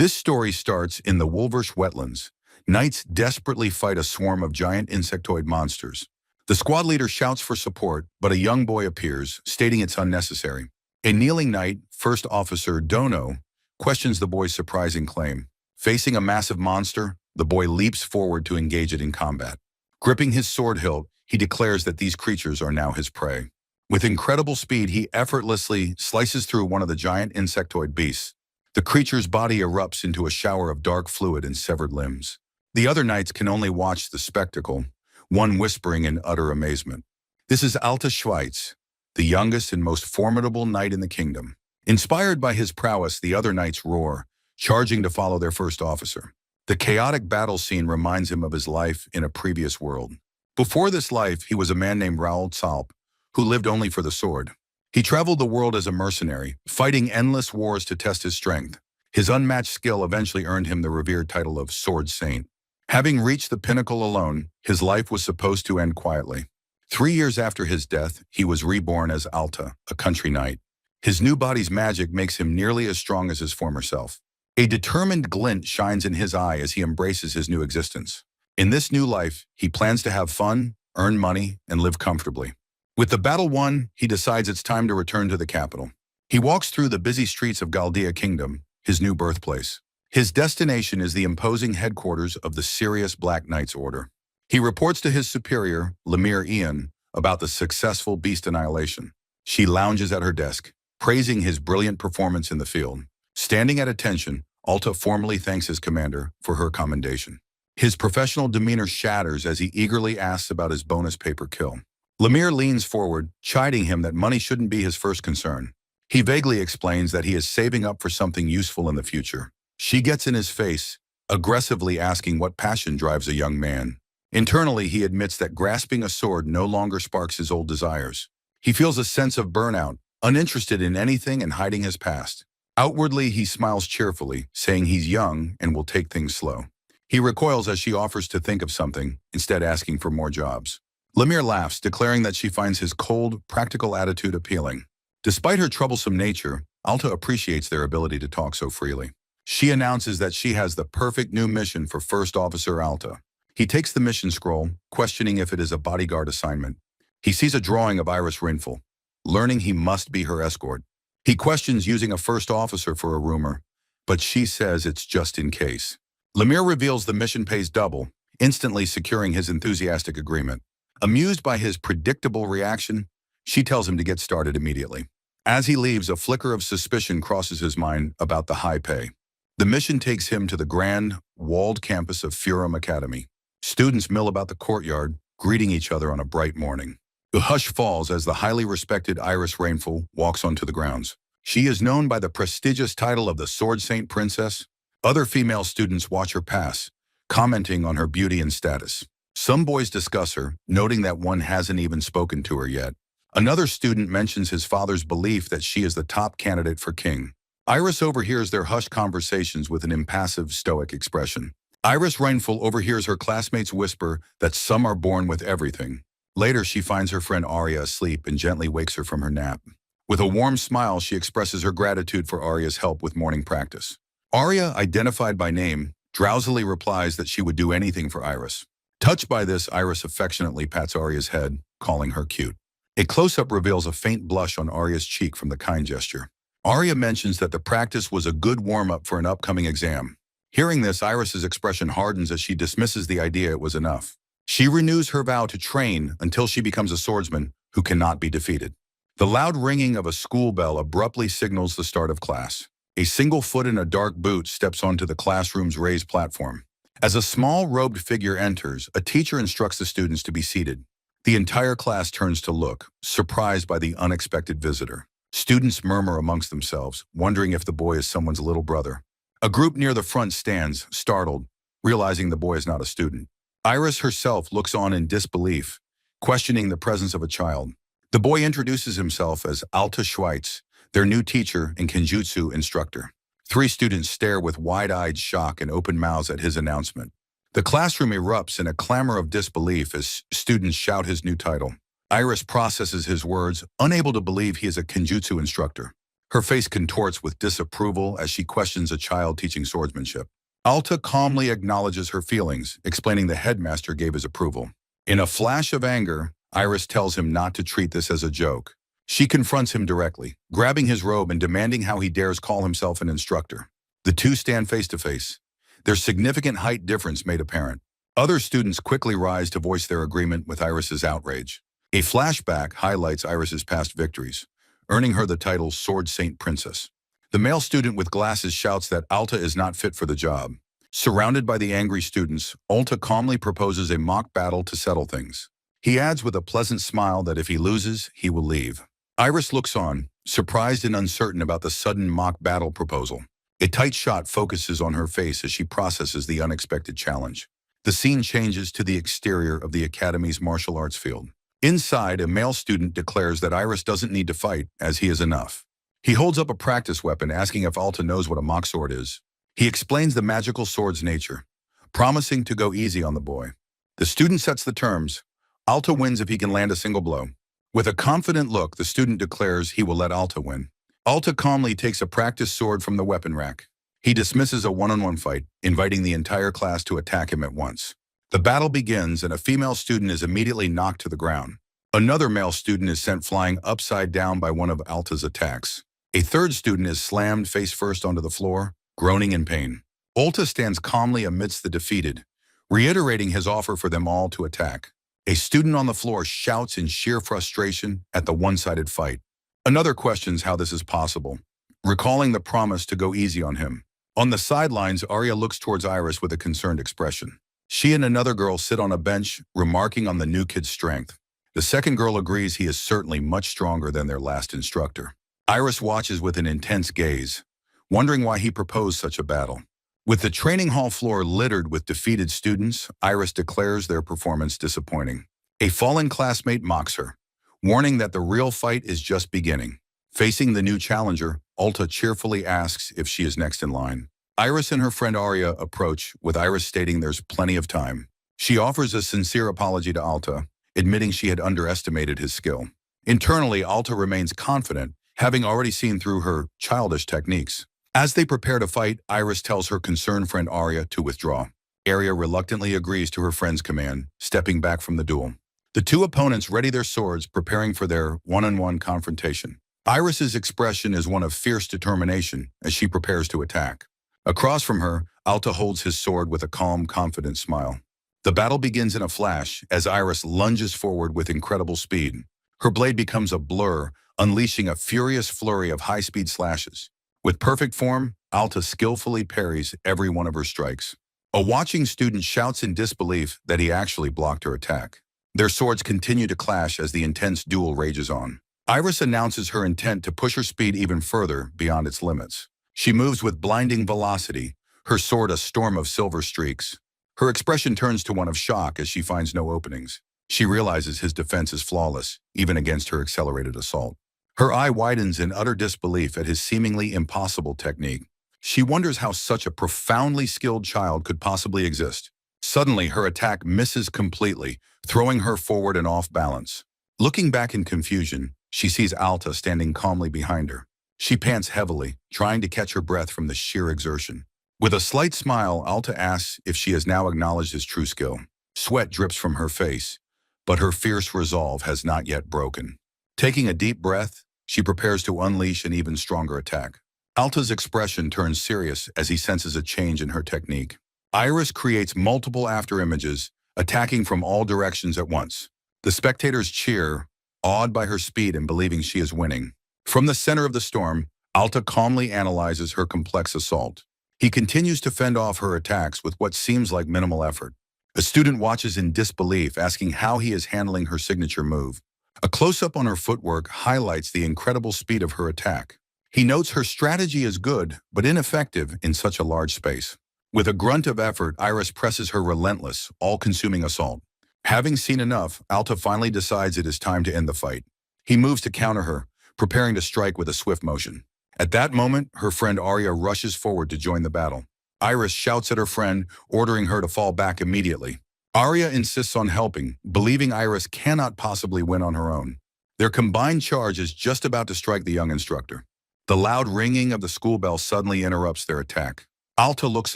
This story starts in the Wolversh wetlands. Knights desperately fight a swarm of giant insectoid monsters. The squad leader shouts for support, but a young boy appears, stating it's unnecessary. A kneeling knight, First Officer Dono, questions the boy's surprising claim. Facing a massive monster, the boy leaps forward to engage it in combat. Gripping his sword hilt, he declares that these creatures are now his prey. With incredible speed, he effortlessly slices through one of the giant insectoid beasts. The creature's body erupts into a shower of dark fluid and severed limbs. The other knights can only watch the spectacle, one whispering in utter amazement. This is Alta Schweitz, the youngest and most formidable knight in the kingdom. Inspired by his prowess, the other knights roar, charging to follow their first officer. The chaotic battle scene reminds him of his life in a previous world. Before this life, he was a man named Raoul Salp, who lived only for the sword. He traveled the world as a mercenary, fighting endless wars to test his strength. His unmatched skill eventually earned him the revered title of Sword Saint. Having reached the pinnacle alone, his life was supposed to end quietly. 3 years after his death, he was reborn as Alta, a country knight. His new body's magic makes him nearly as strong as his former self. A determined glint shines in his eye as he embraces his new existence. In this new life, he plans to have fun, earn money, and live comfortably. With the battle won, he decides it's time to return to the capital. He walks through the busy streets of Galdea Kingdom, his new birthplace. His destination is the imposing headquarters of the Sirius Black Knights Order. He reports to his superior, Lemire Ian, about the successful beast annihilation. She lounges at her desk, praising his brilliant performance in the field. Standing at attention, Alta formally thanks his commander for her commendation. His professional demeanor shatters as he eagerly asks about his bonus paper kill. Lemire leans forward, chiding him that money shouldn't be his first concern. He vaguely explains that he is saving up for something useful in the future. She gets in his face, aggressively asking what passion drives a young man. Internally, he admits that grasping a sword no longer sparks his old desires. He feels a sense of burnout, uninterested in anything and hiding his past. Outwardly, he smiles cheerfully, saying he's young and will take things slow. He recoils as she offers to think of something, instead asking for more jobs. Lemire laughs, declaring that she finds his cold, practical attitude appealing. Despite her troublesome nature, Alta appreciates their ability to talk so freely. She announces that she has the perfect new mission for First Officer Alta. He takes the mission scroll, questioning if it is a bodyguard assignment. He sees a drawing of Iris Rinfel, learning he must be her escort. He questions using a first officer for a rumor, but she says it's just in case. Lemire reveals the mission pays double, instantly securing his enthusiastic agreement. Amused by his predictable reaction, she tells him to get started immediately. As he leaves, a flicker of suspicion crosses his mind about the high pay. The mission takes him to the grand, walled campus of Furum Academy. Students mill about the courtyard, greeting each other on a bright morning. The hush falls as the highly respected Iris Rainful walks onto the grounds. She is known by the prestigious title of the Sword Saint Princess. Other female students watch her pass, commenting on her beauty and status. Some boys discuss her, noting that one hasn't even spoken to her yet. Another student mentions his father's belief that she is the top candidate for king. Iris overhears their hushed conversations with an impassive, stoic expression. Iris Rainful overhears her classmates whisper that some are born with everything. Later, she finds her friend Arya asleep and gently wakes her from her nap. With a warm smile, she expresses her gratitude for Arya's help with morning practice. Arya, identified by name, drowsily replies that she would do anything for Iris. Touched by this, Iris affectionately pats Arya's head, calling her cute. A close-up reveals a faint blush on Arya's cheek from the kind gesture. Arya mentions that the practice was a good warm-up for an upcoming exam. Hearing this, Iris's expression hardens as she dismisses the idea it was enough. She renews her vow to train until she becomes a swordsman who cannot be defeated. The loud ringing of a school bell abruptly signals the start of class. A single foot in a dark boot steps onto the classroom's raised platform. As a small robed figure enters, a teacher instructs the students to be seated. The entire class turns to look, surprised by the unexpected visitor. Students murmur amongst themselves, wondering if the boy is someone's little brother. A group near the front stands, startled, realizing the boy is not a student. Iris herself looks on in disbelief, questioning the presence of a child. The boy introduces himself as Alta Schweitz, their new teacher and Kenjutsu instructor. 3 students stare with wide-eyed shock and open mouths at his announcement. The classroom erupts in a clamor of disbelief as students shout his new title. Iris processes his words, unable to believe he is a Kenjutsu instructor. Her face contorts with disapproval as she questions a child teaching swordsmanship. Alta calmly acknowledges her feelings, explaining the headmaster gave his approval. In a flash of anger, Iris tells him not to treat this as a joke. She confronts him directly, grabbing his robe and demanding how he dares call himself an instructor. The two stand face to face, their significant height difference made apparent. Other students quickly rise to voice their agreement with Iris's outrage. A flashback highlights Iris's past victories, earning her the title Sword Saint Princess. The male student with glasses shouts that Alta is not fit for the job. Surrounded by the angry students, Alta calmly proposes a mock battle to settle things. He adds with a pleasant smile that if he loses, he will leave. Iris looks on, surprised and uncertain about the sudden mock battle proposal. A tight shot focuses on her face as she processes the unexpected challenge. The scene changes to the exterior of the Academy's martial arts field. Inside, a male student declares that Iris doesn't need to fight, as he is enough. He holds up a practice weapon, asking if Alta knows what a mock sword is. He explains the magical sword's nature, promising to go easy on the boy. The student sets the terms. Alta wins if he can land a single blow. With a confident look, the student declares he will let Alta win. Alta calmly takes a practice sword from the weapon rack. He dismisses a one-on-one fight, inviting the entire class to attack him at once. The battle begins, and a female student is immediately knocked to the ground. Another male student is sent flying upside down by one of Alta's attacks. A third student is slammed face first onto the floor, groaning in pain. Alta stands calmly amidst the defeated, reiterating his offer for them all to attack. A student on the floor shouts in sheer frustration at the one-sided fight. Another questions how this is possible, recalling the promise to go easy on him. On the sidelines, Arya looks towards Iris with a concerned expression. She and another girl sit on a bench, remarking on the new kid's strength. The second girl agrees he is certainly much stronger than their last instructor. Iris watches with an intense gaze, wondering why he proposed such a battle. With the training hall floor littered with defeated students, Iris declares their performance disappointing. A fallen classmate mocks her, warning that the real fight is just beginning. Facing the new challenger, Alta cheerfully asks if she is next in line. Iris and her friend Arya approach, with Iris stating there's plenty of time. She offers a sincere apology to Alta, admitting she had underestimated his skill. Internally, Alta remains confident, having already seen through her childish techniques. As they prepare to fight, Iris tells her concerned friend Arya to withdraw. Arya reluctantly agrees to her friend's command, stepping back from the duel. The two opponents ready their swords, preparing for their one-on-one confrontation. Iris's expression is one of fierce determination as she prepares to attack. Across from her, Alta holds his sword with a calm, confident smile. The battle begins in a flash as Iris lunges forward with incredible speed. Her blade becomes a blur, unleashing a furious flurry of high-speed slashes. With perfect form, Alta skillfully parries every one of her strikes. A watching student shouts in disbelief that he actually blocked her attack. Their swords continue to clash as the intense duel rages on. Iris announces her intent to push her speed even further beyond its limits. She moves with blinding velocity, her sword a storm of silver streaks. Her expression turns to one of shock as she finds no openings. She realizes his defense is flawless, even against her accelerated assault. Her eye widens in utter disbelief at his seemingly impossible technique. She wonders how such a profoundly skilled child could possibly exist. Suddenly, her attack misses completely, throwing her forward and off balance. Looking back in confusion, she sees Alta standing calmly behind her. She pants heavily, trying to catch her breath from the sheer exertion. With a slight smile, Alta asks if she has now acknowledged his true skill. Sweat drips from her face, but her fierce resolve has not yet broken. Taking a deep breath, she prepares to unleash an even stronger attack. Alta's expression turns serious as he senses a change in her technique. Iris creates multiple afterimages, attacking from all directions at once. The spectators cheer, awed by her speed and believing she is winning. From the center of the storm, Alta calmly analyzes her complex assault. He continues to fend off her attacks with what seems like minimal effort. A student watches in disbelief, asking how he is handling her signature move. A close-up on her footwork highlights the incredible speed of her attack. He notes her strategy is good, but ineffective in such a large space. With a grunt of effort, Iris presses her relentless, all-consuming assault. Having seen enough, Alta finally decides it is time to end the fight. He moves to counter her, preparing to strike with a swift motion. At that moment, her friend Arya rushes forward to join the battle. Iris shouts at her friend, ordering her to fall back immediately. Arya insists on helping, believing Iris cannot possibly win on her own. Their combined charge is just about to strike the young instructor. The loud ringing of the school bell suddenly interrupts their attack. Alta looks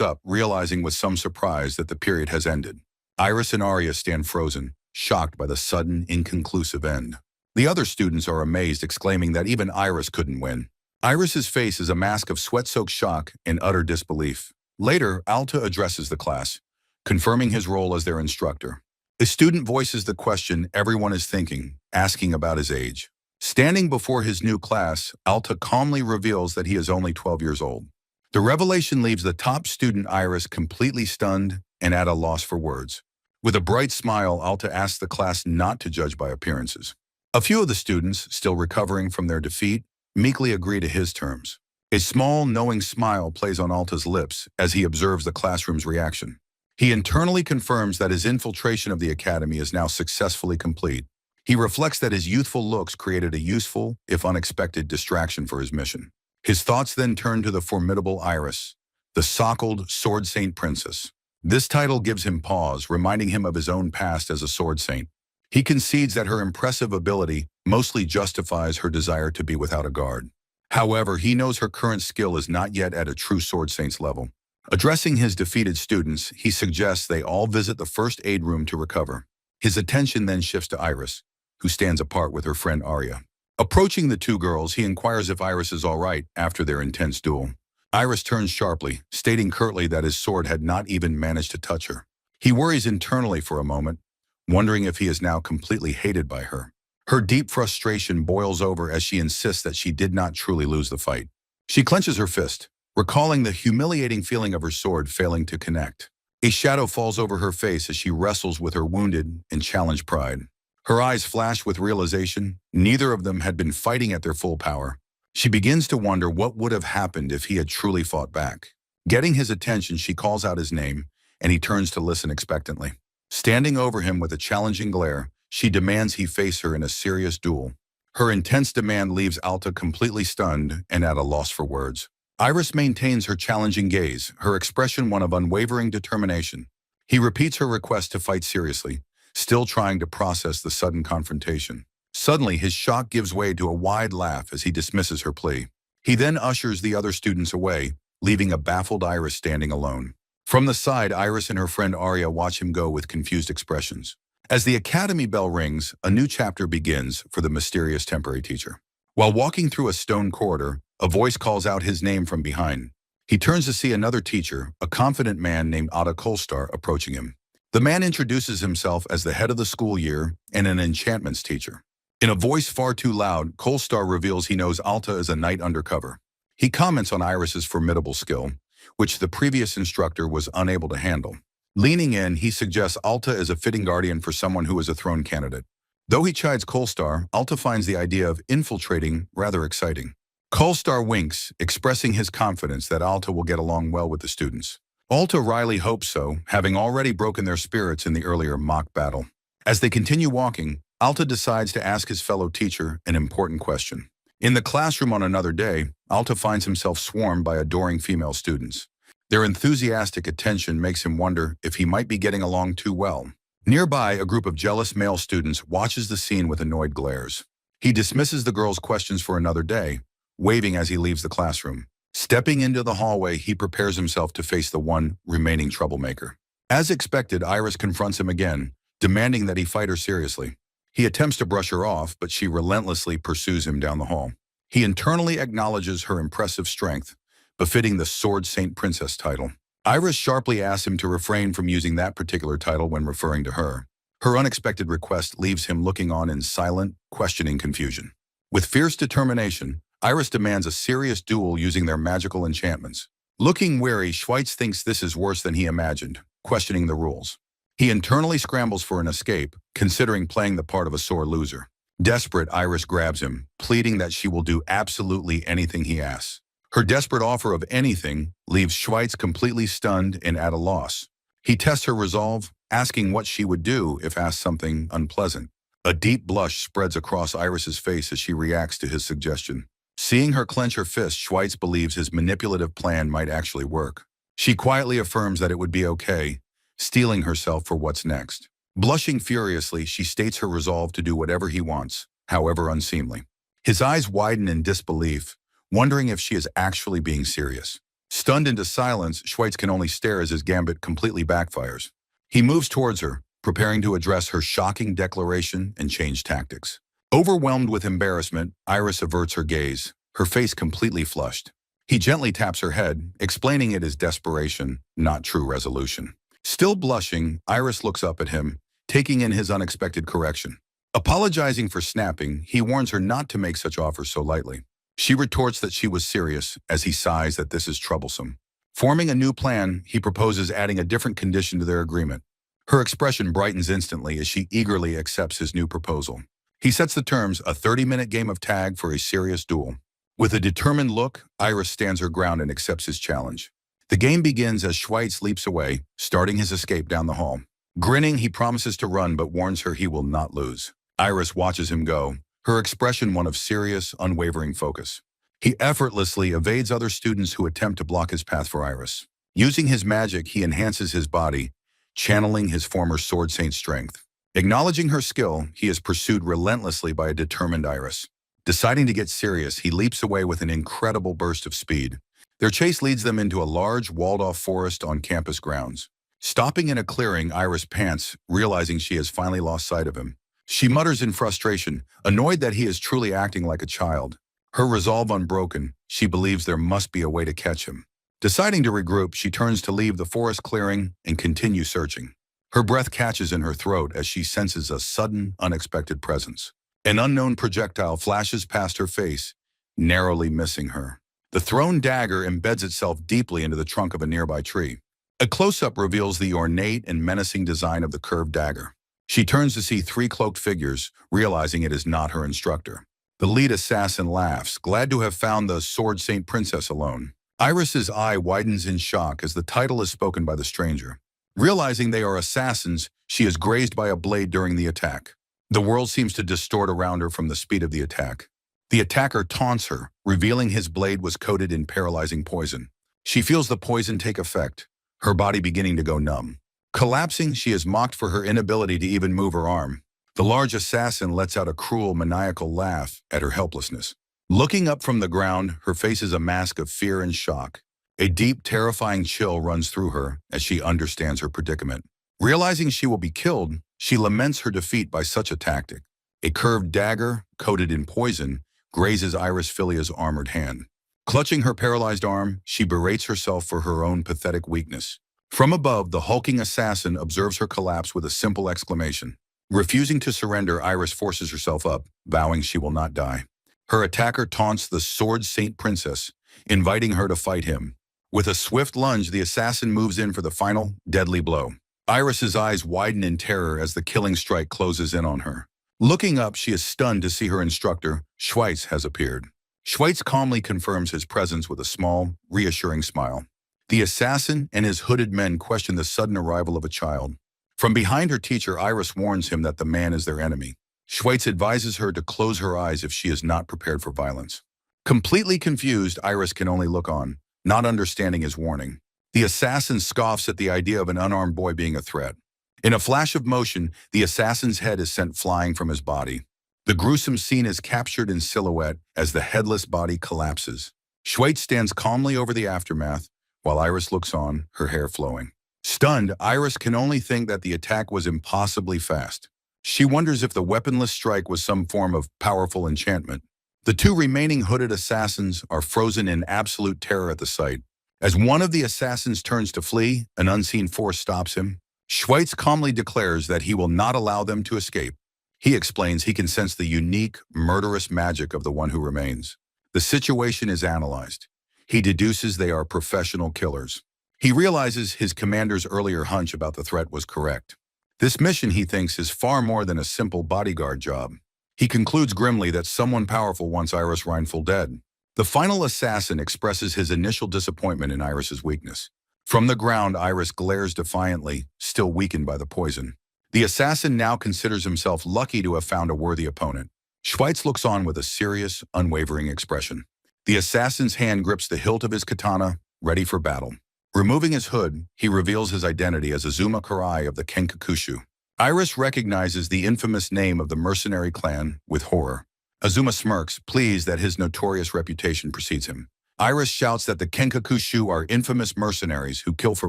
up, realizing with some surprise that the period has ended. Iris and Arya stand frozen, shocked by the sudden, inconclusive end. The other students are amazed, exclaiming that even Iris couldn't win. Iris's face is a mask of sweat-soaked shock and utter disbelief. Later, Alta addresses the class, confirming his role as their instructor. The student voices the question everyone is thinking, asking about his age. Standing before his new class, Alta calmly reveals that he is only 12 years old. The revelation leaves the top student Iris completely stunned and at a loss for words. With a bright smile, Alta asks the class not to judge by appearances. A few of the students, still recovering from their defeat, meekly agree to his terms. A small, knowing smile plays on Alta's lips as he observes the classroom's reaction. He internally confirms that his infiltration of the academy is now successfully complete. He reflects that his youthful looks created a useful, if unexpected, distraction for his mission. His thoughts then turn to the formidable Iris, the sockled Sword Saint Princess. This title gives him pause, reminding him of his own past as a Sword Saint. He concedes that her impressive ability mostly justifies her desire to be without a guard. However, he knows her current skill is not yet at a true Sword Saint's level. Addressing his defeated students, he suggests they all visit the first aid room to recover. His attention then shifts to Iris, who stands apart with her friend Arya. Approaching the two girls, he inquires if Iris is all right after their intense duel. Iris turns sharply, stating curtly that his sword had not even managed to touch her. He worries internally for a moment, wondering if he is now completely hated by her. Her deep frustration boils over as she insists that she did not truly lose the fight. She clenches her fist, recalling the humiliating feeling of her sword failing to connect. A shadow falls over her face as she wrestles with her wounded and challenged pride. Her eyes flash with realization neither of them had been fighting at their full power. She begins to wonder what would have happened if he had truly fought back. Getting his attention, she calls out his name, and he turns to listen expectantly. Standing over him with a challenging glare, she demands he face her in a serious duel. Her intense demand leaves Alta completely stunned and at a loss for words. Iris maintains her challenging gaze, her expression one of unwavering determination. He repeats her request to fight seriously, still trying to process the sudden confrontation. Suddenly, his shock gives way to a wide laugh as he dismisses her plea. He then ushers the other students away, leaving a baffled Iris standing alone. From the side, Iris and her friend Arya watch him go with confused expressions. As the academy bell rings, a new chapter begins for the mysterious temporary teacher. While walking through a stone corridor, a voice calls out his name from behind. He turns to see another teacher, a confident man named Ada Kolstar, approaching him. The man introduces himself as the head of the school year and an enchantments teacher. In a voice far too loud, Kolstar reveals he knows Alta is a knight undercover. He comments on Iris's formidable skill, which the previous instructor was unable to handle. Leaning in, he suggests Alta is a fitting guardian for someone who is a throne candidate. Though he chides Kolstar, Alta finds the idea of infiltrating rather exciting. Kolstar winks, expressing his confidence that Alta will get along well with the students. Alta wryly hopes so, having already broken their spirits in the earlier mock battle. As they continue walking, Alta decides to ask his fellow teacher an important question. In the classroom on another day, Alta finds himself swarmed by adoring female students. Their enthusiastic attention makes him wonder if he might be getting along too well. Nearby, a group of jealous male students watches the scene with annoyed glares. He dismisses the girls' questions for another day, waving as he leaves the classroom. Stepping into the hallway, he prepares himself to face the one remaining troublemaker. As expected, Iris confronts him again, demanding that he fight her seriously. He attempts to brush her off, but she relentlessly pursues him down the hall. He internally acknowledges her impressive strength, befitting the Sword Saint Princess title. Iris sharply asks him to refrain from using that particular title when referring to her. Her unexpected request leaves him looking on in silent, questioning confusion. With fierce determination, Iris demands a serious duel using their magical enchantments. Looking wary, Schweitz thinks this is worse than he imagined, questioning the rules. He internally scrambles for an escape, considering playing the part of a sore loser. Desperate, Iris grabs him, pleading that she will do absolutely anything he asks. Her desperate offer of anything leaves Schweitz completely stunned and at a loss. He tests her resolve, asking what she would do if asked something unpleasant. A deep blush spreads across Iris's face as she reacts to his suggestion. Seeing her clench her fist, Schweitz believes his manipulative plan might actually work. She quietly affirms that it would be okay, steeling herself for what's next. Blushing furiously, she states her resolve to do whatever he wants, however unseemly. His eyes widen in disbelief, wondering if she is actually being serious. Stunned into silence, Schweitz can only stare as his gambit completely backfires. He moves towards her, preparing to address her shocking declaration and change tactics. Overwhelmed with embarrassment, Iris averts her gaze, her face completely flushed. He gently taps her head, explaining it as desperation, not true resolution. Still blushing, Iris looks up at him, taking in his unexpected correction. Apologizing for snapping, he warns her not to make such offers so lightly. She retorts that she was serious, as he sighs that this is troublesome. Forming a new plan, he proposes adding a different condition to their agreement. Her expression brightens instantly as she eagerly accepts his new proposal. He sets the terms, a 30-minute game of tag for a serious duel. With a determined look, Iris stands her ground and accepts his challenge. The game begins as Schweitz leaps away, starting his escape down the hall. Grinning, he promises to run but warns her he will not lose. Iris watches him go, her expression one of serious, unwavering focus. He effortlessly evades other students who attempt to block his path for Iris. Using his magic, he enhances his body, channeling his former Sword Saint strength. Acknowledging her skill, he is pursued relentlessly by a determined Iris. Deciding to get serious, he leaps away with an incredible burst of speed. Their chase leads them into a large, walled-off forest on campus grounds. Stopping in a clearing, Iris pants, realizing she has finally lost sight of him. She mutters in frustration, annoyed that he is truly acting like a child. Her resolve unbroken, she believes there must be a way to catch him. Deciding to regroup, she turns to leave the forest clearing and continue searching. Her breath catches in her throat as she senses a sudden, unexpected presence. An unknown projectile flashes past her face, narrowly missing her. The thrown dagger embeds itself deeply into the trunk of a nearby tree. A close-up reveals the ornate and menacing design of the curved dagger. She turns to see three cloaked figures, realizing it is not her instructor. The lead assassin laughs, glad to have found the Sword Saint Princess alone. Iris's eye widens in shock as the title is spoken by the stranger. Realizing they are assassins, she is grazed by a blade during the attack. The world seems to distort around her from the speed of the attack. The attacker taunts her, revealing his blade was coated in paralyzing poison. She feels the poison take effect, her body beginning to go numb. Collapsing, she is mocked for her inability to even move her arm. The large assassin lets out a cruel, maniacal laugh at her helplessness. Looking up from the ground, her face is a mask of fear and shock. A deep, terrifying chill runs through her as she understands her predicament. Realizing she will be killed, she laments her defeat by such a tactic. A curved dagger, coated in poison, grazes Iris Filia's armored hand. Clutching her paralyzed arm, she berates herself for her own pathetic weakness. From above, the hulking assassin observes her collapse with a simple exclamation. Refusing to surrender, Iris forces herself up, vowing she will not die. Her attacker taunts the Sword Saint Princess, inviting her to fight him. With a swift lunge, the assassin moves in for the final, deadly blow. Iris's eyes widen in terror as the killing strike closes in on her. Looking up, she is stunned to see her instructor, Schweitz, has appeared. Schweitz calmly confirms his presence with a small, reassuring smile. The assassin and his hooded men question the sudden arrival of a child. From behind her teacher, Iris warns him that the man is their enemy. Schweitz advises her to close her eyes if she is not prepared for violence. Completely confused, Iris can only look on, not understanding his warning. The assassin scoffs at the idea of an unarmed boy being a threat. In a flash of motion, the assassin's head is sent flying from his body. The gruesome scene is captured in silhouette as the headless body collapses. Schweitz stands calmly over the aftermath, while Iris looks on, her hair flowing. Stunned, Iris can only think that the attack was impossibly fast. She wonders if the weaponless strike was some form of powerful enchantment. The two remaining hooded assassins are frozen in absolute terror at the sight. As one of the assassins turns to flee, an unseen force stops him. Schweitz calmly declares that he will not allow them to escape. He explains he can sense the unique, murderous magic of the one who remains. The situation is analyzed. He deduces they are professional killers. He realizes his commander's earlier hunch about the threat was correct. This mission, he thinks, is far more than a simple bodyguard job. He concludes grimly that someone powerful wants Iris Reinfeld dead. The final assassin expresses his initial disappointment in Iris's weakness. From the ground, Iris glares defiantly, still weakened by the poison. The assassin now considers himself lucky to have found a worthy opponent. Schweitz looks on with a serious, unwavering expression. The assassin's hand grips the hilt of his katana, ready for battle. Removing his hood, he reveals his identity as Azuma Karai of the Kenkakushu. Iris recognizes the infamous name of the mercenary clan with horror. Azuma smirks, pleased that his notorious reputation precedes him. Iris shouts that the Kenkakushu are infamous mercenaries who kill for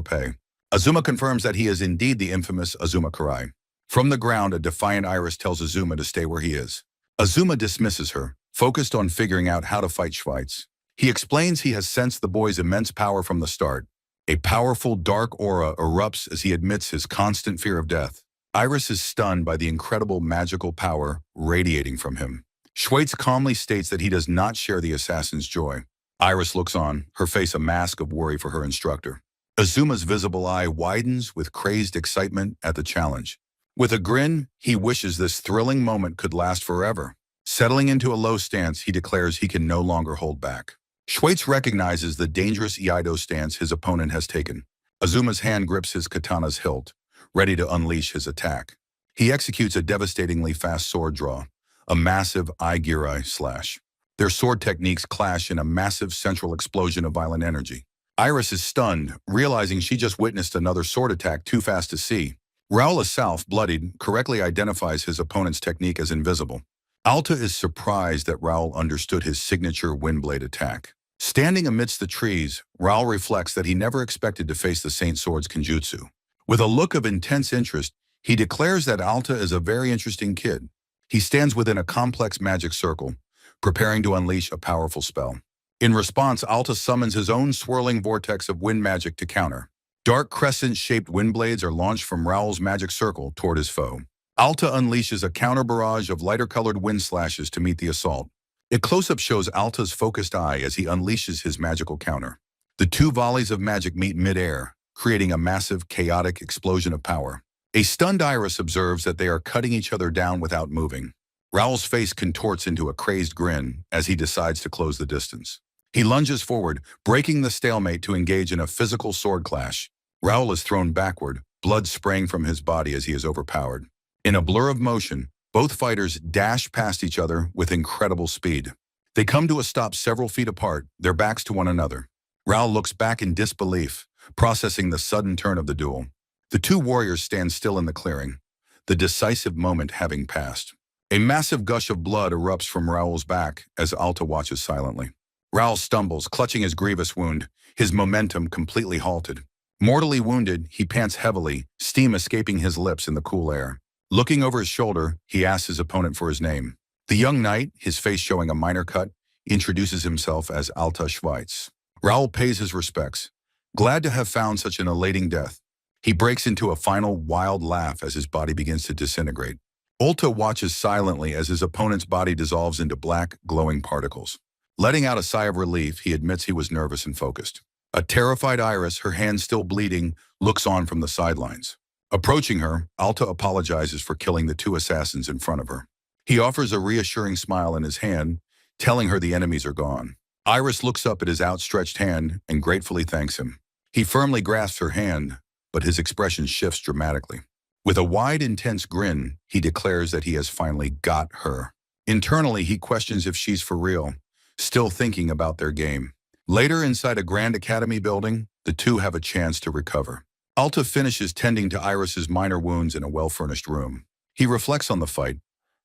pay. Azuma confirms that he is indeed the infamous Azuma Karai. From the ground, a defiant Iris tells Azuma to stay where he is. Azuma dismisses her, focused on figuring out how to fight Schweitz. He explains he has sensed the boy's immense power from the start. A powerful dark aura erupts as he admits his constant fear of death. Iris is stunned by the incredible magical power radiating from him. Schweitz calmly states that he does not share the assassin's joy. Iris looks on, her face a mask of worry for her instructor. Azuma's visible eye widens with crazed excitement at the challenge. With a grin, he wishes this thrilling moment could last forever. Settling into a low stance, he declares he can no longer hold back. Schweitz recognizes the dangerous Iaido stance his opponent has taken. Azuma's hand grips his katana's hilt, ready to unleash his attack. He executes a devastatingly fast sword draw, a massive Igirai slash. Their sword techniques clash in a massive central explosion of violent energy. Iris is stunned, realizing she just witnessed another sword attack too fast to see. Raul Asalf, bloodied, correctly identifies his opponent's technique as invisible. Alta is surprised that Raul understood his signature windblade attack. Standing amidst the trees, Raul reflects that he never expected to face the Saint Sword's Kenjutsu. With a look of intense interest, he declares that Alta is a very interesting kid. He stands within a complex magic circle, preparing to unleash a powerful spell. In response, Alta summons his own swirling vortex of wind magic to counter. Dark crescent-shaped wind blades are launched from Raul's magic circle toward his foe. Alta unleashes a counter barrage of lighter-colored wind slashes to meet the assault. A close-up shows Alta's focused eye as he unleashes his magical counter. The two volleys of magic meet mid-air, creating a massive, chaotic explosion of power. A stunned Iris observes that they are cutting each other down without moving. Raul's face contorts into a crazed grin as he decides to close the distance. He lunges forward, breaking the stalemate to engage in a physical sword clash. Raul is thrown backward, blood spraying from his body as he is overpowered. In a blur of motion, both fighters dash past each other with incredible speed. They come to a stop several feet apart, their backs to one another. Raul looks back in disbelief, processing the sudden turn of the duel. The two warriors stand still in the clearing, the decisive moment having passed. A massive gush of blood erupts from Raul's back as Alta watches silently. Raul stumbles, clutching his grievous wound, his momentum completely halted. Mortally wounded, he pants heavily, steam escaping his lips in the cool air. Looking over his shoulder, he asks his opponent for his name. The young knight, his face showing a minor cut, introduces himself as Alta Schweitz. Raul pays his respects, glad to have found such an elating death. He breaks into a final wild laugh as his body begins to disintegrate. Alta watches silently as his opponent's body dissolves into black, glowing particles. Letting out a sigh of relief, he admits he was nervous and focused. A terrified Iris, her hand still bleeding, looks on from the sidelines. Approaching her, Alta apologizes for killing the two assassins in front of her. He offers a reassuring smile in his hand, telling her the enemies are gone. Iris looks up at his outstretched hand and gratefully thanks him. He firmly grasps her hand, but his expression shifts dramatically. With a wide, intense grin, he declares that he has finally got her. Internally, he questions if she's for real, still thinking about their game. Later, inside a Grand Academy building, the two have a chance to recover. Alta finishes tending to Iris's minor wounds in a well-furnished room. He reflects on the fight,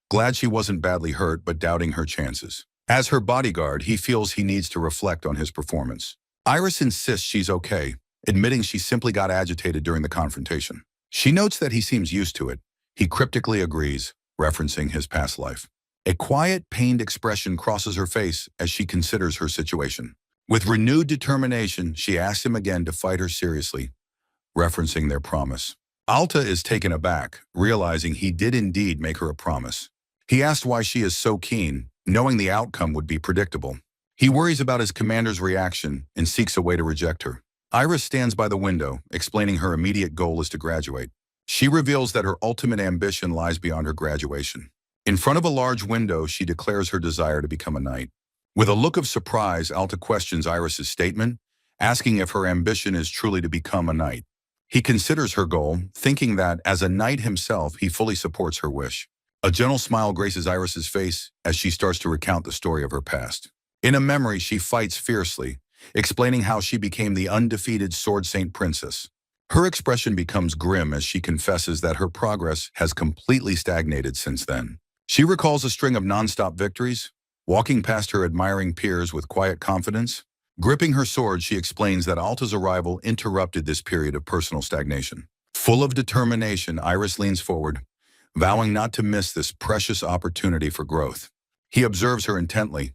glad she wasn't badly hurt but doubting her chances. As her bodyguard, he feels he needs to reflect on his performance. Iris insists she's okay, admitting she simply got agitated during the confrontation. She notes that he seems used to it. He cryptically agrees, referencing his past life. A quiet, pained expression crosses her face as she considers her situation. With renewed determination, she asks him again to fight her seriously, referencing their promise. Alta is taken aback, realizing he did indeed make her a promise. He asks why she is so keen, knowing the outcome would be predictable. He worries about his commander's reaction and seeks a way to reject her. Iris stands by the window, explaining her immediate goal is to graduate. She reveals that her ultimate ambition lies beyond her graduation. In front of a large window, she declares her desire to become a knight. With a look of surprise, Alta questions Iris's statement, asking if her ambition is truly to become a knight. He considers her goal, thinking that, as a knight himself, he fully supports her wish. A gentle smile graces Iris's face as she starts to recount the story of her past. In a memory, she fights fiercely, explaining how she became the undefeated Sword Saint Princess. Her expression becomes grim as she confesses that her progress has completely stagnated since then. She recalls a string of nonstop victories, walking past her admiring peers with quiet confidence. Gripping her sword, she explains that Alta's arrival interrupted this period of personal stagnation. Full of determination, Iris leans forward, vowing not to miss this precious opportunity for growth. He observes her intently,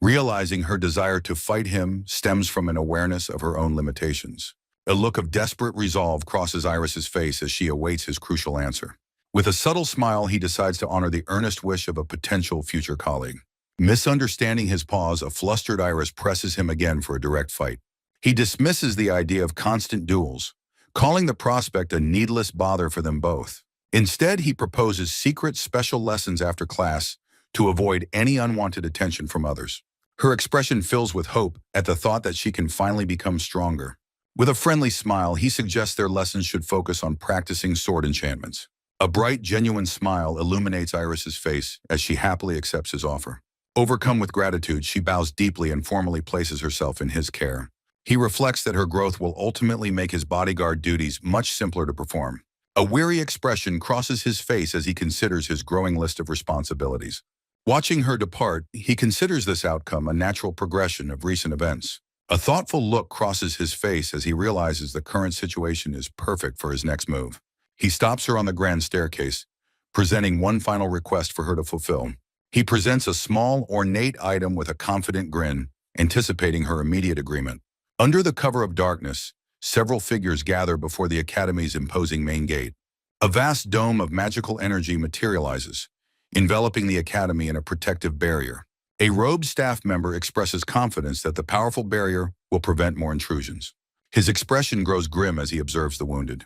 realizing her desire to fight him stems from an awareness of her own limitations. A look of desperate resolve crosses Iris's face as she awaits his crucial answer. With a subtle smile, he decides to honor the earnest wish of a potential future colleague. Misunderstanding his pause, a flustered Iris presses him again for a direct fight. He dismisses the idea of constant duels, calling the prospect a needless bother for them both. Instead, he proposes secret special lessons after class to avoid any unwanted attention from others. Her expression fills with hope at the thought that she can finally become stronger. With a friendly smile, he suggests their lessons should focus on practicing sword enchantments. A bright, genuine smile illuminates Iris's face as she happily accepts his offer. Overcome with gratitude, she bows deeply and formally places herself in his care. He reflects that her growth will ultimately make his bodyguard duties much simpler to perform. A weary expression crosses his face as he considers his growing list of responsibilities. Watching her depart, he considers this outcome a natural progression of recent events. A thoughtful look crosses his face as he realizes the current situation is perfect for his next move. He stops her on the grand staircase, presenting one final request for her to fulfill. He presents a small, ornate item with a confident grin, anticipating her immediate agreement. Under the cover of darkness, several figures gather before the Academy's imposing main gate. A vast dome of magical energy materializes, enveloping the Academy in a protective barrier. A robed staff member expresses confidence that the powerful barrier will prevent more intrusions. His expression grows grim as he observes the wounded.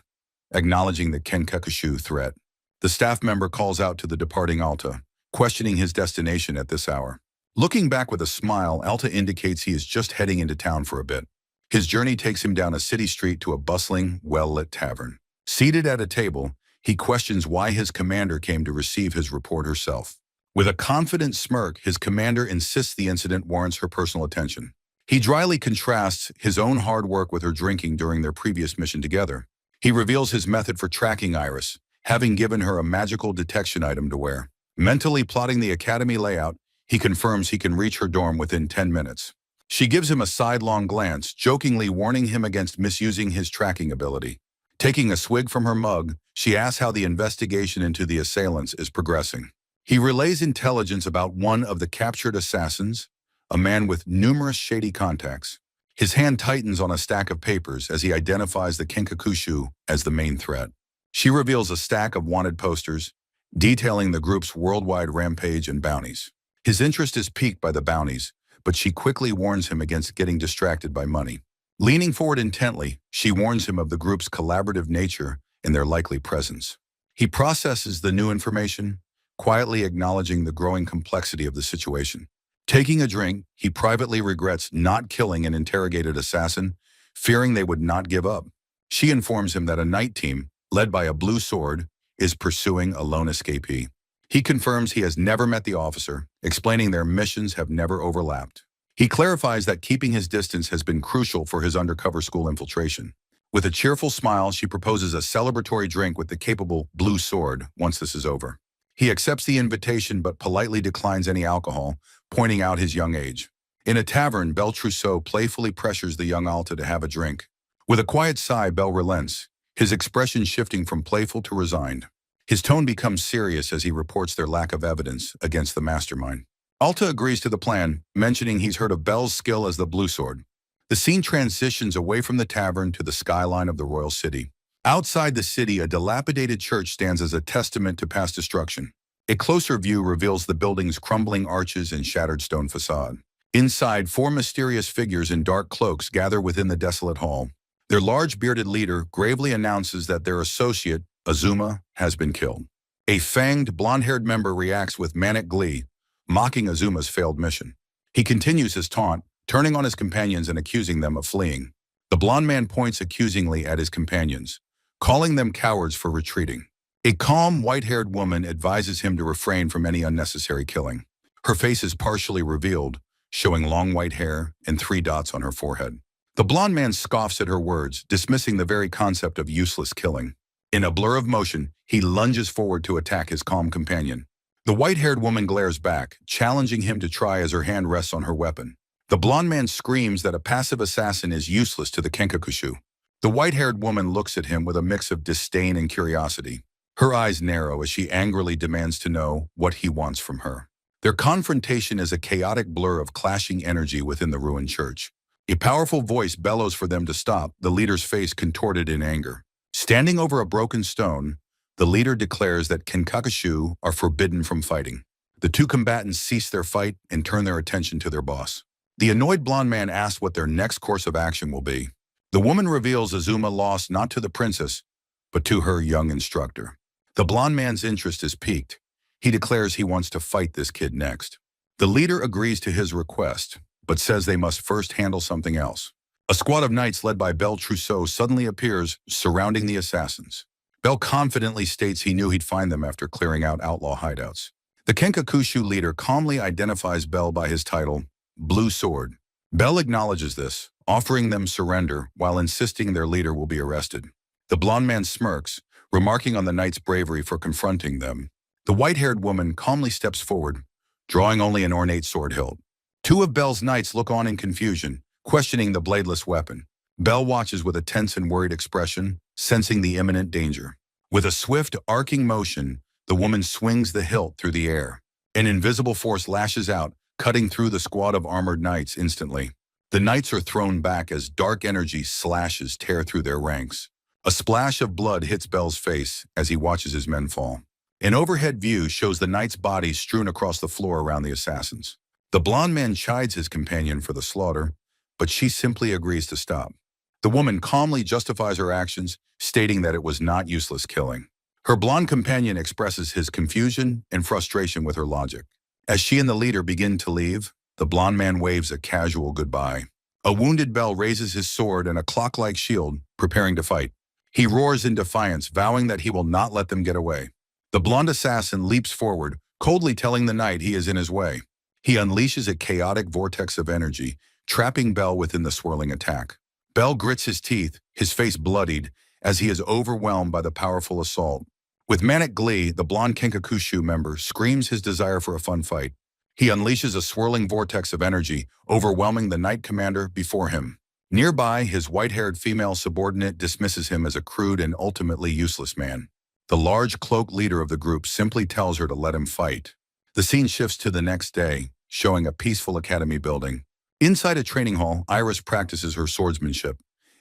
Acknowledging the Kenkakushu threat, the staff member calls out to the departing Alta, questioning his destination at this hour. Looking back with a smile, Alta indicates he is just heading into town for a bit. His journey takes him down a city street to a bustling, well-lit tavern. Seated at a table, he questions why his commander came to receive his report herself. With a confident smirk, his commander insists the incident warrants her personal attention. He dryly contrasts his own hard work with her drinking during their previous mission together. He reveals his method for tracking Iris, having given her a magical detection item to wear. Mentally plotting the Academy layout, he confirms he can reach her dorm within 10 minutes. She gives him a sidelong glance, jokingly warning him against misusing his tracking ability. Taking a swig from her mug, she asks how the investigation into the assailants is progressing. He relays intelligence about one of the captured assassins, a man with numerous shady contacts. His hand tightens on a stack of papers as he identifies the Kenkakushu as the main threat. She reveals a stack of wanted posters, detailing the group's worldwide rampage and bounties. His interest is piqued by the bounties, but she quickly warns him against getting distracted by money. Leaning forward intently, she warns him of the group's collaborative nature and their likely presence. He processes the new information, quietly acknowledging the growing complexity of the situation. Taking a drink, he privately regrets not killing an interrogated assassin, fearing they would not give up. She informs him that a night team, led by a blue sword, is pursuing a lone escapee. He confirms he has never met the officer, explaining their missions have never overlapped. He clarifies that keeping his distance has been crucial for his undercover school infiltration. With a cheerful smile, she proposes a celebratory drink with the capable blue sword once this is over. He accepts the invitation but politely declines any alcohol, pointing out his young age. In a tavern, Belle Trousseau playfully pressures the young Alta to have a drink. With a quiet sigh, Belle relents, his expression shifting from playful to resigned. His tone becomes serious as he reports their lack of evidence against the mastermind. Alta agrees to the plan, mentioning he's heard of Belle's skill as the Blue Sword. The scene transitions away from the tavern to the skyline of the royal city. Outside the city, a dilapidated church stands as a testament to past destruction. A closer view reveals the building's crumbling arches and shattered stone facade. Inside, four mysterious figures in dark cloaks gather within the desolate hall. Their large bearded leader gravely announces that their associate, Azuma, has been killed. A fanged, blonde-haired member reacts with manic glee, mocking Azuma's failed mission. He continues his taunt, turning on his companions and accusing them of fleeing. The blonde man points accusingly at his companions, calling them cowards for retreating. A calm, white-haired woman advises him to refrain from any unnecessary killing. Her face is partially revealed, showing long white hair and 3 dots on her forehead. The blonde man scoffs at her words, dismissing the very concept of useless killing. In a blur of motion, he lunges forward to attack his calm companion. The white-haired woman glares back, challenging him to try as her hand rests on her weapon. The blonde man screams that a passive assassin is useless to the Kenkakushu. The white-haired woman looks at him with a mix of disdain and curiosity. Her eyes narrow as she angrily demands to know what he wants from her. Their confrontation is a chaotic blur of clashing energy within the ruined church. A powerful voice bellows for them to stop, the leader's face contorted in anger. Standing over a broken stone, the leader declares that Kenkakushu are forbidden from fighting. The two combatants cease their fight and turn their attention to their boss. The annoyed blonde man asks what their next course of action will be. The woman reveals Azuma lost not to the princess, but to her young instructor. The blonde man's interest is piqued. He declares he wants to fight this kid next. The leader agrees to his request, but says they must first handle something else. A squad of knights led by Belle Trousseau suddenly appears, surrounding the assassins. Belle confidently states he knew he'd find them after clearing out outlaw hideouts. The Kenkakushu leader calmly identifies Belle by his title, Blue Sword. Belle acknowledges this, offering them surrender while insisting their leader will be arrested. The blonde man smirks, remarking on the knight's bravery for confronting them. The white-haired woman calmly steps forward, drawing only an ornate sword hilt. Two of Belle's knights look on in confusion, questioning the bladeless weapon. Belle watches with a tense and worried expression, sensing the imminent danger. With a swift, arcing motion, the woman swings the hilt through the air. An invisible force lashes out, cutting through the squad of armored knights instantly. The knights are thrown back as dark energy slashes tear through their ranks. A splash of blood hits Belle's face as he watches his men fall. An overhead view shows the knights' bodies strewn across the floor around the assassins. The blonde man chides his companion for the slaughter, but she simply agrees to stop. The woman calmly justifies her actions, stating that it was not useless killing. Her blonde companion expresses his confusion and frustration with her logic. As she and the leader begin to leave, the blonde man waves a casual goodbye. A wounded Belle raises his sword and a clock-like shield, preparing to fight. He roars in defiance, vowing that he will not let them get away. The blonde assassin leaps forward, coldly telling the knight he is in his way. He unleashes a chaotic vortex of energy, trapping Belle within the swirling attack. Belle grits his teeth, his face bloodied, as he is overwhelmed by the powerful assault. With manic glee, the blonde Kenkakushu member screams his desire for a fun fight. He unleashes a swirling vortex of energy, overwhelming the knight commander before him. Nearby, his white-haired female subordinate dismisses him as a crude and ultimately useless man. The large cloaked leader of the group simply tells her to let him fight. The scene shifts to the next day, showing a peaceful academy building. Inside a training hall, Iris practices her swordsmanship,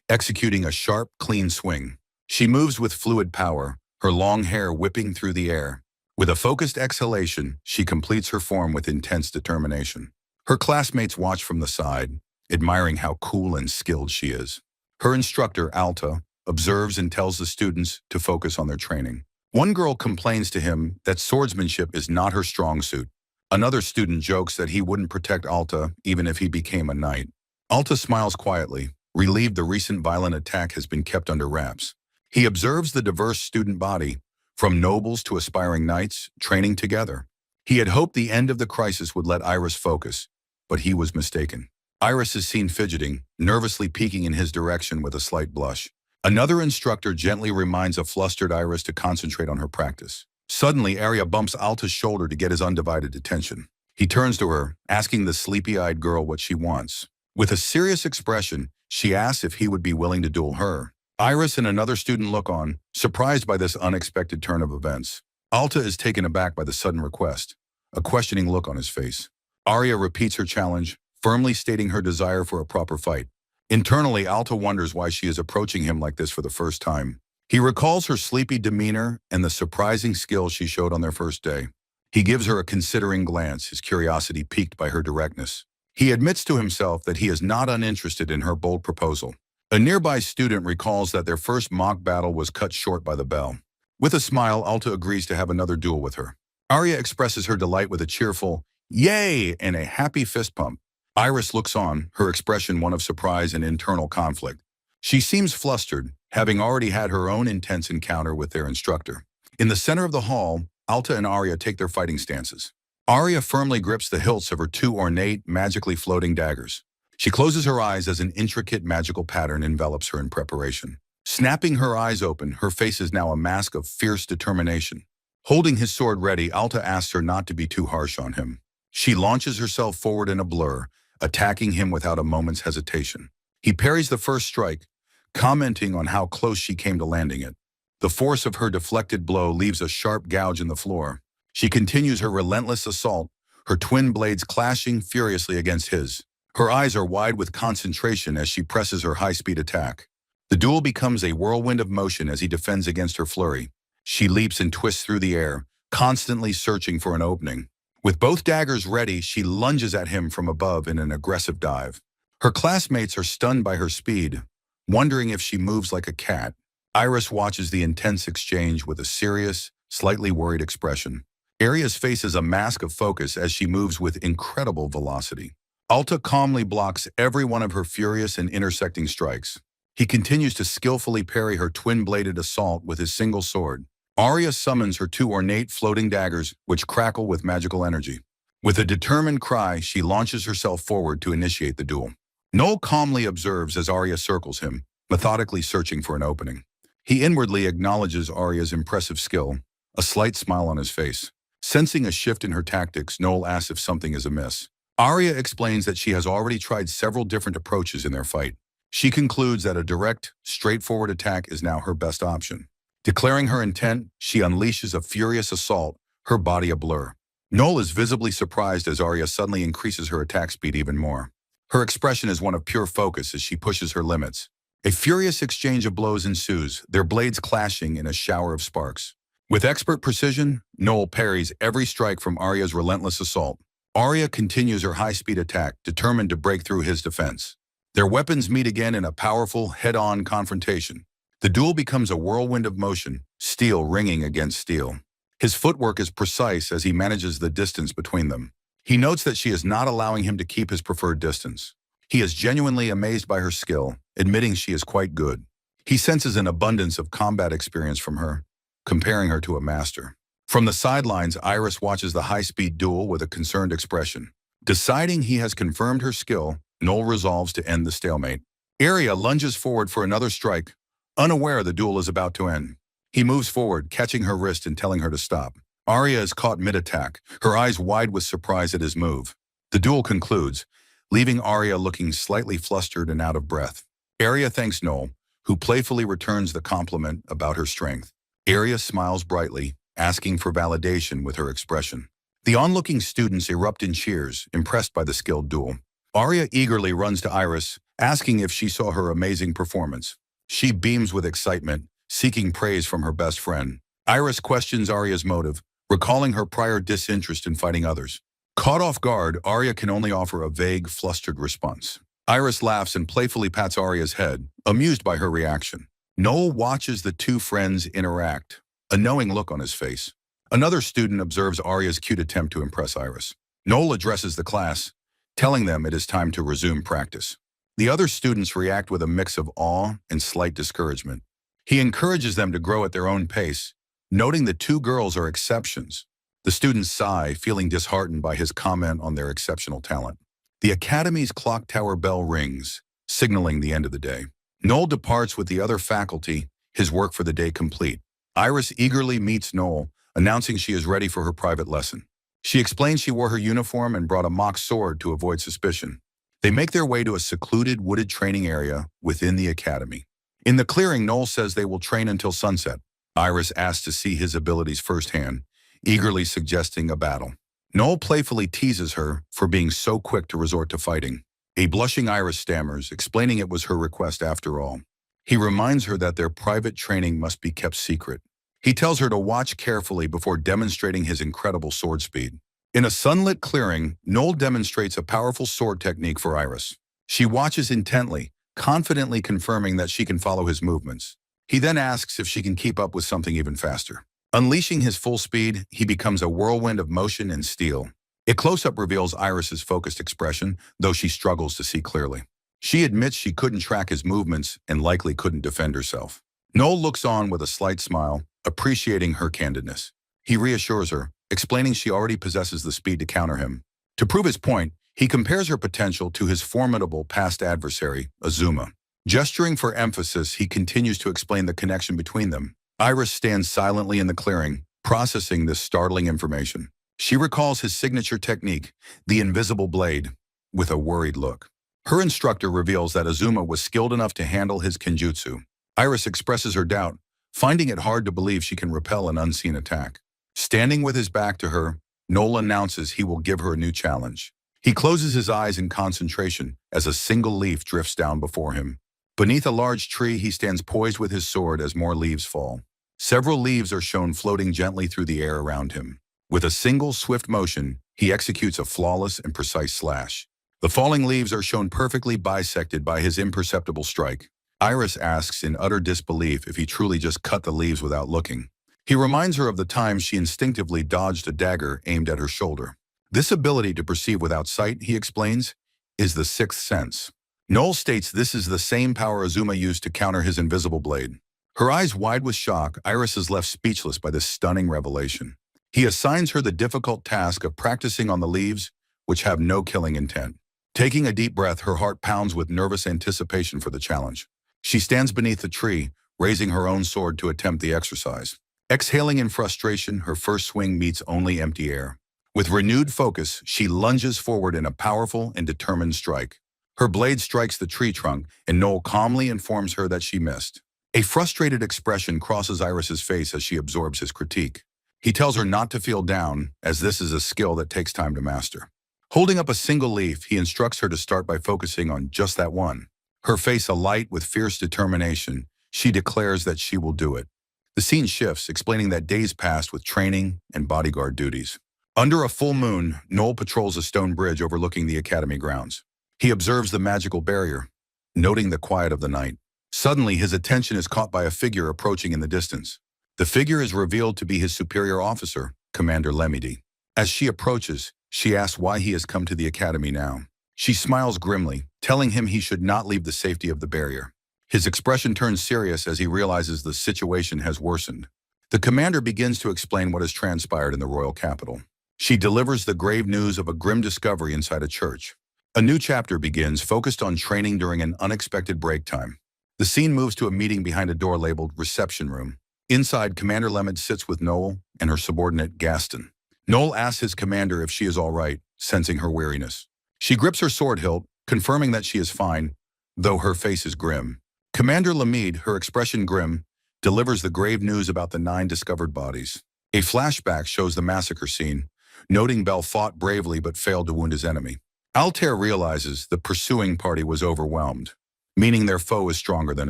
executing a sharp, clean swing. She moves with fluid power, her long hair whipping through the air. With a focused exhalation, she completes her form with intense determination. Her classmates watch from the side, admiring how cool and skilled she is. Her instructor, Alta, observes and tells the students to focus on their training. One girl complains to him that swordsmanship is not her strong suit. Another student jokes that he wouldn't protect Alta even if he became a knight. Alta smiles quietly, relieved the recent violent attack has been kept under wraps. He observes the diverse student body, from nobles to aspiring knights, training together. He had hoped the end of the crisis would let Iris focus, but he was mistaken. Iris is seen fidgeting, nervously peeking in his direction with a slight blush. Another instructor gently reminds a flustered Iris to concentrate on her practice. Suddenly, Arya bumps Alta's shoulder to get his undivided attention. He turns to her, asking the sleepy-eyed girl what she wants. With a serious expression, she asks if he would be willing to duel her. Iris and another student look on, surprised by this unexpected turn of events. Alta is taken aback by the sudden request, a questioning look on his face. Arya repeats her challenge, firmly stating her desire for a proper fight. Internally, Alta wonders why she is approaching him like this for the first time. He recalls her sleepy demeanor and the surprising skill she showed on their first day. He gives her a considering glance, his curiosity piqued by her directness. He admits to himself that he is not uninterested in her bold proposal. A nearby student recalls that their first mock battle was cut short by the bell. With a smile, Alta agrees to have another duel with her. Arya expresses her delight with a cheerful, "Yay!" and a happy fist pump. Iris looks on, her expression one of surprise and internal conflict. She seems flustered, having already had her own intense encounter with their instructor. In the center of the hall, Alta and Arya take their fighting stances. Arya firmly grips the hilts of her two ornate, magically floating daggers. She closes her eyes as an intricate magical pattern envelops her in preparation. Snapping her eyes open, her face is now a mask of fierce determination. Holding his sword ready, Alta asks her not to be too harsh on him. She launches herself forward in a blur, attacking him without a moment's hesitation. He parries the first strike, commenting on how close she came to landing it. The force of her deflected blow leaves a sharp gouge in the floor. She continues her relentless assault, her twin blades clashing furiously against his. Her eyes are wide with concentration as she presses her high-speed attack. The duel becomes a whirlwind of motion as he defends against her flurry. She leaps and twists through the air, constantly searching for an opening. With both daggers ready, she lunges at him from above in an aggressive dive. Her classmates are stunned by her speed, wondering if she moves like a cat. Iris watches the intense exchange with a serious, slightly worried expression. Aria's face is a mask of focus as she moves with incredible velocity. Alta calmly blocks every one of her furious and intersecting strikes. He continues to skillfully parry her twin-bladed assault with his single sword. Aria summons her two ornate floating daggers, which crackle with magical energy. With a determined cry, she launches herself forward to initiate the duel. Noel calmly observes as Aria circles him, methodically searching for an opening. He inwardly acknowledges Aria's impressive skill, a slight smile on his face. Sensing a shift in her tactics, Noel asks if something is amiss. Aria explains that she has already tried several different approaches in their fight. She concludes that a direct, straightforward attack is now her best option. Declaring her intent, she unleashes a furious assault, her body a blur. Noel is visibly surprised as Aria suddenly increases her attack speed even more. Her expression is one of pure focus as she pushes her limits. A furious exchange of blows ensues, their blades clashing in a shower of sparks. With expert precision, Noel parries every strike from Aria's relentless assault. Aria continues her high-speed attack, determined to break through his defense. Their weapons meet again in a powerful, head-on confrontation. The duel becomes a whirlwind of motion, steel ringing against steel. His footwork is precise as he manages the distance between them. He notes that she is not allowing him to keep his preferred distance. He is genuinely amazed by her skill, admitting she is quite good. He senses an abundance of combat experience from her, comparing her to a master. From the sidelines, Iris watches the high-speed duel with a concerned expression. Deciding he has confirmed her skill, Noel resolves to end the stalemate. Aria lunges forward for another strike, unaware the duel is about to end. He moves forward, catching her wrist and telling her to stop. Aria is caught mid-attack, her eyes wide with surprise at his move. The duel concludes, leaving Aria looking slightly flustered and out of breath. Aria thanks Noel, who playfully returns the compliment about her strength. Aria smiles brightly, asking for validation with her expression. The onlooking students erupt in cheers, impressed by the skilled duel. Aria eagerly runs to Iris, asking if she saw her amazing performance. She beams with excitement, seeking praise from her best friend. Iris questions Aria's motive, recalling her prior disinterest in fighting others. Caught off guard, Aria can only offer a vague, flustered response. Iris laughs and playfully pats Aria's head, amused by her reaction. Noel watches the two friends interact, a knowing look on his face. Another student observes Aria's cute attempt to impress Iris. Noel addresses the class, telling them it is time to resume practice. The other students react with a mix of awe and slight discouragement. He encourages them to grow at their own pace, noting the two girls are exceptions. The students sigh, feeling disheartened by his comment on their exceptional talent. The academy's clock tower bell rings, signaling the end of the day. Noel departs with the other faculty, his work for the day complete. Iris eagerly meets Noel, announcing she is ready for her private lesson. She explains she wore her uniform and brought a mock sword to avoid suspicion. They make their way to a secluded, wooded training area within the academy. In the clearing, Noel says they will train until sunset. Iris asks to see his abilities firsthand, eagerly suggesting a battle. Noel playfully teases her for being so quick to resort to fighting. A blushing Iris stammers, explaining it was her request after all. He reminds her that their private training must be kept secret. He tells her to watch carefully before demonstrating his incredible sword speed. In a sunlit clearing, Noel demonstrates a powerful sword technique for Iris. She watches intently, confidently confirming that she can follow his movements. He then asks if she can keep up with something even faster. Unleashing his full speed, he becomes a whirlwind of motion and steel. A close-up reveals Iris's focused expression, though she struggles to see clearly. She admits she couldn't track his movements and likely couldn't defend herself. Noel looks on with a slight smile, appreciating her candidness. He reassures her, explaining she already possesses the speed to counter him. To prove his point, he compares her potential to his formidable past adversary, Azuma. Gesturing for emphasis, he continues to explain the connection between them. Iris stands silently in the clearing, processing this startling information. She recalls his signature technique, the invisible blade, with a worried look. Her instructor reveals that Azuma was skilled enough to handle his kenjutsu. Iris expresses her doubt, finding it hard to believe she can repel an unseen attack. Standing with his back to her, Noel announces he will give her a new challenge. He closes his eyes in concentration as a single leaf drifts down before him. Beneath a large tree, he stands poised with his sword as more leaves fall. Several leaves are shown floating gently through the air around him. With a single swift motion, he executes a flawless and precise slash. The falling leaves are shown perfectly bisected by his imperceptible strike. Iris asks in utter disbelief if he truly just cut the leaves without looking. He reminds her of the time she instinctively dodged a dagger aimed at her shoulder. This ability to perceive without sight, he explains, is the sixth sense. Noel states this is the same power Azuma used to counter his invisible blade. Her eyes wide with shock, Iris is left speechless by this stunning revelation. He assigns her the difficult task of practicing on the leaves, which have no killing intent. Taking a deep breath, her heart pounds with nervous anticipation for the challenge. She stands beneath the tree, raising her own sword to attempt the exercise. Exhaling in frustration, her first swing meets only empty air. With renewed focus, she lunges forward in a powerful and determined strike. Her blade strikes the tree trunk, and Noel calmly informs her that she missed. A frustrated expression crosses Iris's face as she absorbs his critique. He tells her not to feel down, as this is a skill that takes time to master. Holding up a single leaf, he instructs her to start by focusing on just that one. Her face alight with fierce determination, she declares that she will do it. The scene shifts, explaining that days passed with training and bodyguard duties. Under a full moon, Noel patrols a stone bridge overlooking the academy grounds. He observes the magical barrier, noting the quiet of the night. Suddenly, his attention is caught by a figure approaching in the distance. The figure is revealed to be his superior officer, Commander Lemidi. As she approaches, she asks why he has come to the academy now. She smiles grimly, telling him he should not leave the safety of the barrier. His expression turns serious as he realizes the situation has worsened. The commander begins to explain what has transpired in the royal capital. She delivers the grave news of a grim discovery inside a church. A new chapter begins, focused on training during an unexpected break time. The scene moves to a meeting behind a door labeled Reception Room. Inside, Commander Lemid sits with Noel and her subordinate Gaston. Noel asks his commander if she is all right, sensing her weariness. She grips her sword hilt, confirming that she is fine, though her face is grim. Commander Lemid, her expression grim, delivers the grave news about the 9 discovered bodies. A flashback shows the massacre scene, noting Bell fought bravely but failed to wound his enemy. Altair realizes the pursuing party was overwhelmed, meaning their foe is stronger than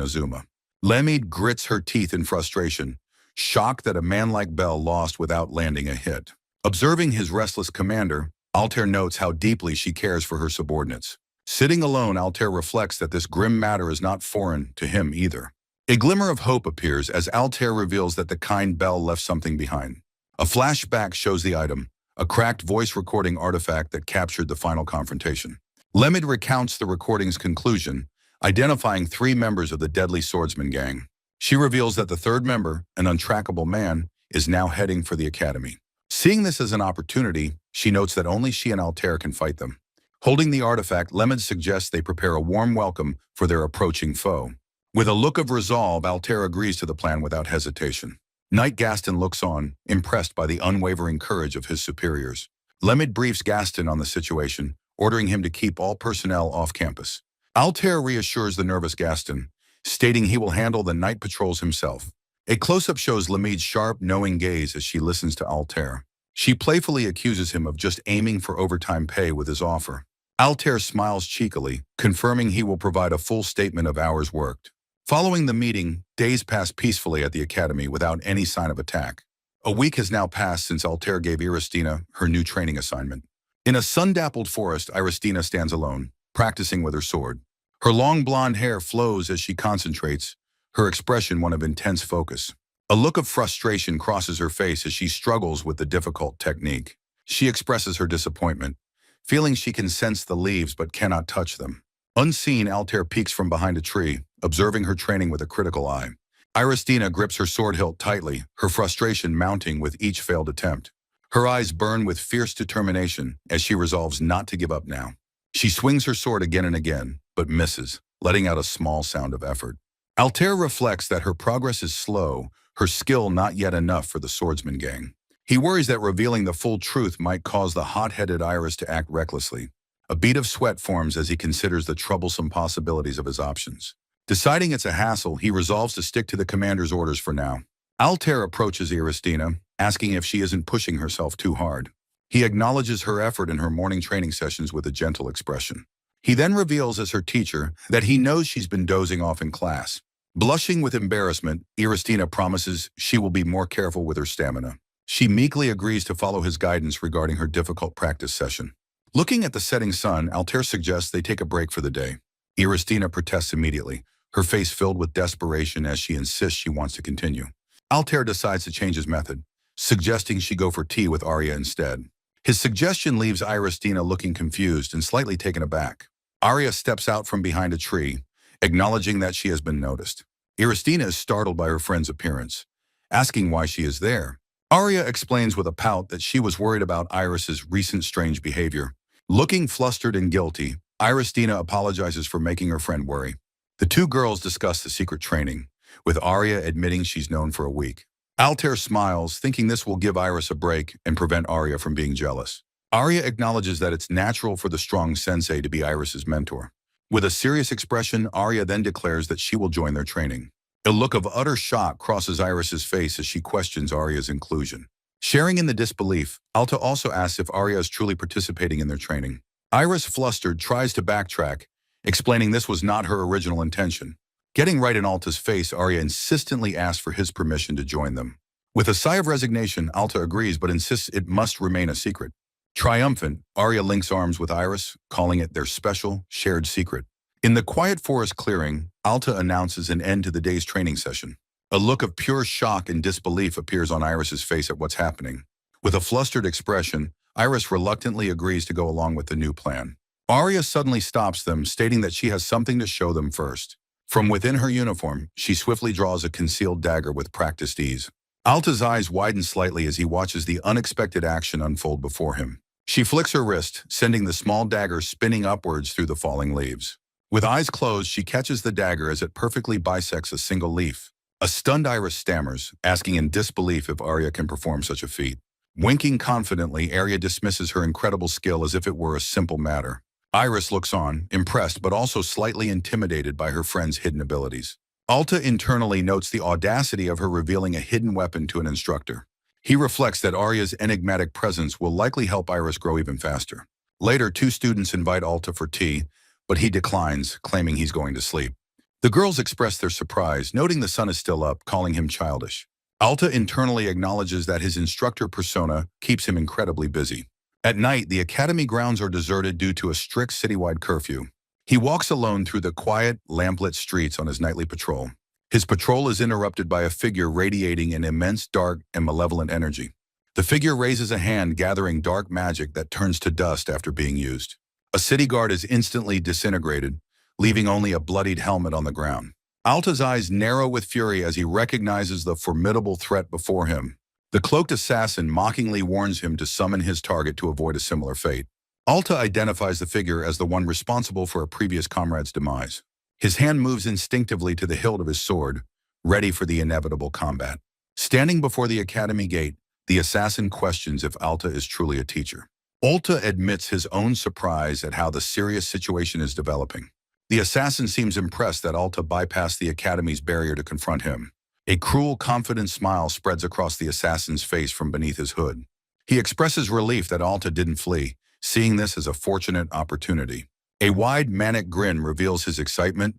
Azuma. Lemid grits her teeth in frustration, shocked that a man like Bell lost without landing a hit. Observing his restless commander, Altair notes how deeply she cares for her subordinates. Sitting alone, Altair reflects that this grim matter is not foreign to him either. A glimmer of hope appears as Altair reveals that the kind Bell left something behind. A flashback shows the item, a cracked voice recording artifact that captured the final confrontation. Lemid recounts the recording's conclusion, identifying 3 members of the deadly swordsman gang. She reveals that the 3rd member, an untrackable man, is now heading for the academy. Seeing this as an opportunity, she notes that only she and Altair can fight them. Holding the artifact, Lemid suggests they prepare a warm welcome for their approaching foe. With a look of resolve, Altair agrees to the plan without hesitation. Knight Gaston looks on, impressed by the unwavering courage of his superiors. Lemid briefs Gaston on the situation, ordering him to keep all personnel off campus. Altair reassures the nervous Gaston, stating he will handle the night patrols himself. A close-up shows Lemid's sharp, knowing gaze as she listens to Altair. She playfully accuses him of just aiming for overtime pay with his offer. Altair smiles cheekily, confirming he will provide a full statement of hours worked. Following the meeting, days pass peacefully at the academy without any sign of attack. A week has now passed since Altair gave Iristina her new training assignment. In a sun-dappled forest, Iristina stands alone, practicing with her sword. Her long blonde hair flows as she concentrates, her expression one of intense focus. A look of frustration crosses her face as she struggles with the difficult technique. She expresses her disappointment, feeling she can sense the leaves but cannot touch them. Unseen, Altair peeks from behind a tree, observing her training with a critical eye. Iristina grips her sword hilt tightly, her frustration mounting with each failed attempt. Her eyes burn with fierce determination as she resolves not to give up now. She swings her sword again and again, but misses, letting out a small sound of effort. Altair reflects that her progress is slow, her skill not yet enough for the swordsman gang. He worries that revealing the full truth might cause the hot-headed Iris to act recklessly. A bead of sweat forms as he considers the troublesome possibilities of his options. Deciding it's a hassle, he resolves to stick to the commander's orders for now. Altair approaches Iristina, asking if she isn't pushing herself too hard. He acknowledges her effort in her morning training sessions with a gentle expression. He then reveals as her teacher that he knows she's been dozing off in class. Blushing with embarrassment, Iristina promises she will be more careful with her stamina. She meekly agrees to follow his guidance regarding her difficult practice session. Looking at the setting sun, Altair suggests they take a break for the day. Iristina protests immediately, her face filled with desperation as she insists she wants to continue. Altair decides to change his method, suggesting she go for tea with Arya instead. His suggestion leaves Iristina looking confused and slightly taken aback. Arya steps out from behind a tree, acknowledging that she has been noticed. Iristina is startled by her friend's appearance, asking why she is there. Arya explains with a pout that she was worried about Iris's recent strange behavior. Looking flustered and guilty, Iristina apologizes for making her friend worry. The two girls discuss the secret training, with Arya admitting she's known for a week. Altair smiles, thinking this will give Iris a break and prevent Arya from being jealous. Arya acknowledges that it's natural for the strong sensei to be Iris's mentor. With a serious expression, Arya then declares that she will join their training. A look of utter shock crosses Iris's face as she questions Arya's inclusion. Sharing in the disbelief, Alta also asks if Arya is truly participating in their training. Iris, flustered, tries to backtrack, explaining this was not her original intention. Getting right in Alta's face, Arya insistently asks for his permission to join them. With a sigh of resignation, Alta agrees but insists it must remain a secret. Triumphant, Arya links arms with Iris, calling it their special, shared secret. In the quiet forest clearing, Alta announces an end to the day's training session. A look of pure shock and disbelief appears on Iris's face at what's happening. With a flustered expression, Iris reluctantly agrees to go along with the new plan. Arya suddenly stops them, stating that she has something to show them first. From within her uniform, she swiftly draws a concealed dagger with practiced ease. Alta's eyes widen slightly as he watches the unexpected action unfold before him. She flicks her wrist, sending the small dagger spinning upwards through the falling leaves. With eyes closed, she catches the dagger as it perfectly bisects a single leaf. A stunned Iris stammers, asking in disbelief if Arya can perform such a feat. Winking confidently, Arya dismisses her incredible skill as if it were a simple matter. Iris looks on, impressed but also slightly intimidated by her friend's hidden abilities. Alta internally notes the audacity of her revealing a hidden weapon to an instructor. He reflects that Arya's enigmatic presence will likely help Iris grow even faster. Later, two students invite Alta for tea, but he declines, claiming he's going to sleep. The girls express their surprise, noting the sun is still up, calling him childish. Alta internally acknowledges that his instructor persona keeps him incredibly busy. At night, the academy grounds are deserted due to a strict citywide curfew. He walks alone through the quiet, lamplit streets on his nightly patrol. His patrol is interrupted by a figure radiating an immense dark and malevolent energy. The figure raises a hand, gathering dark magic that turns to dust after being used. A city guard is instantly disintegrated, leaving only a bloodied helmet on the ground. Alta's eyes narrow with fury as he recognizes the formidable threat before him. The cloaked assassin mockingly warns him to summon his target to avoid a similar fate. Alta identifies the figure as the one responsible for a previous comrade's demise. His hand moves instinctively to the hilt of his sword, ready for the inevitable combat. Standing before the academy gate, the assassin questions if Alta is truly a teacher. Alta admits his own surprise at how the serious situation is developing. The assassin seems impressed that Alta bypassed the academy's barrier to confront him. A cruel, confident smile spreads across the assassin's face from beneath his hood. He expresses relief that Alta didn't flee, seeing this as a fortunate opportunity. A wide, manic grin reveals his excitement,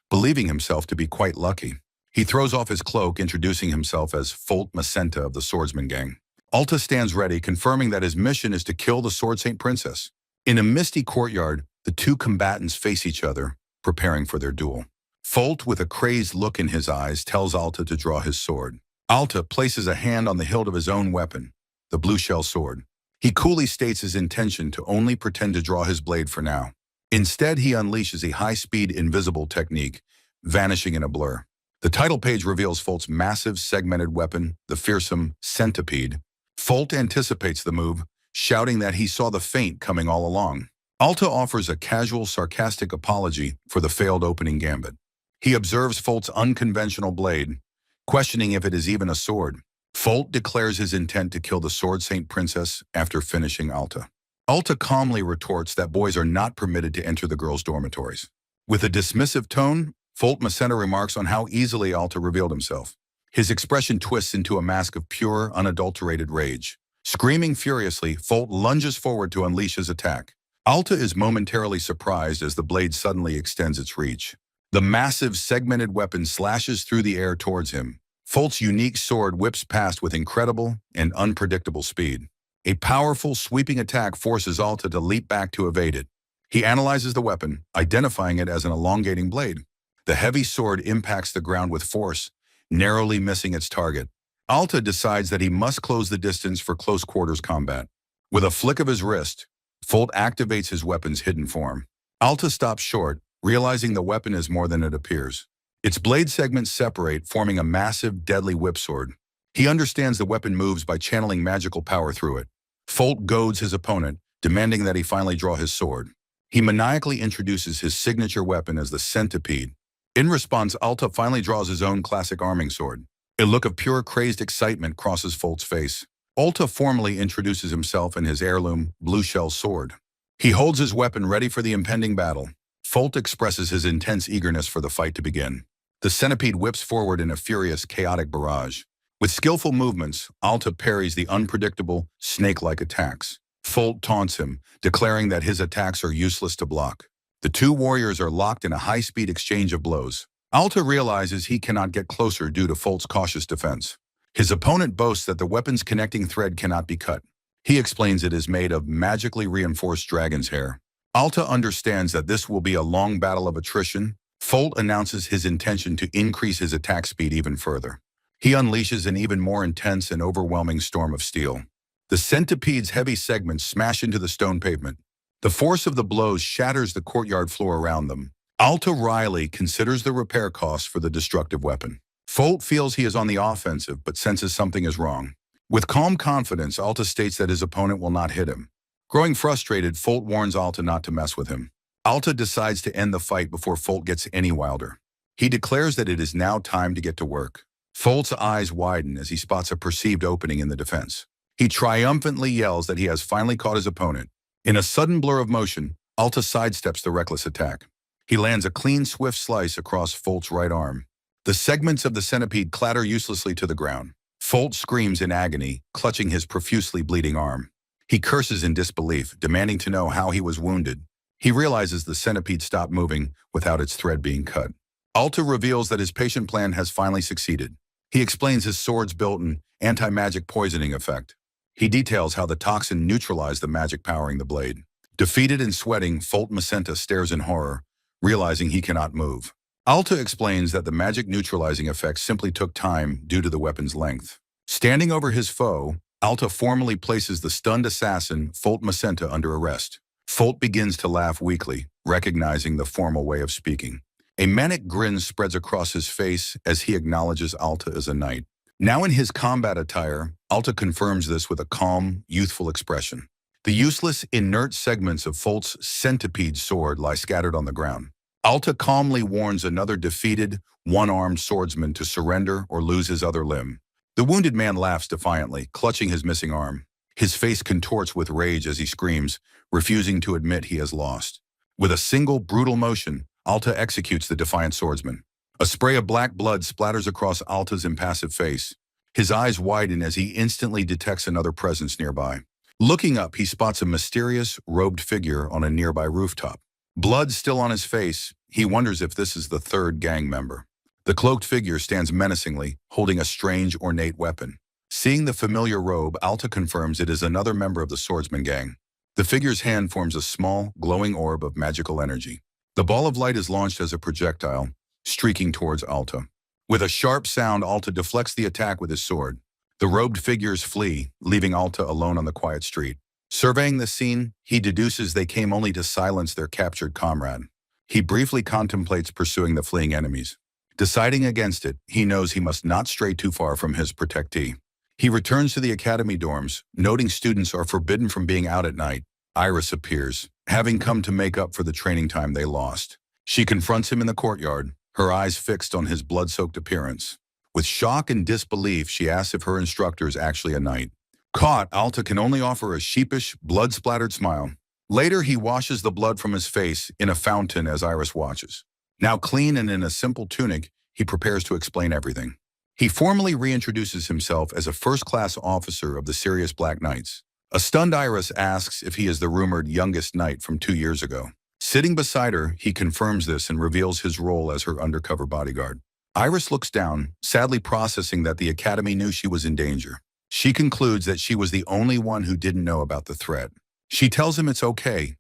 believing himself to be quite lucky. He throws off his cloak, introducing himself as Folt Macenta of the Swordsman Gang. Alta stands ready, confirming that his mission is to kill the Sword Saint Princess. In a misty courtyard, the two combatants face each other, preparing for their duel. Folt, with a crazed look in his eyes, tells Alta to draw his sword. Alta places a hand on the hilt of his own weapon, the blue shell sword. He coolly states his intention to only pretend to draw his blade for now. Instead, he unleashes a high-speed invisible technique, vanishing in a blur. The title page reveals Folt's massive, segmented weapon, the fearsome Centipede. Folt anticipates the move, shouting that he saw the feint coming all along. Alta offers a casual, sarcastic apology for the failed opening gambit. He observes Folt's unconventional blade, questioning if it is even a sword. Folt declares his intent to kill the Sword Saint Princess after finishing Alta. Alta calmly retorts that boys are not permitted to enter the girls' dormitories. With a dismissive tone, Folt Macenta remarks on how easily Alta revealed himself. His expression twists into a mask of pure, unadulterated rage. Screaming furiously, Folt lunges forward to unleash his attack. Alta is momentarily surprised as the blade suddenly extends its reach. The massive, segmented weapon slashes through the air towards him. Folt's unique sword whips past with incredible and unpredictable speed. A powerful, sweeping attack forces Alta to leap back to evade it. He analyzes the weapon, identifying it as an elongating blade. The heavy sword impacts the ground with force, narrowly missing its target. Alta decides that he must close the distance for close-quarters combat. With a flick of his wrist, Folt activates his weapon's hidden form. Alta stops short, realizing the weapon is more than it appears. Its blade segments separate, forming a massive, deadly whipsword. He understands the weapon moves by channeling magical power through it. Folt goads his opponent, demanding that he finally draw his sword. He maniacally introduces his signature weapon as the centipede. In response, Alta finally draws his own classic arming sword. A look of pure, crazed excitement crosses Folt's face. Alta formally introduces himself and his heirloom, blue shell sword. He holds his weapon ready for the impending battle. Folt expresses his intense eagerness for the fight to begin. The centipede whips forward in a furious, chaotic barrage. With skillful movements, Alta parries the unpredictable, snake-like attacks. Folt taunts him, declaring that his attacks are useless to block. The two warriors are locked in a high-speed exchange of blows. Alta realizes he cannot get closer due to Folt's cautious defense. His opponent boasts that the weapon's connecting thread cannot be cut. He explains it is made of magically reinforced dragon's hair. Alta understands that this will be a long battle of attrition. Folt announces his intention to increase his attack speed even further. He unleashes an even more intense and overwhelming storm of steel. The centipede's heavy segments smash into the stone pavement. The force of the blows shatters the courtyard floor around them. Alta wryly considers the repair costs for the destructive weapon. Folt feels he is on the offensive but senses something is wrong. With calm confidence, Alta states that his opponent will not hit him. Growing frustrated, Folt warns Alta not to mess with him. Alta decides to end the fight before Folt gets any wilder. He declares that it is now time to get to work. Folt's eyes widen as he spots a perceived opening in the defense. He triumphantly yells that he has finally caught his opponent. In a sudden blur of motion, Alta sidesteps the reckless attack. He lands a clean, swift slice across Folt's right arm. The segments of the centipede clatter uselessly to the ground. Folt screams in agony, clutching his profusely bleeding arm. He curses in disbelief, demanding to know how he was wounded. He realizes the centipede stopped moving without its thread being cut. Alta reveals that his patient plan has finally succeeded. He explains his sword's built-in anti-magic poisoning effect. He details how the toxin neutralized the magic powering the blade. Defeated and sweating, Folt Macenta stares in horror, realizing he cannot move. Alta explains that the magic neutralizing effect simply took time due to the weapon's length. Standing over his foe, Alta formally places the stunned assassin, Folt Macenta, under arrest. Folt begins to laugh weakly, recognizing the formal way of speaking. A manic grin spreads across his face as he acknowledges Alta as a knight. Now in his combat attire, Alta confirms this with a calm, youthful expression. The useless, inert segments of Folt's centipede sword lie scattered on the ground. Alta calmly warns another defeated, one-armed swordsman to surrender or lose his other limb. The wounded man laughs defiantly, clutching his missing arm. His face contorts with rage as he screams, refusing to admit he has lost. With a single, brutal motion, Alta executes the defiant swordsman. A spray of black blood splatters across Alta's impassive face. His eyes widen as he instantly detects another presence nearby. Looking up, he spots a mysterious, robed figure on a nearby rooftop. Blood still on his face, he wonders if this is the third gang member. The cloaked figure stands menacingly, holding a strange, ornate weapon. Seeing the familiar robe, Alta confirms it is another member of the swordsman gang. The figure's hand forms a small, glowing orb of magical energy. The ball of light is launched as a projectile, streaking towards Alta. With a sharp sound, Alta deflects the attack with his sword. The robed figures flee, leaving Alta alone on the quiet street. Surveying the scene, he deduces they came only to silence their captured comrade. He briefly contemplates pursuing the fleeing enemies. Deciding against it, he knows he must not stray too far from his protectee. He returns to the academy dorms, noting students are forbidden from being out at night. Iris appears, having come to make up for the training time they lost. She confronts him in the courtyard, her eyes fixed on his blood-soaked appearance. With shock and disbelief, she asks if her instructor is actually a knight. Caught, Alta can only offer a sheepish, blood-splattered smile. Later, he washes the blood from his face in a fountain as Iris watches. Now clean and in a simple tunic, he prepares to explain everything. He formally reintroduces himself as a first-class officer of the Sirius Black Knights. A stunned Iris asks if he is the rumored youngest knight from 2 years ago. Sitting beside her, he confirms this and reveals his role as her undercover bodyguard. Iris looks down, sadly processing that the Academy knew she was in danger. She concludes that she was the only one who didn't know about the threat. She tells him it's okay,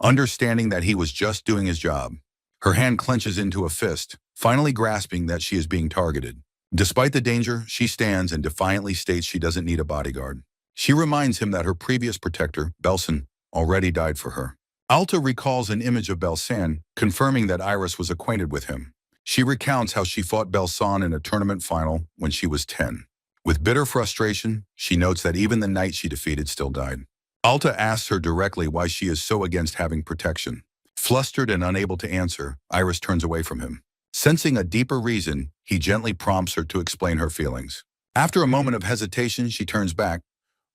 understanding that he was just doing his job. Her hand clenches into a fist, finally grasping that she is being targeted. Despite the danger, she stands and defiantly states she doesn't need a bodyguard. She reminds him that her previous protector, Belson, already died for her. Alta recalls an image of Belsan, confirming that Iris was acquainted with him. She recounts how she fought Belsan in a tournament final when she was 10. With bitter frustration, she notes that even the knight she defeated still died. Alta asks her directly why she is so against having protection. Flustered and unable to answer, Iris turns away from him. Sensing a deeper reason, he gently prompts her to explain her feelings. After a moment of hesitation, she turns back,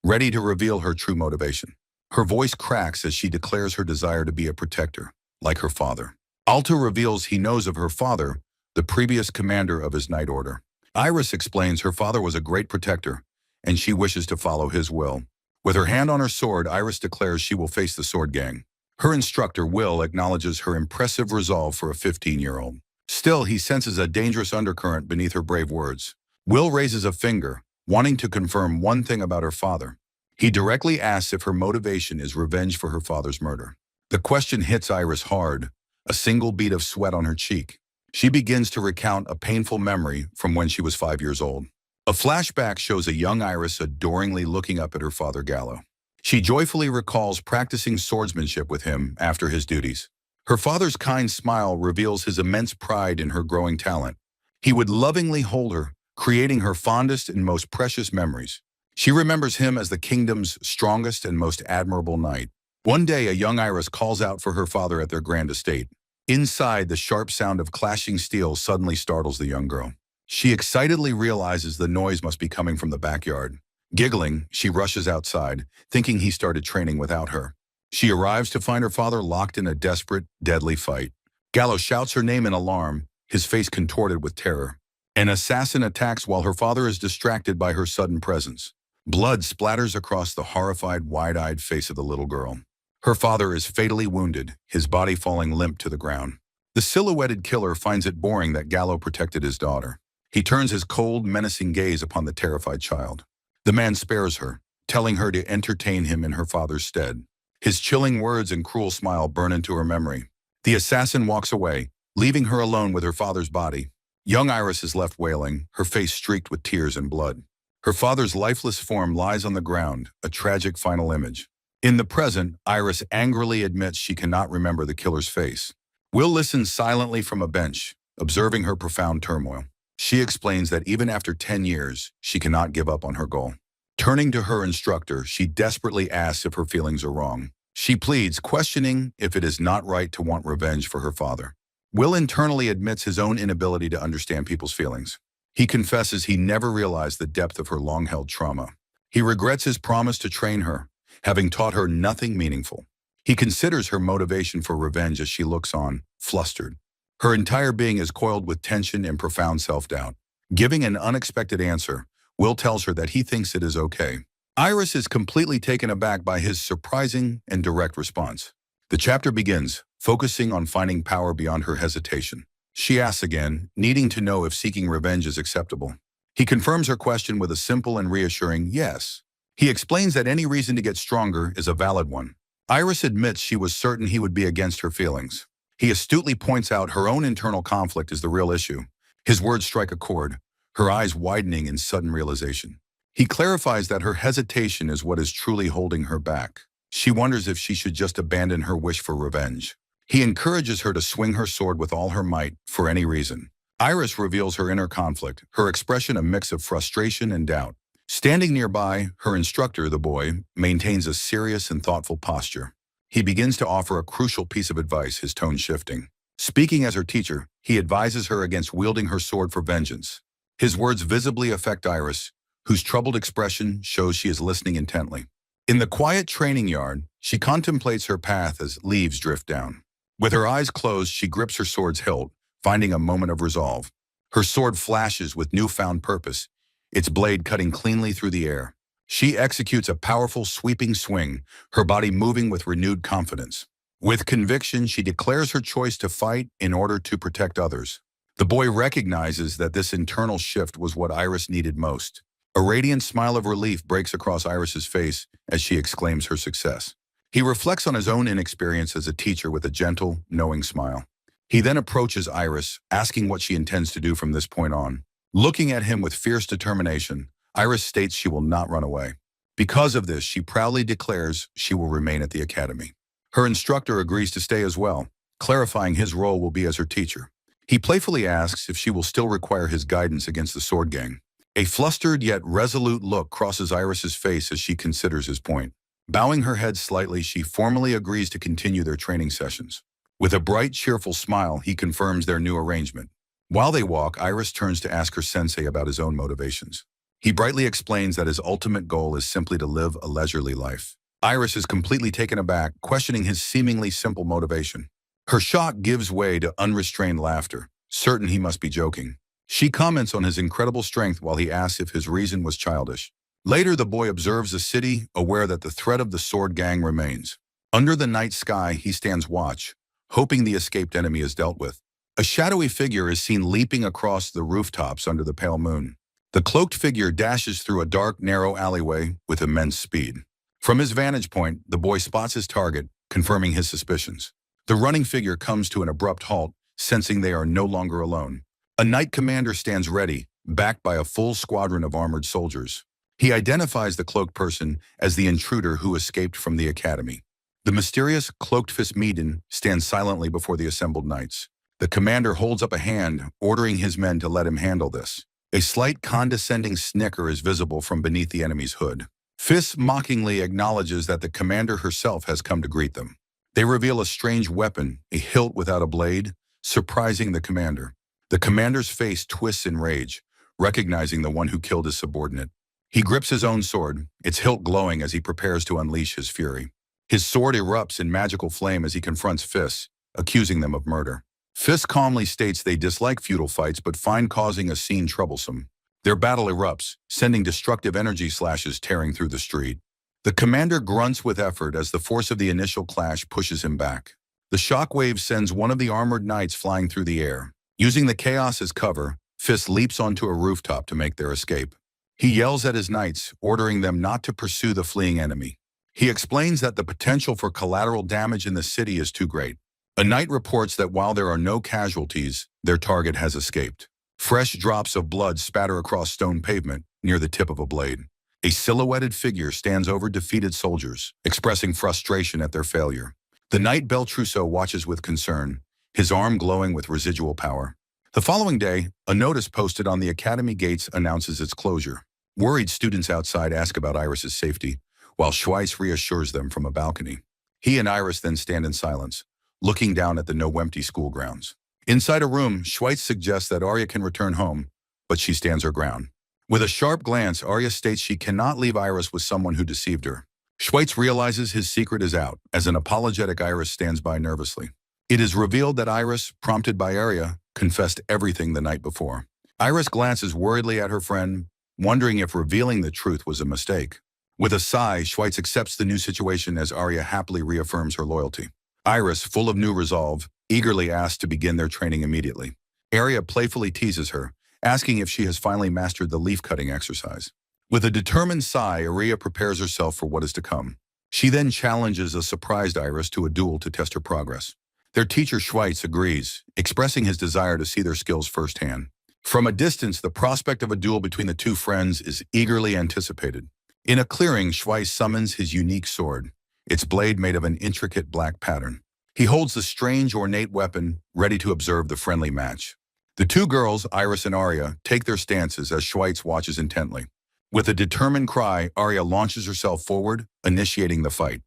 ready to reveal her true motivation. Her voice cracks as she declares her desire to be a protector, like her father. Alta reveals he knows of her father, the previous commander of his knight order. Iris explains her father was a great protector, and she wishes to follow his will. With her hand on her sword, Iris declares she will face the sword gang. Her instructor, Will, acknowledges her impressive resolve for a 15-year-old. Still, he senses a dangerous undercurrent beneath her brave words. Will raises a finger, wanting to confirm one thing about her father. He directly asks if her motivation is revenge for her father's murder. The question hits Iris hard, a single bead of sweat on her cheek. She begins to recount a painful memory from when she was 5 years old. A flashback shows a young Iris adoringly looking up at her father Gallo. She joyfully recalls practicing swordsmanship with him after his duties. Her father's kind smile reveals his immense pride in her growing talent. He would lovingly hold her, creating her fondest and most precious memories. She remembers him as the kingdom's strongest and most admirable knight. One day, a young Iris calls out for her father at their grand estate. Inside, the sharp sound of clashing steel suddenly startles the young girl. She excitedly realizes the noise must be coming from the backyard. Giggling, she rushes outside, thinking he started training without her. She arrives to find her father locked in a desperate, deadly fight. Gallo shouts her name in alarm, his face contorted with terror. An assassin attacks while her father is distracted by her sudden presence. Blood splatters across the horrified, wide-eyed face of the little girl. Her father is fatally wounded, his body falling limp to the ground. The silhouetted killer finds it boring that Gallo protected his daughter. He turns his cold, menacing gaze upon the terrified child. The man spares her, telling her to entertain him in her father's stead. His chilling words and cruel smile burn into her memory. The assassin walks away, leaving her alone with her father's body. Young Iris is left wailing, her face streaked with tears and blood. Her father's lifeless form lies on the ground, a tragic final image. In the present, Iris angrily admits she cannot remember the killer's face. Will listens silently from a bench, observing her profound turmoil. She explains that even after 10 years, she cannot give up on her goal. Turning to her instructor, she desperately asks if her feelings are wrong. She pleads, questioning if it is not right to want revenge for her father. Will internally admits his own inability to understand people's feelings. He confesses he never realized the depth of her long-held trauma. He regrets his promise to train her, having taught her nothing meaningful. He considers her motivation for revenge as she looks on, flustered. Her entire being is coiled with tension and profound self-doubt. Giving an unexpected answer, Will tells her that he thinks it is okay. Iris is completely taken aback by his surprising and direct response. The chapter begins, focusing on finding power beyond her hesitation. She asks again, needing to know if seeking revenge is acceptable. He confirms her question with a simple and reassuring yes. He explains that any reason to get stronger is a valid one. Iris admits she was certain he would be against her feelings. He astutely points out her own internal conflict is the real issue. His words strike a chord, her eyes widening in sudden realization. He clarifies that her hesitation is what is truly holding her back. She wonders if she should just abandon her wish for revenge. He encourages her to swing her sword with all her might, for any reason. Iris reveals her inner conflict, her expression a mix of frustration and doubt. Standing nearby, her instructor, the boy, maintains a serious and thoughtful posture. He begins to offer a crucial piece of advice, his tone shifting. Speaking as her teacher, he advises her against wielding her sword for vengeance. His words visibly affect Iris, whose troubled expression shows she is listening intently. In the quiet training yard, she contemplates her path as leaves drift down. With her eyes closed, she grips her sword's hilt, finding a moment of resolve. Her sword flashes with newfound purpose, its blade cutting cleanly through the air. She executes a powerful, sweeping swing, her body moving with renewed confidence. With conviction, she declares her choice to fight in order to protect others. The boy recognizes that this internal shift was what Iris needed most. A radiant smile of relief breaks across Iris's face as she exclaims her success. He reflects on his own inexperience as a teacher with a gentle, knowing smile. He then approaches Iris, asking what she intends to do from this point on. Looking at him with fierce determination, Iris states she will not run away. Because of this, she proudly declares she will remain at the academy. Her instructor agrees to stay as well, clarifying his role will be as her teacher. He playfully asks if she will still require his guidance against the sword gang. A flustered yet resolute look crosses Iris's face as she considers his point. Bowing her head slightly, she formally agrees to continue their training sessions. With a bright, cheerful smile, he confirms their new arrangement. While they walk, Iris turns to ask her sensei about his own motivations. He brightly explains that his ultimate goal is simply to live a leisurely life. Iris is completely taken aback, questioning his seemingly simple motivation. Her shock gives way to unrestrained laughter, certain he must be joking. She comments on his incredible strength while he asks if his reason was childish. Later, the boy observes the city, aware that the threat of the sword gang remains. Under the night sky, he stands watch, hoping the escaped enemy is dealt with. A shadowy figure is seen leaping across the rooftops under the pale moon. The cloaked figure dashes through a dark, narrow alleyway with immense speed. From his vantage point, the boy spots his target, confirming his suspicions. The running figure comes to an abrupt halt, sensing they are no longer alone. A knight commander stands ready, backed by a full squadron of armored soldiers. He identifies the cloaked person as the intruder who escaped from the academy. The mysterious cloaked-faced maiden stands silently before the assembled knights. The commander holds up a hand, ordering his men to let him handle this. A slight condescending snicker is visible from beneath the enemy's hood. Fis mockingly acknowledges that the commander herself has come to greet them. They reveal a strange weapon, a hilt without a blade, surprising the commander. The commander's face twists in rage, recognizing the one who killed his subordinate. He grips his own sword, its hilt glowing as he prepares to unleash his fury. His sword erupts in magical flame as he confronts Fis, accusing them of murder. Fis calmly states they dislike feudal fights but find causing a scene troublesome. Their battle erupts, sending destructive energy slashes tearing through the street. The commander grunts with effort as the force of the initial clash pushes him back. The shockwave sends one of the armored knights flying through the air. Using the chaos as cover, Fis leaps onto a rooftop to make their escape. He yells at his knights, ordering them not to pursue the fleeing enemy. He explains that the potential for collateral damage in the city is too great. A knight reports that while there are no casualties, their target has escaped. Fresh drops of blood spatter across stone pavement near the tip of a blade. A silhouetted figure stands over defeated soldiers, expressing frustration at their failure. The knight Beltrusso watches with concern, his arm glowing with residual power. The following day, a notice posted on the academy gates announces its closure. Worried students outside ask about Iris's safety, while Schweiss reassures them from a balcony. He and Iris then stand in silence, looking down at the now-empty school grounds. Inside a room, Schweiss suggests that Arya can return home, but she stands her ground. With a sharp glance, Arya states she cannot leave Iris with someone who deceived her. Schweiss realizes his secret is out, as an apologetic Iris stands by nervously. It is revealed that Iris, prompted by Arya, confessed everything the night before. Iris glances worriedly at her friend, wondering if revealing the truth was a mistake. With a sigh, Schweiss accepts the new situation as Arya happily reaffirms her loyalty. Iris, full of new resolve, eagerly asks to begin their training immediately. Arya playfully teases her, asking if she has finally mastered the leaf-cutting exercise. With a determined sigh, Arya prepares herself for what is to come. She then challenges a surprised Iris to a duel to test her progress. Their teacher Schweiss agrees, expressing his desire to see their skills firsthand. From a distance, the prospect of a duel between the two friends is eagerly anticipated. In a clearing, Schweiss summons his unique sword, its blade made of an intricate black pattern. He holds the strange, ornate weapon, ready to observe the friendly match. The two girls, Iris and Arya, take their stances as Schweiss watches intently. With a determined cry, Arya launches herself forward, initiating the fight.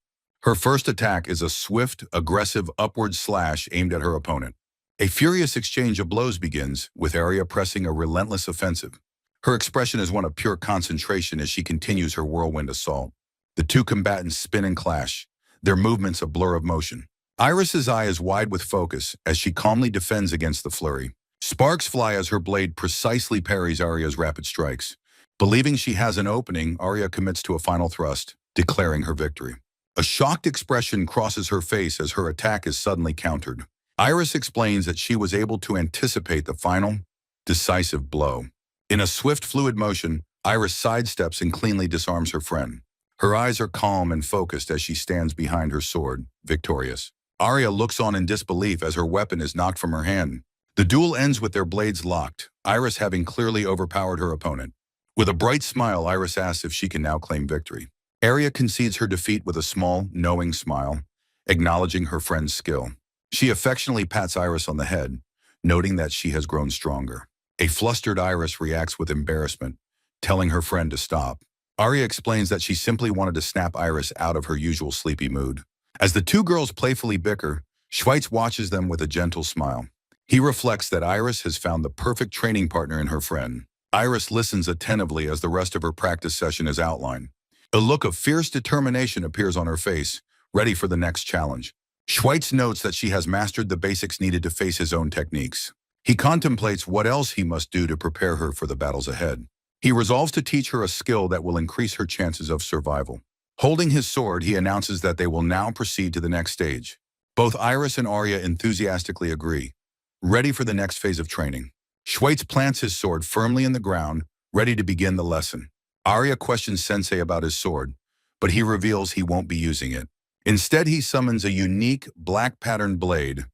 Her first attack is a swift, aggressive upward slash aimed at her opponent. A furious exchange of blows begins, with Arya pressing a relentless offensive. Her expression is one of pure concentration as she continues her whirlwind assault. The two combatants spin and clash, their movements a blur of motion. Iris's eye is wide with focus as she calmly defends against the flurry. Sparks fly as her blade precisely parries Arya's rapid strikes. Believing she has an opening, Arya commits to a final thrust, declaring her victory. A shocked expression crosses her face as her attack is suddenly countered. Iris explains that she was able to anticipate the final, decisive blow. In a swift, fluid motion, Iris sidesteps and cleanly disarms her friend. Her eyes are calm and focused as she stands behind her sword, victorious. Arya looks on in disbelief as her weapon is knocked from her hand. The duel ends with their blades locked, Iris having clearly overpowered her opponent. With a bright smile, Iris asks if she can now claim victory. Arya concedes her defeat with a small, knowing smile, acknowledging her friend's skill. She affectionately pats Iris on the head, noting that she has grown stronger. A flustered Iris reacts with embarrassment, telling her friend to stop. Arya explains that she simply wanted to snap Iris out of her usual sleepy mood. As the two girls playfully bicker, Schweitz watches them with a gentle smile. He reflects that Iris has found the perfect training partner in her friend. Iris listens attentively as the rest of her practice session is outlined. A look of fierce determination appears on her face, ready for the next challenge. Schweitz notes that she has mastered the basics needed to face his own techniques. He contemplates what else he must do to prepare her for the battles ahead. He resolves to teach her a skill that will increase her chances of survival. Holding his sword, he announces that they will now proceed to the next stage. Both Iris and Arya enthusiastically agree, ready for the next phase of training. Schweitz plants his sword firmly in the ground, ready to begin the lesson. Arya questions Sensei about his sword, but he reveals he won't be using it. Instead, he summons a unique, black-patterned blade,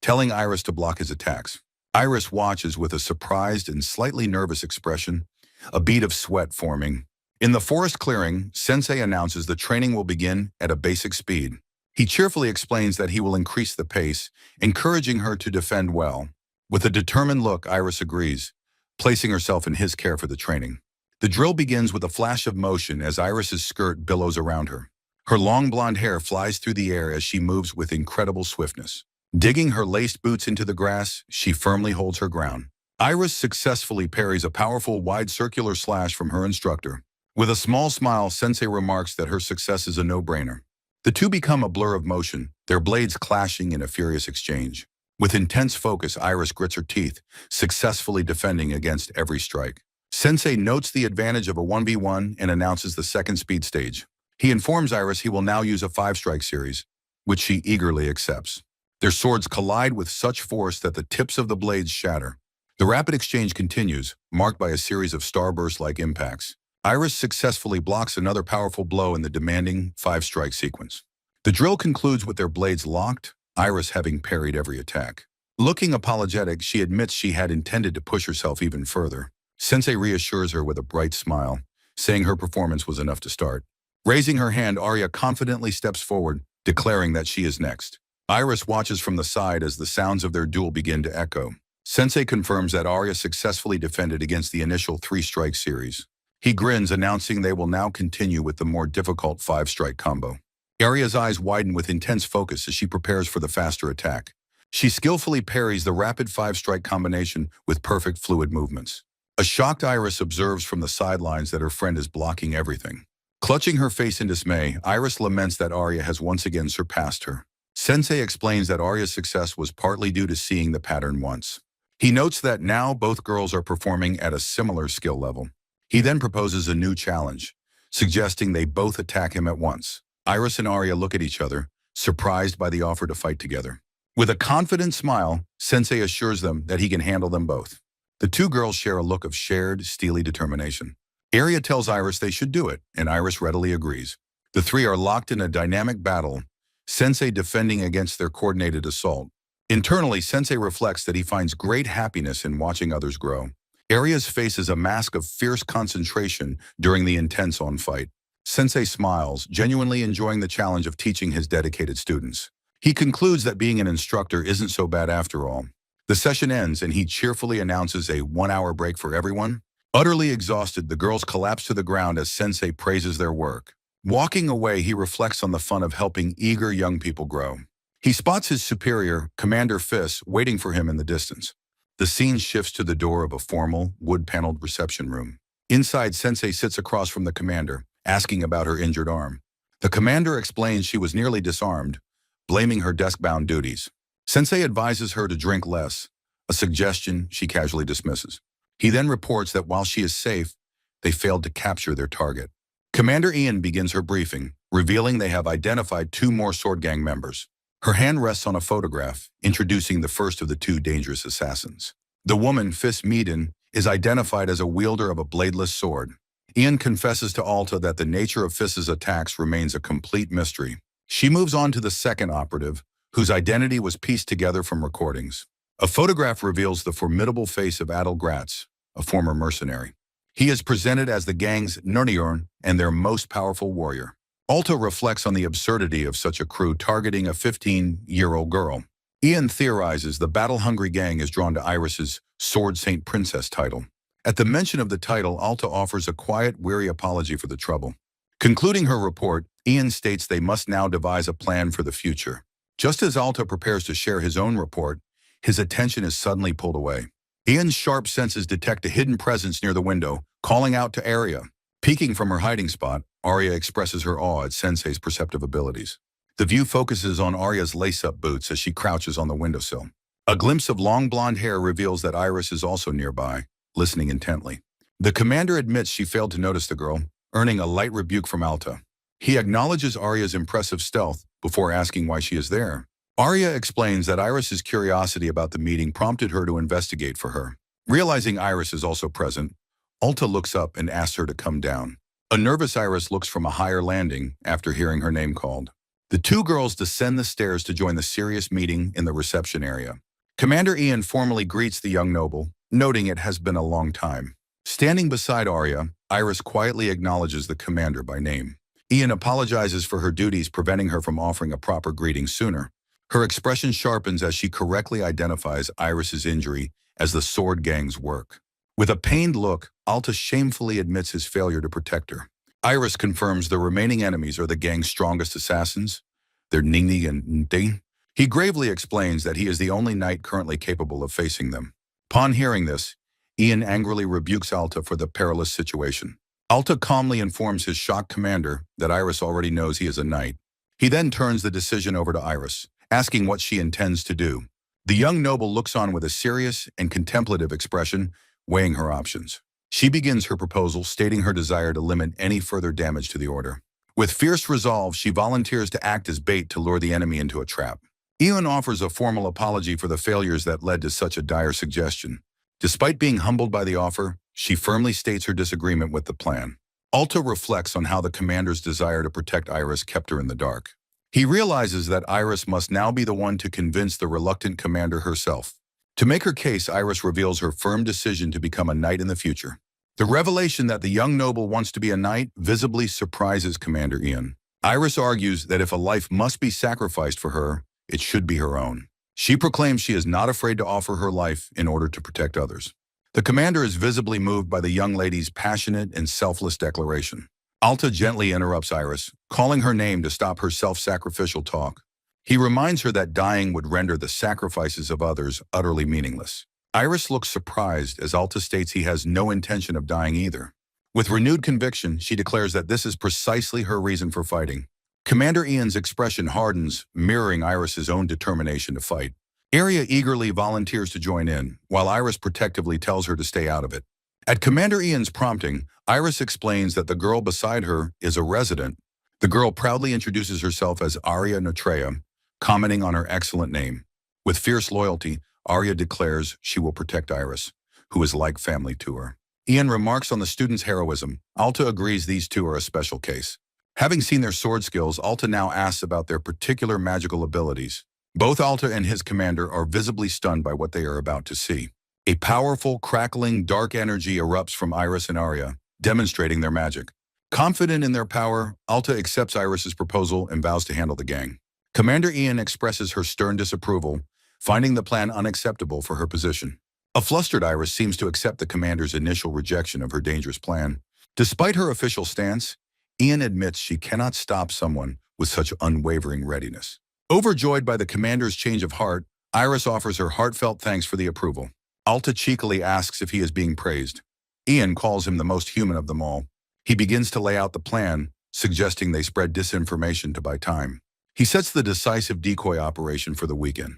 telling Iris to block his attacks. Iris watches with a surprised and slightly nervous expression, a bead of sweat forming. In the forest clearing, Sensei announces the training will begin at a basic speed. He cheerfully explains that he will increase the pace, encouraging her to defend well. With a determined look, Iris agrees, placing herself in his care for the training. The drill begins with a flash of motion as Iris's skirt billows around her. Her long blonde hair flies through the air as she moves with incredible swiftness. Digging her laced boots into the grass, she firmly holds her ground. Iris successfully parries a powerful wide circular slash from her instructor. With a small smile, Sensei remarks that her success is a no-brainer. The two become a blur of motion, their blades clashing in a furious exchange. With intense focus, Iris grits her teeth, successfully defending against every strike. Sensei notes the advantage of a 1v1 and announces the second speed stage. He informs Iris he will now use a 5-strike series, which she eagerly accepts. Their swords collide with such force that the tips of the blades shatter. The rapid exchange continues, marked by a series of starburst-like impacts. Iris successfully blocks another powerful blow in the demanding 5-strike sequence. The drill concludes with their blades locked, Iris having parried every attack. Looking apologetic, she admits she had intended to push herself even further. Sensei reassures her with a bright smile, saying her performance was enough to start. Raising her hand, Arya confidently steps forward, declaring that she is next. Iris watches from the side as the sounds of their duel begin to echo. Sensei confirms that Arya successfully defended against the initial 3-strike series. He grins, announcing they will now continue with the more difficult 5-strike combo. Arya's eyes widen with intense focus as she prepares for the faster attack. She skillfully parries the rapid 5-strike combination with perfect fluid movements. A shocked Iris observes from the sidelines that her friend is blocking everything. Clutching her face in dismay, Iris laments that Arya has once again surpassed her. Sensei explains that Arya's success was partly due to seeing the pattern once. He notes that now both girls are performing at a similar skill level. He then proposes a new challenge, suggesting they both attack him at once. Iris and Arya look at each other, surprised by the offer to fight together. With a confident smile, Sensei assures them that he can handle them both. The two girls share a look of shared, steely determination. Arya tells Iris they should do it, and Iris readily agrees. The three are locked in a dynamic battle, Sensei defending against their coordinated assault. Internally, Sensei reflects that he finds great happiness in watching others grow. Arya's face is a mask of fierce concentration during the intense on-fight. Sensei smiles, genuinely enjoying the challenge of teaching his dedicated students. He concludes that being an instructor isn't so bad after all. The session ends and he cheerfully announces a 1-hour break for everyone. Utterly exhausted, the girls collapse to the ground as Sensei praises their work. Walking away, he reflects on the fun of helping eager young people grow. He spots his superior, Commander Fiss, waiting for him in the distance. The scene shifts to the door of a formal, wood-paneled reception room. Inside, Sensei sits across from the commander, asking about her injured arm. The commander explains she was nearly disarmed, blaming her desk-bound duties. Sensei advises her to drink less, a suggestion she casually dismisses. He then reports that while she is safe, they failed to capture their target. Commander Ian begins her briefing, revealing they have identified 2 more Sword Gang members. Her hand rests on a photograph, introducing the first of the 2 dangerous assassins. The woman, Fiss Meaden, is identified as a wielder of a bladeless sword. Ian confesses to Alta that the nature of Fiss's attacks remains a complete mystery. She moves on to the second operative, whose identity was pieced together from recordings. A photograph reveals the formidable face of Adel Gratz, a former mercenary. He is presented as the gang's Nurnjorn and their most powerful warrior. Alta reflects on the absurdity of such a crew targeting a 15-year-old girl. Ian theorizes the battle-hungry gang is drawn to Iris's Sword Saint Princess title. At the mention of the title, Alta offers a quiet, weary apology for the trouble. Concluding her report, Ian states they must now devise a plan for the future. Just as Alta prepares to share his own report, his attention is suddenly pulled away. Ian's sharp senses detect a hidden presence near the window, calling out to Arya. Peeking from her hiding spot, Arya expresses her awe at Sensei's perceptive abilities. The view focuses on Arya's lace-up boots as she crouches on the windowsill. A glimpse of long blonde hair reveals that Iris is also nearby, listening intently. The commander admits she failed to notice the girl, earning a light rebuke from Alta. He acknowledges Arya's impressive stealth before asking why she is there. Arya explains that Iris's curiosity about the meeting prompted her to investigate for her. Realizing Iris is also present, Alta looks up and asks her to come down. A nervous Iris looks from a higher landing after hearing her name called. The 2 girls descend the stairs to join the serious meeting in the reception area. Commander Ian formally greets the young noble, noting it has been a long time. Standing beside Arya, Iris quietly acknowledges the commander by name. Ian apologizes for her duties preventing her from offering a proper greeting sooner. Her expression sharpens as she correctly identifies Iris's injury as the Sword Gang's work. With a pained look, Alta shamefully admits his failure to protect her. Iris confirms the remaining enemies are the gang's strongest assassins, their Ningni and Nte. He gravely explains that he is the only knight currently capable of facing them. Upon hearing this, Ian angrily rebukes Alta for the perilous situation. Alta calmly informs his shocked commander that Iris already knows he is a knight. He then turns the decision over to Iris, asking what she intends to do. The young noble looks on with a serious and contemplative expression, weighing her options. She begins her proposal, stating her desire to limit any further damage to the order. With fierce resolve, she volunteers to act as bait to lure the enemy into a trap. Ian offers a formal apology for the failures that led to such a dire suggestion. Despite being humbled by the offer, she firmly states her disagreement with the plan. Alta reflects on how the commander's desire to protect Iris kept her in the dark. He realizes that Iris must now be the one to convince the reluctant commander herself. To make her case, Iris reveals her firm decision to become a knight in the future. The revelation that the young noble wants to be a knight visibly surprises Commander Ian. Iris argues that if a life must be sacrificed for her, it should be her own. She proclaims she is not afraid to offer her life in order to protect others. The commander is visibly moved by the young lady's passionate and selfless declaration. Alta gently interrupts Iris, calling her name to stop her self-sacrificial talk. He reminds her that dying would render the sacrifices of others utterly meaningless. Iris looks surprised as Alta states he has no intention of dying either. With renewed conviction, she declares that this is precisely her reason for fighting. Commander Ian's expression hardens, mirroring Iris's own determination to fight. Arya eagerly volunteers to join in, while Iris protectively tells her to stay out of it. At Commander Ian's prompting, Iris explains that the girl beside her is a resident. The girl proudly introduces herself as Arya Notrea, commenting on her excellent name. With fierce loyalty, Arya declares she will protect Iris, who is like family to her. Ian remarks on the student's heroism. Alta agrees these 2 are a special case. Having seen their sword skills, Alta now asks about their particular magical abilities. Both Alta and his commander are visibly stunned by what they are about to see. A powerful, crackling, dark energy erupts from Iris and Arya, demonstrating their magic. Confident in their power, Alta accepts Iris's proposal and vows to handle the gang. Commander Ian expresses her stern disapproval, finding the plan unacceptable for her position. A flustered Iris seems to accept the commander's initial rejection of her dangerous plan. Despite her official stance, Ian admits she cannot stop someone with such unwavering readiness. Overjoyed by the commander's change of heart, Iris offers her heartfelt thanks for the approval. Alta cheekily asks if he is being praised. Ian calls him the most human of them all. He begins to lay out the plan, suggesting they spread disinformation to buy time. He sets the decisive decoy operation for the weekend,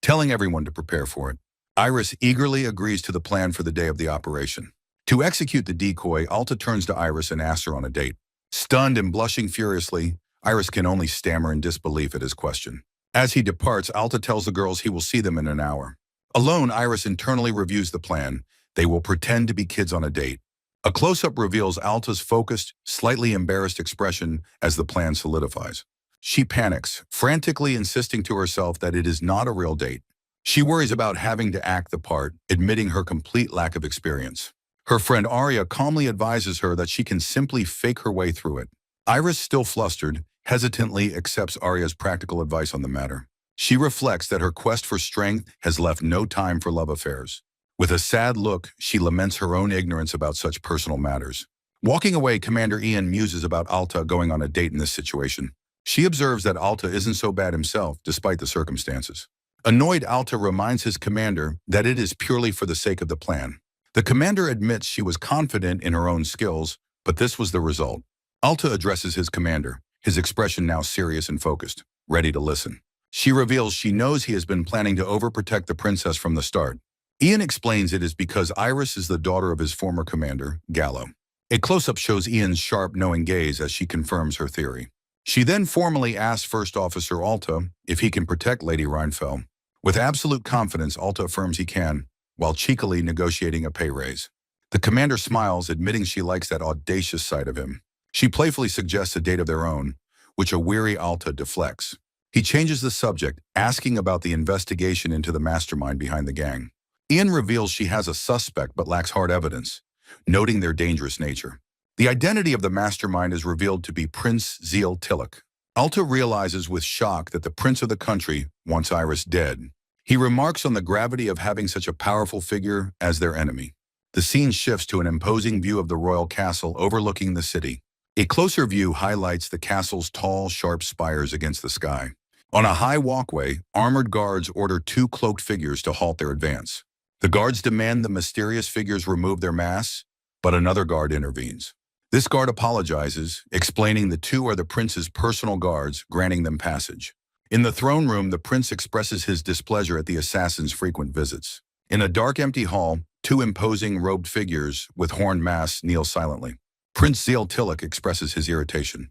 telling everyone to prepare for it. Iris eagerly agrees to the plan for the day of the operation. To execute the decoy, Alta turns to Iris and asks her on a date. Stunned and blushing furiously, Iris can only stammer in disbelief at his question. As he departs, Alta tells the girls he will see them in an hour. Alone, Iris internally reviews the plan. They will pretend to be kids on a date. A close-up reveals Alta's focused, slightly embarrassed expression as the plan solidifies. She panics, frantically insisting to herself that it is not a real date. She worries about having to act the part, admitting her complete lack of experience. Her friend Arya calmly advises her that she can simply fake her way through it. Iris, still flustered, hesitantly accepts Arya's practical advice on the matter. She reflects that her quest for strength has left no time for love affairs. With a sad look, she laments her own ignorance about such personal matters. Walking away, Commander Ian muses about Alta going on a date in this situation. She observes that Alta isn't so bad himself, despite the circumstances. Annoyed, Alta reminds his commander that it is purely for the sake of the plan. The commander admits she was confident in her own skills, but this was the result. Alta addresses his commander, his expression now serious and focused, ready to listen. She reveals she knows he has been planning to overprotect the princess from the start. Ian explains it is because Iris is the daughter of his former commander, Gallo. A close-up shows Ian's sharp, knowing gaze as she confirms her theory. She then formally asks First Officer Alta if he can protect Lady Reinfeld. With absolute confidence, Alta affirms he can, while cheekily negotiating a pay raise. The commander smiles, admitting she likes that audacious side of him. She playfully suggests a date of their own, which a weary Alta deflects. He changes the subject, asking about the investigation into the mastermind behind the gang. Ian reveals she has a suspect but lacks hard evidence, noting their dangerous nature. The identity of the mastermind is revealed to be Prince Zeal Tillich. Alta realizes with shock that the prince of the country wants Iris dead. He remarks on the gravity of having such a powerful figure as their enemy. The scene shifts to an imposing view of the royal castle overlooking the city. A closer view highlights the castle's tall, sharp spires against the sky. On a high walkway, armored guards order two cloaked figures to halt their advance. The guards demand the mysterious figures remove their masks, but another guard intervenes. This guard apologizes, explaining the two are the prince's personal guards, granting them passage. In the throne room, the prince expresses his displeasure at the assassin's frequent visits. In a dark, empty hall, two imposing robed figures with horned masks kneel silently. Prince Zeal Tillich expresses his irritation,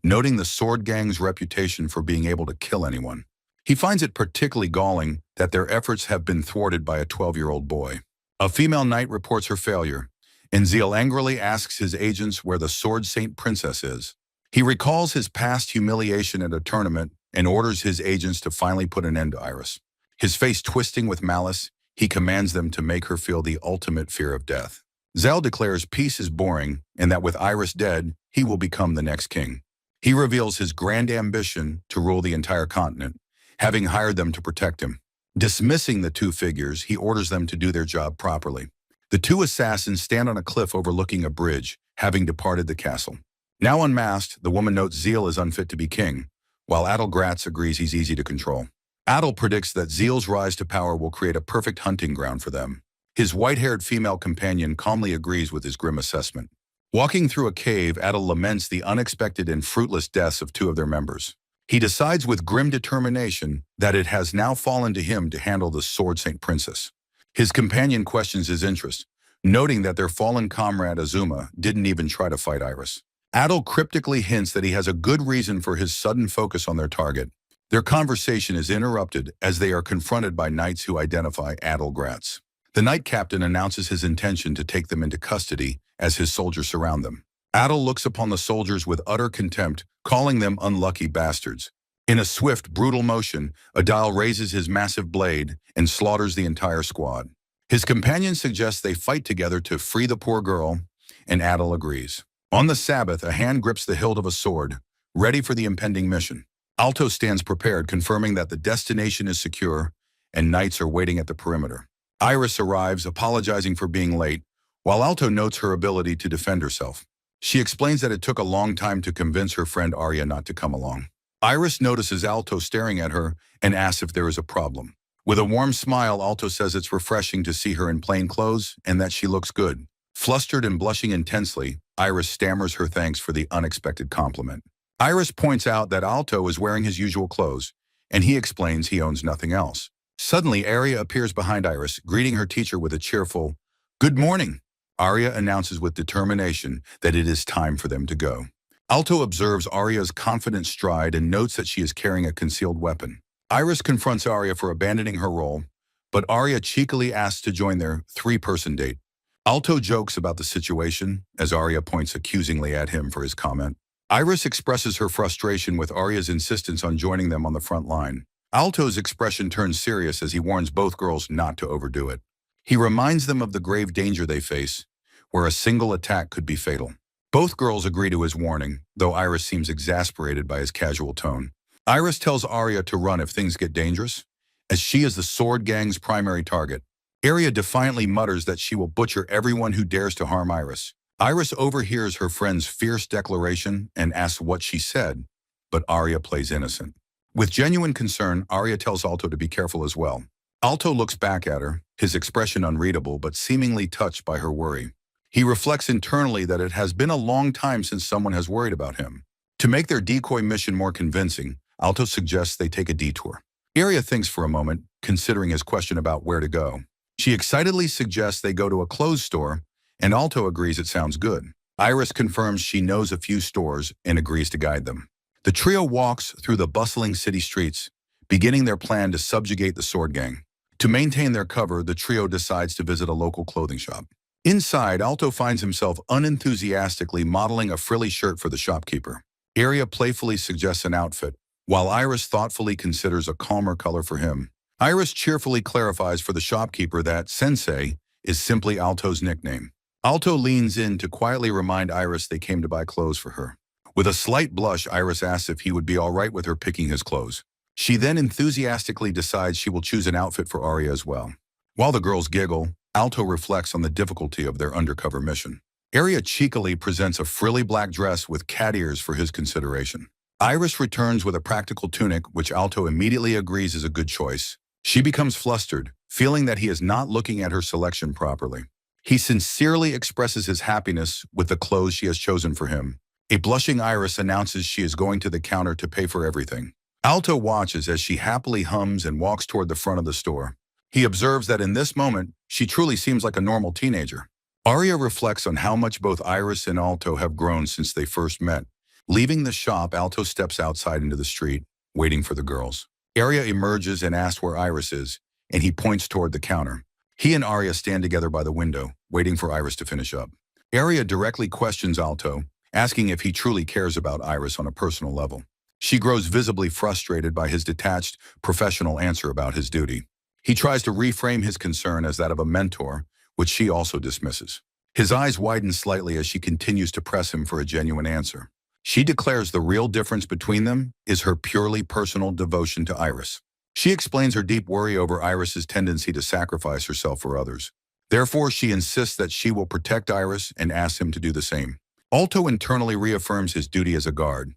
noting the sword gang's reputation for being able to kill anyone. He finds it particularly galling that their efforts have been thwarted by a 12-year-old boy. A female knight reports her failure, and Zeal angrily asks his agents where the Sword Saint Princess is. He recalls his past humiliation at a tournament and orders his agents to finally put an end to Iris. His face twisting with malice, he commands them to make her feel the ultimate fear of death. Zeal declares peace is boring and that with Iris dead, he will become the next king. He reveals his grand ambition to rule the entire continent, having hired them to protect him. Dismissing the two figures, he orders them to do their job properly. The two assassins stand on a cliff overlooking a bridge, having departed the castle. Now unmasked, the woman notes Zeal is unfit to be king, while Adel Gratz agrees he's easy to control. Adel predicts that Zeal's rise to power will create a perfect hunting ground for them. His white-haired female companion calmly agrees with his grim assessment. Walking through a cave, Adel laments the unexpected and fruitless deaths of two of their members. He decides with grim determination that it has now fallen to him to handle the Sword Saint Princess. His companion questions his interest, noting that their fallen comrade Azuma didn't even try to fight Iris. Adel cryptically hints that he has a good reason for his sudden focus on their target. Their conversation is interrupted as they are confronted by knights who identify Adel Gratz. The knight captain announces his intention to take them into custody as his soldiers surround them. Adel looks upon the soldiers with utter contempt, calling them unlucky bastards. In a swift, brutal motion, Adel raises his massive blade and slaughters the entire squad. His companion suggests they fight together to free the poor girl, and Adel agrees. On the Sabbath, a hand grips the hilt of a sword, ready for the impending mission. Alto stands prepared, confirming that the destination is secure, and knights are waiting at the perimeter. Iris arrives, apologizing for being late, while Alto notes her ability to defend herself. She explains that it took a long time to convince her friend Arya not to come along. Iris notices Alto staring at her and asks if there is a problem. With a warm smile, Alto says it's refreshing to see her in plain clothes and that she looks good. Flustered and blushing intensely, Iris stammers her thanks for the unexpected compliment. Iris points out that Alto is wearing his usual clothes, and he explains he owns nothing else. Suddenly, Arya appears behind Iris, greeting her teacher with a cheerful, "Good morning." Arya announces with determination that it is time for them to go. Alto observes Arya's confident stride and notes that she is carrying a concealed weapon. Iris confronts Arya for abandoning her role, but Arya cheekily asks to join their three-person date. Alto jokes about the situation, as Arya points accusingly at him for his comment. Iris expresses her frustration with Arya's insistence on joining them on the front line. Alto's expression turns serious as he warns both girls not to overdo it. He reminds them of the grave danger they face, where a single attack could be fatal. Both girls agree to his warning, though Iris seems exasperated by his casual tone. Iris tells Arya to run if things get dangerous, as she is the sword gang's primary target. Arya defiantly mutters that she will butcher everyone who dares to harm Iris. Iris overhears her friend's fierce declaration and asks what she said, but Arya plays innocent. With genuine concern, Arya tells Alto to be careful as well. Alto looks back at her, his expression unreadable but seemingly touched by her worry. He reflects internally that it has been a long time since someone has worried about him. To make their decoy mission more convincing, Alto suggests they take a detour. Arya thinks for a moment, considering his question about where to go. She excitedly suggests they go to a clothes store, and Alto agrees it sounds good. Iris confirms she knows a few stores and agrees to guide them. The trio walks through the bustling city streets, beginning their plan to subjugate the sword gang. To maintain their cover, the trio decides to visit a local clothing shop. Inside, Alto finds himself unenthusiastically modeling a frilly shirt for the shopkeeper. Arya playfully suggests an outfit, while Iris thoughtfully considers a calmer color for him. Iris cheerfully clarifies for the shopkeeper that Sensei is simply Alto's nickname. Alto leans in to quietly remind Iris they came to buy clothes for her. With a slight blush, Iris asks if he would be all right with her picking his clothes. She then enthusiastically decides she will choose an outfit for Arya as well. While the girls giggle, Alto reflects on the difficulty of their undercover mission. Arya cheekily presents a frilly black dress with cat ears for his consideration. Iris returns with a practical tunic, which Alto immediately agrees is a good choice. She becomes flustered, feeling that he is not looking at her selection properly. He sincerely expresses his happiness with the clothes she has chosen for him. A blushing Iris announces she is going to the counter to pay for everything. Alto watches as she happily hums and walks toward the front of the store. He observes that in this moment, she truly seems like a normal teenager. Arya reflects on how much both Iris and Alto have grown since they first met. Leaving the shop, Alto steps outside into the street, waiting for the girls. Arya emerges and asks where Iris is, and he points toward the counter. He and Arya stand together by the window, waiting for Iris to finish up. Arya directly questions Alto, asking if he truly cares about Iris on a personal level. She grows visibly frustrated by his detached, professional answer about his duty. He tries to reframe his concern as that of a mentor, which she also dismisses. His eyes widen slightly as she continues to press him for a genuine answer. She declares the real difference between them is her purely personal devotion to Iris. She explains her deep worry over Iris's tendency to sacrifice herself for others. Therefore, she insists that she will protect Iris and asks him to do the same. Alto internally reaffirms his duty as a guard.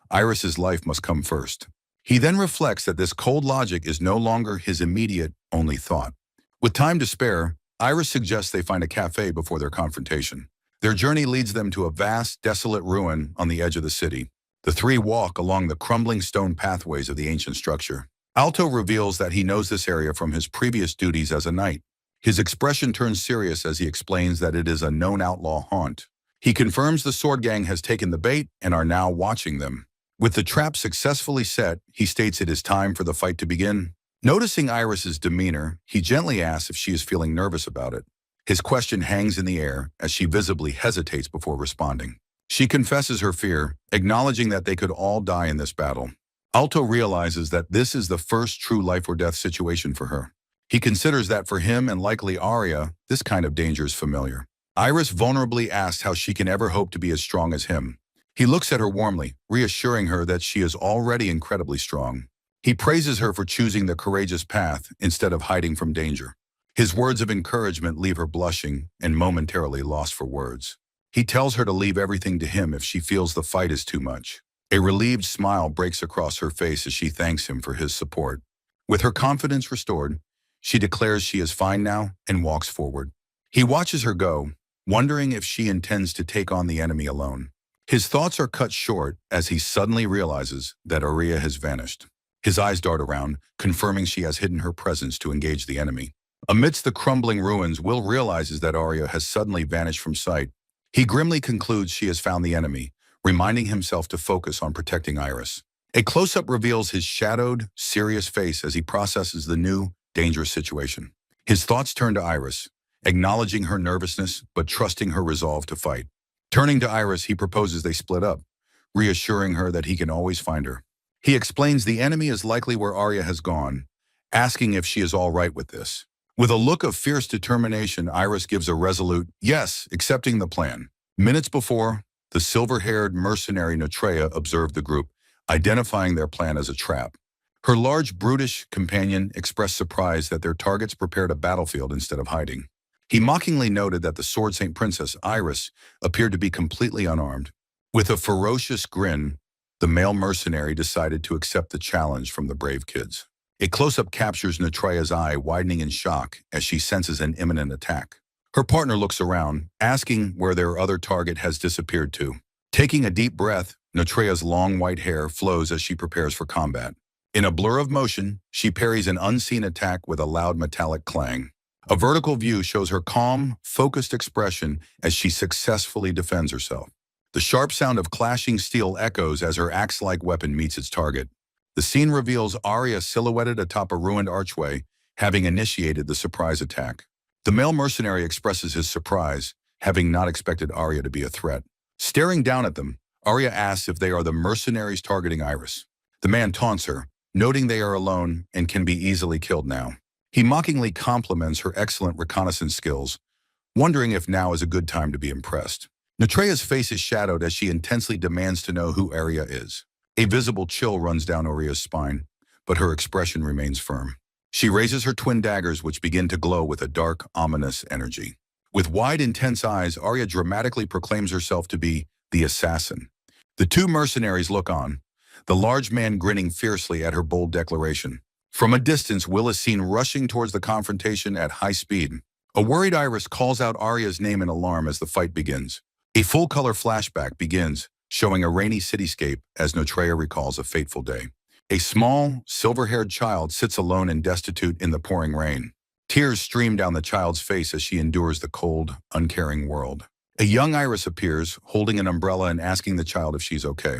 Iris's life must come first. He then reflects that this cold logic is no longer his immediate, only thought. With time to spare, Iris suggests they find a cafe before their confrontation. Their journey leads them to a vast, desolate ruin on the edge of the city. The three walk along the crumbling stone pathways of the ancient structure. Alto reveals that he knows this area from his previous duties as a knight. His expression turns serious as he explains that it is a known outlaw haunt. He confirms the sword gang has taken the bait and are now watching them. With the trap successfully set, he states it is time for the fight to begin. Noticing Iris's demeanor, he gently asks if she is feeling nervous about it. His question hangs in the air as she visibly hesitates before responding. She confesses her fear, acknowledging that they could all die in this battle. Alto realizes that this is the first true life or death situation for her. He considers that for him and likely Arya, this kind of danger is familiar. Iris vulnerably asks how she can ever hope to be as strong as him. He looks at her warmly, reassuring her that she is already incredibly strong. He praises her for choosing the courageous path instead of hiding from danger. His words of encouragement leave her blushing and momentarily lost for words. He tells her to leave everything to him if she feels the fight is too much. A relieved smile breaks across her face as she thanks him for his support. With her confidence restored, she declares she is fine now and walks forward. He watches her go, wondering if she intends to take on the enemy alone. His thoughts are cut short as he suddenly realizes that Arya has vanished. His eyes dart around, confirming she has hidden her presence to engage the enemy. Amidst the crumbling ruins, Will realizes that Arya has suddenly vanished from sight. He grimly concludes she has found the enemy, reminding himself to focus on protecting Iris. A close-up reveals his shadowed, serious face as he processes the new, dangerous situation. His thoughts turn to Iris, acknowledging her nervousness but trusting her resolve to fight. Turning to Iris, he proposes they split up, reassuring her that he can always find her. He explains the enemy is likely where Arya has gone, asking if she is all right with this. With a look of fierce determination, Iris gives a resolute yes, accepting the plan. Minutes before, the silver-haired mercenary Notreya observed the group, identifying their plan as a trap. Her large, brutish companion expressed surprise that their targets prepared a battlefield instead of hiding. He mockingly noted that the Sword Saint Princess, Iris, appeared to be completely unarmed. With a ferocious grin, the male mercenary decided to accept the challenge from the brave kids. A close-up captures Notreya's eye widening in shock as she senses an imminent attack. Her partner looks around, asking where their other target has disappeared to. Taking a deep breath, Notreya's long white hair flows as she prepares for combat. In a blur of motion, she parries an unseen attack with a loud metallic clang. A vertical view shows her calm, focused expression as she successfully defends herself. The sharp sound of clashing steel echoes as her axe-like weapon meets its target. The scene reveals Arya silhouetted atop a ruined archway, having initiated the surprise attack. The male mercenary expresses his surprise, having not expected Arya to be a threat. Staring down at them, Arya asks if they are the mercenaries targeting Iris. The man taunts her, noting they are alone and can be easily killed now. He mockingly compliments her excellent reconnaissance skills, wondering if now is a good time to be impressed. Notreya's face is shadowed as she intensely demands to know who Arya is. A visible chill runs down Arya's spine, but her expression remains firm. She raises her twin daggers, which begin to glow with a dark, ominous energy. With wide, intense eyes, Arya dramatically proclaims herself to be the assassin. The two mercenaries look on, the large man grinning fiercely at her bold declaration. From a distance, Will is seen rushing towards the confrontation at high speed. A worried Iris calls out Arya's name in alarm as the fight begins. A full-color flashback begins, showing a rainy cityscape as Notreya recalls a fateful day. A small, silver-haired child sits alone and destitute in the pouring rain. Tears stream down the child's face as she endures the cold, uncaring world. A young Iris appears, holding an umbrella and asking the child if she's okay.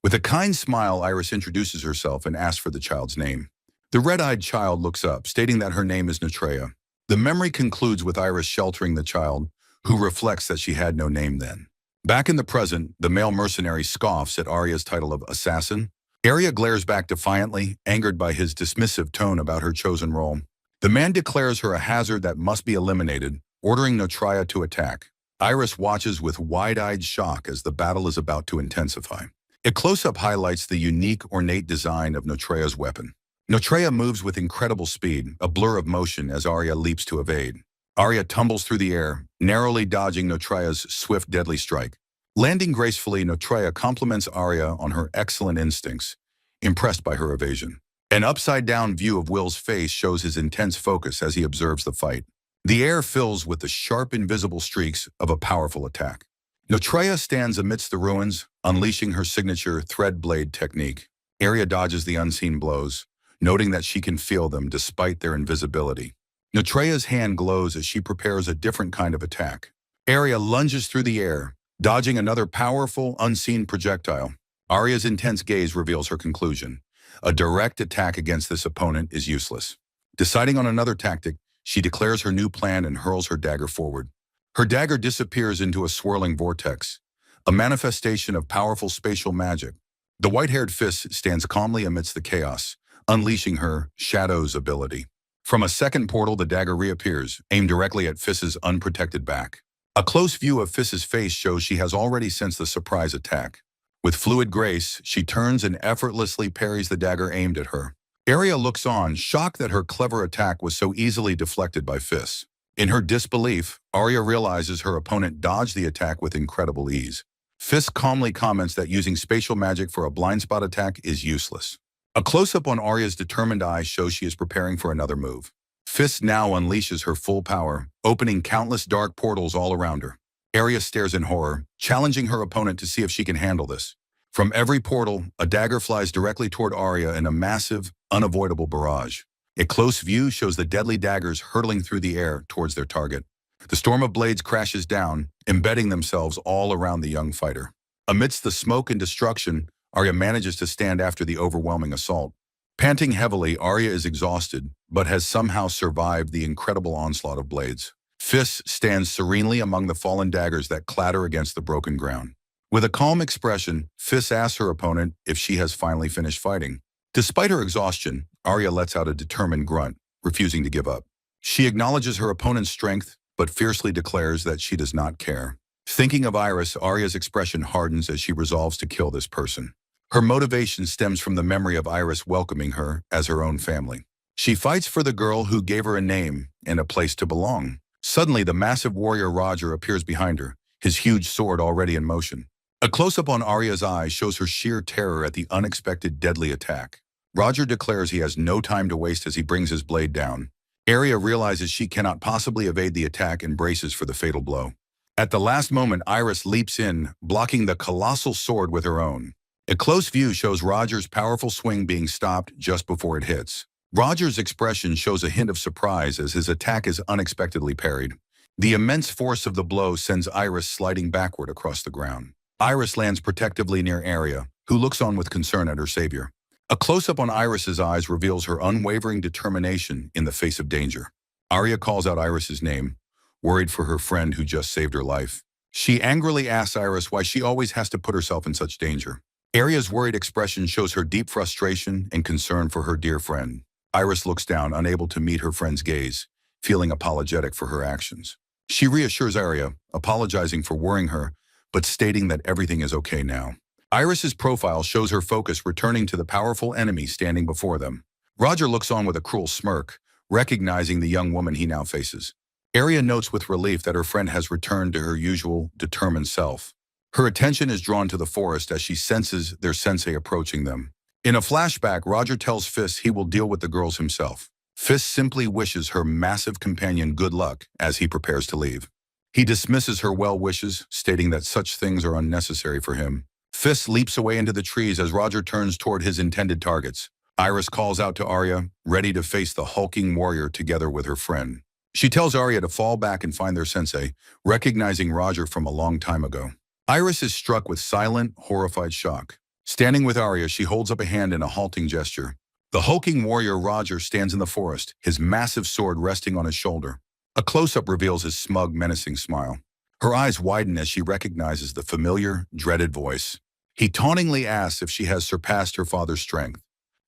With a kind smile, Iris introduces herself and asks for the child's name. The red-eyed child looks up, stating that her name is Notreya. The memory concludes with Iris sheltering the child, who reflects that she had no name then. Back in the present, the male mercenary scoffs at Arya's title of assassin. Arya glares back defiantly, angered by his dismissive tone about her chosen role. The man declares her a hazard that must be eliminated, ordering Notreya to attack. Iris watches with wide-eyed shock as the battle is about to intensify. A close-up highlights the unique, ornate design of Notreya's weapon. Notreya moves with incredible speed, a blur of motion as Arya leaps to evade. Arya tumbles through the air, narrowly dodging Notreya's swift, deadly strike. Landing gracefully, Notreya compliments Arya on her excellent instincts, impressed by her evasion. An upside-down view of Will's face shows his intense focus as he observes the fight. The air fills with the sharp, invisible streaks of a powerful attack. Notreya stands amidst the ruins, unleashing her signature thread blade technique. Arya dodges the unseen blows, noting that she can feel them despite their invisibility. Notreya's hand glows as she prepares a different kind of attack. Arya lunges through the air, dodging another powerful, unseen projectile. Arya's intense gaze reveals her conclusion. A direct attack against this opponent is useless. Deciding on another tactic, she declares her new plan and hurls her dagger forward. Her dagger disappears into a swirling vortex, a manifestation of powerful spatial magic. The white-haired fist stands calmly amidst the chaos, unleashing her Shadow's ability. From a second portal, the dagger reappears, aimed directly at Fiss's unprotected back. A close view of Fiss's face shows she has already sensed the surprise attack. With fluid grace, she turns and effortlessly parries the dagger aimed at her. Arya looks on, shocked that her clever attack was so easily deflected by Fiss. In her disbelief, Arya realizes her opponent dodged the attack with incredible ease. Fisk calmly comments that using spatial magic for a blind spot attack is useless. A close-up on Arya's determined eyes shows she is preparing for another move. Fisk now unleashes her full power, opening countless dark portals all around her. Arya stares in horror, challenging her opponent to see if she can handle this. From every portal, a dagger flies directly toward Arya in a massive, unavoidable barrage. A close view shows the deadly daggers hurtling through the air towards their target. The storm of blades crashes down, embedding themselves all around the young fighter. Amidst the smoke and destruction, Arya manages to stand after the overwhelming assault. Panting heavily, Arya is exhausted, but has somehow survived the incredible onslaught of blades. Fisk stands serenely among the fallen daggers that clatter against the broken ground. With a calm expression, Fisk asks her opponent if she has finally finished fighting. Despite her exhaustion, Arya lets out a determined grunt, refusing to give up. She acknowledges her opponent's strength, but fiercely declares that she does not care. Thinking of Iris, Arya's expression hardens as she resolves to kill this person. Her motivation stems from the memory of Iris welcoming her as her own family. She fights for the girl who gave her a name and a place to belong. Suddenly, the massive warrior Roger appears behind her, his huge sword already in motion. A close-up on Arya's eyes shows her sheer terror at the unexpected deadly attack. Roger declares he has no time to waste as he brings his blade down. Arya realizes she cannot possibly evade the attack and braces for the fatal blow. At the last moment, Iris leaps in, blocking the colossal sword with her own. A close view shows Roger's powerful swing being stopped just before it hits. Roger's expression shows a hint of surprise as his attack is unexpectedly parried. The immense force of the blow sends Iris sliding backward across the ground. Iris lands protectively near Arya, who looks on with concern at her savior. A close-up on Iris's eyes reveals her unwavering determination in the face of danger. Arya calls out Iris's name, worried for her friend who just saved her life. She angrily asks Iris why she always has to put herself in such danger. Arya's worried expression shows her deep frustration and concern for her dear friend. Iris looks down, unable to meet her friend's gaze, feeling apologetic for her actions. She reassures Arya, apologizing for worrying her, but stating that everything is okay now. Iris's profile shows her focus returning to the powerful enemy standing before them. Roger looks on with a cruel smirk, recognizing the young woman he now faces. Arya notes with relief that her friend has returned to her usual, determined self. Her attention is drawn to the forest as she senses their sensei approaching them. In a flashback, Roger tells Fisk he will deal with the girls himself. Fisk simply wishes her massive companion good luck as he prepares to leave. He dismisses her well wishes, stating that such things are unnecessary for him. Fisk leaps away into the trees as Roger turns toward his intended targets. Iris calls out to Arya, ready to face the hulking warrior together with her friend. She tells Arya to fall back and find their sensei, recognizing Roger from a long time ago. Iris is struck with silent, horrified shock. Standing with Arya, she holds up a hand in a halting gesture. The hulking warrior Roger stands in the forest, his massive sword resting on his shoulder. A close-up reveals his smug, menacing smile. Her eyes widen as she recognizes the familiar, dreaded voice. He tauntingly asks if she has surpassed her father's strength.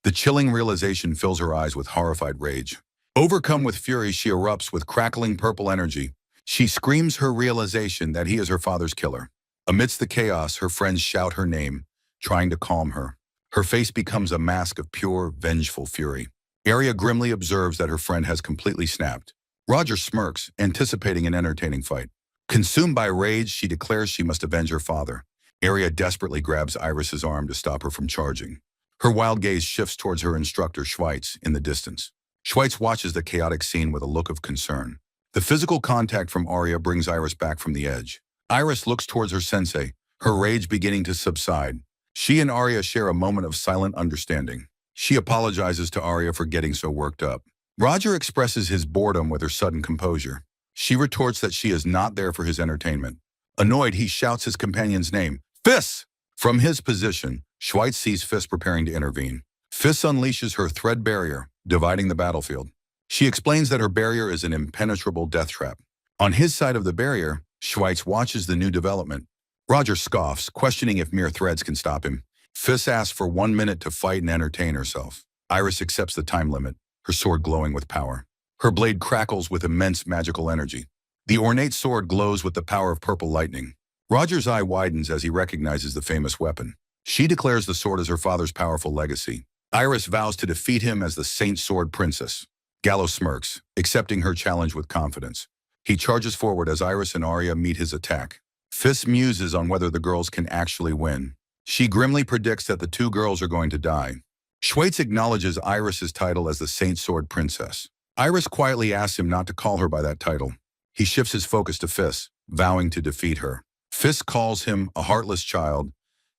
The chilling realization fills her eyes with horrified rage. Overcome with fury, she erupts with crackling purple energy. She screams her realization that he is her father's killer. Amidst the chaos, her friends shout her name, trying to calm her. Her face becomes a mask of pure, vengeful fury. Arya grimly observes that her friend has completely snapped. Roger smirks, anticipating an entertaining fight. Consumed by rage, she declares she must avenge her father. Arya desperately grabs Iris's arm to stop her from charging. Her wild gaze shifts towards her instructor, Schweitz, in the distance. Schweitz watches the chaotic scene with a look of concern. The physical contact from Arya brings Iris back from the edge. Iris looks towards her sensei, her rage beginning to subside. She and Arya share a moment of silent understanding. She apologizes to Arya for getting so worked up. Roger expresses his boredom with her sudden composure. She retorts that she is not there for his entertainment. Annoyed, he shouts his companion's name, Fisk! From his position, Schweitz sees Fisk preparing to intervene. Fisk unleashes her thread barrier, dividing the battlefield. She explains that her barrier is an impenetrable death trap. On his side of the barrier, Schweitz watches the new development. Roger scoffs, questioning if mere threads can stop him. Fisk asks for 1 minute to fight and entertain herself. Iris accepts the time limit, her sword glowing with power. Her blade crackles with immense magical energy. The ornate sword glows with the power of purple lightning. Roger's eye widens as he recognizes the famous weapon. She declares the sword as her father's powerful legacy. Iris vows to defeat him as the Saint Sword Princess. Gallo smirks, accepting her challenge with confidence. He charges forward as Iris and Arya meet his attack. Fis muses on whether the girls can actually win. She grimly predicts that the two girls are going to die. Schweitz acknowledges Iris's title as the Saint Sword Princess. Iris quietly asks him not to call her by that title. He shifts his focus to Fis, vowing to defeat her. Fis calls him a heartless child,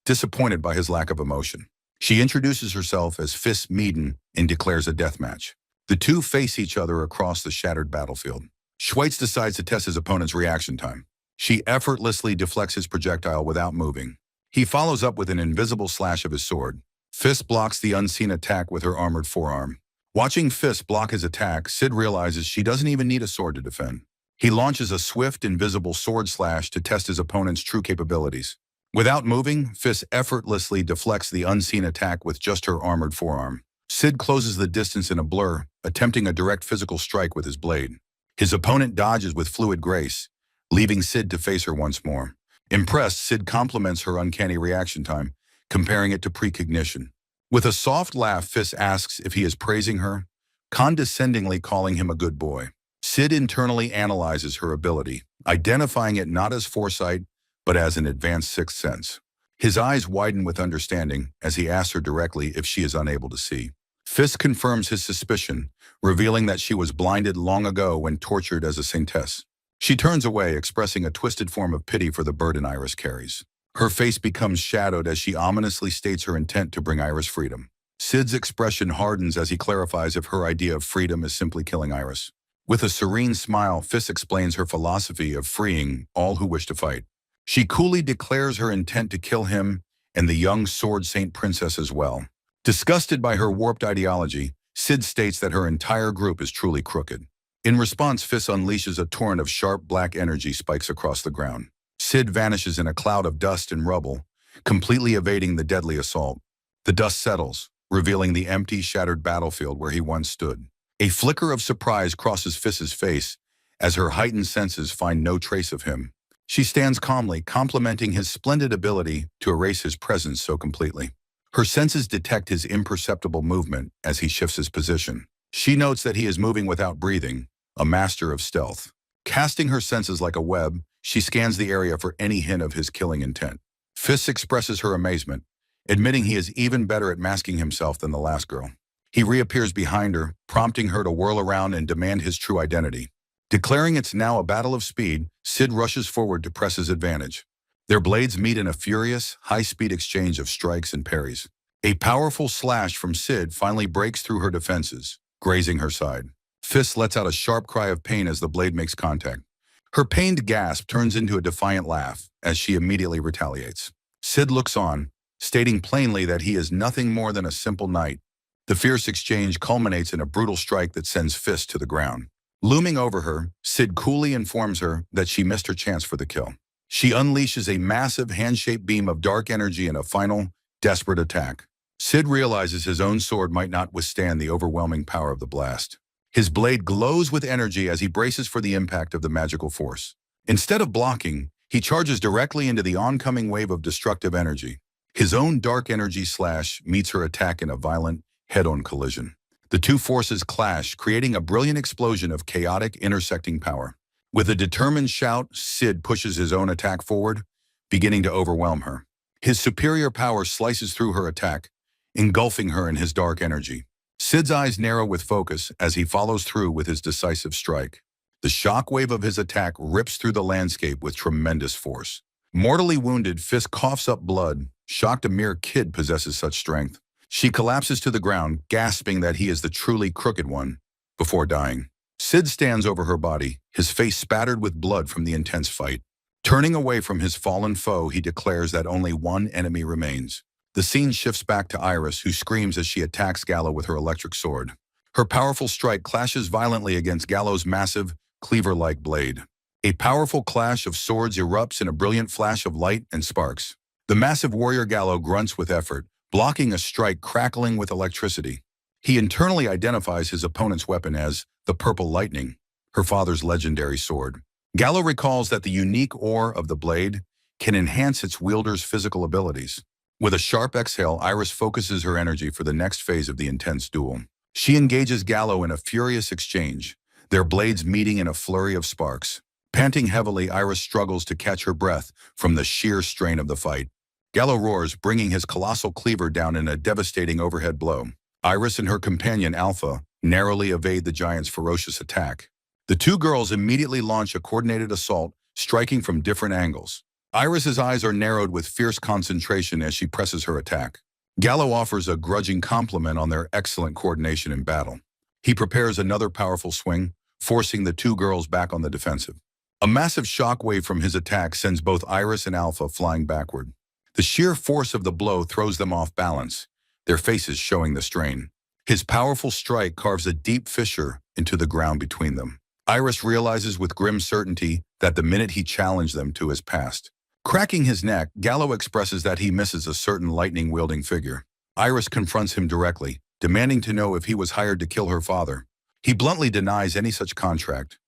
disappointed by his lack of emotion. She introduces herself as Fis Meeden and declares a deathmatch. The two face each other across the shattered battlefield. Schweitz decides to test his opponent's reaction time. She effortlessly deflects his projectile without moving. He follows up with an invisible slash of his sword. Fis blocks the unseen attack with her armored forearm. Watching Fis block his attack, Sid realizes she doesn't even need a sword to defend. He launches a swift, invisible sword slash to test his opponent's true capabilities. Without moving, Fis effortlessly deflects the unseen attack with just her armored forearm. Sid closes the distance in a blur, attempting a direct physical strike with his blade. His opponent dodges with fluid grace, leaving Sid to face her once more. Impressed, Sid compliments her uncanny reaction time, comparing it to precognition. With a soft laugh, Fis asks if he is praising her, condescendingly calling him a good boy. Sid internally analyzes her ability, identifying it not as foresight, but as an advanced sixth sense. His eyes widen with understanding as he asks her directly if she is unable to see. Fis confirms his suspicion, revealing that she was blinded long ago when tortured as a saintess. She turns away, expressing a twisted form of pity for the burden Iris carries. Her face becomes shadowed as she ominously states her intent to bring Iris freedom. Sid's expression hardens as he clarifies if her idea of freedom is simply killing Iris. With a serene smile, Fis explains her philosophy of freeing all who wish to fight. She coolly declares her intent to kill him and the young sword saint princess as well. Disgusted by her warped ideology, Sid states that her entire group is truly crooked. In response, Fis unleashes a torrent of sharp black energy spikes across the ground. Sid vanishes in a cloud of dust and rubble, completely evading the deadly assault. The dust settles, revealing the empty, shattered battlefield where he once stood. A flicker of surprise crosses Fis's face as her heightened senses find no trace of him. She stands calmly, complimenting his splendid ability to erase his presence so completely. Her senses detect his imperceptible movement as he shifts his position. She notes that he is moving without breathing, a master of stealth. Casting her senses like a web, she scans the area for any hint of his killing intent. Fis expresses her amazement, admitting he is even better at masking himself than the last girl. He reappears behind her, prompting her to whirl around and demand his true identity. Declaring it's now a battle of speed, Sid rushes forward to press his advantage. Their blades meet in a furious, high-speed exchange of strikes and parries. A powerful slash from Sid finally breaks through her defenses, grazing her side. Fis lets out a sharp cry of pain as the blade makes contact. Her pained gasp turns into a defiant laugh as she immediately retaliates. Sid looks on, stating plainly that he is nothing more than a simple knight. The fierce exchange culminates in a brutal strike that sends Fis to the ground. Looming over her, Sid coolly informs her that she missed her chance for the kill. She unleashes a massive hand-shaped beam of dark energy in a final, desperate attack. Sid realizes his own sword might not withstand the overwhelming power of the blast. His blade glows with energy as he braces for the impact of the magical force. Instead of blocking, he charges directly into the oncoming wave of destructive energy. His own dark energy slash meets her attack in a violent, head-on collision. The two forces clash, creating a brilliant explosion of chaotic, intersecting power. With a determined shout, Sid pushes his own attack forward, beginning to overwhelm her. His superior power slices through her attack, engulfing her in his dark energy. Sid's eyes narrow with focus as he follows through with his decisive strike. The shockwave of his attack rips through the landscape with tremendous force. Mortally wounded, Fis coughs up blood, shocked a mere kid possesses such strength. She collapses to the ground, gasping that he is the truly crooked one, before dying. Sid stands over her body, his face spattered with blood from the intense fight. Turning away from his fallen foe, he declares that only one enemy remains. The scene shifts back to Iris, who screams as she attacks Gallo with her electric sword. Her powerful strike clashes violently against Gallo's massive, cleaver-like blade. A powerful clash of swords erupts in a brilliant flash of light and sparks. The massive warrior Gallo grunts with effort, blocking a strike crackling with electricity. He internally identifies his opponent's weapon as the Purple Lightning, her father's legendary sword. Gallo recalls that the unique ore of the blade can enhance its wielder's physical abilities. With a sharp exhale, Iris focuses her energy for the next phase of the intense duel. She engages Gallo in a furious exchange, their blades meeting in a flurry of sparks. Panting heavily, Iris struggles to catch her breath from the sheer strain of the fight. Gallo roars, bringing his colossal cleaver down in a devastating overhead blow. Iris and her companion Alpha narrowly evade the giant's ferocious attack. The two girls immediately launch a coordinated assault, striking from different angles. Iris's eyes are narrowed with fierce concentration as she presses her attack. Gallo offers a grudging compliment on their excellent coordination in battle. He prepares another powerful swing, forcing the two girls back on the defensive. A massive shockwave from his attack sends both Iris and Alpha flying backward. The sheer force of the blow throws them off balance, their faces showing the strain. His powerful strike carves a deep fissure into the ground between them. Iris realizes with grim certainty that the minute he challenged them to has passed. Cracking his neck, Gallo expresses that he misses a certain lightning-wielding figure. Iris confronts him directly, demanding to know if he was hired to kill her father. He bluntly denies any such contract,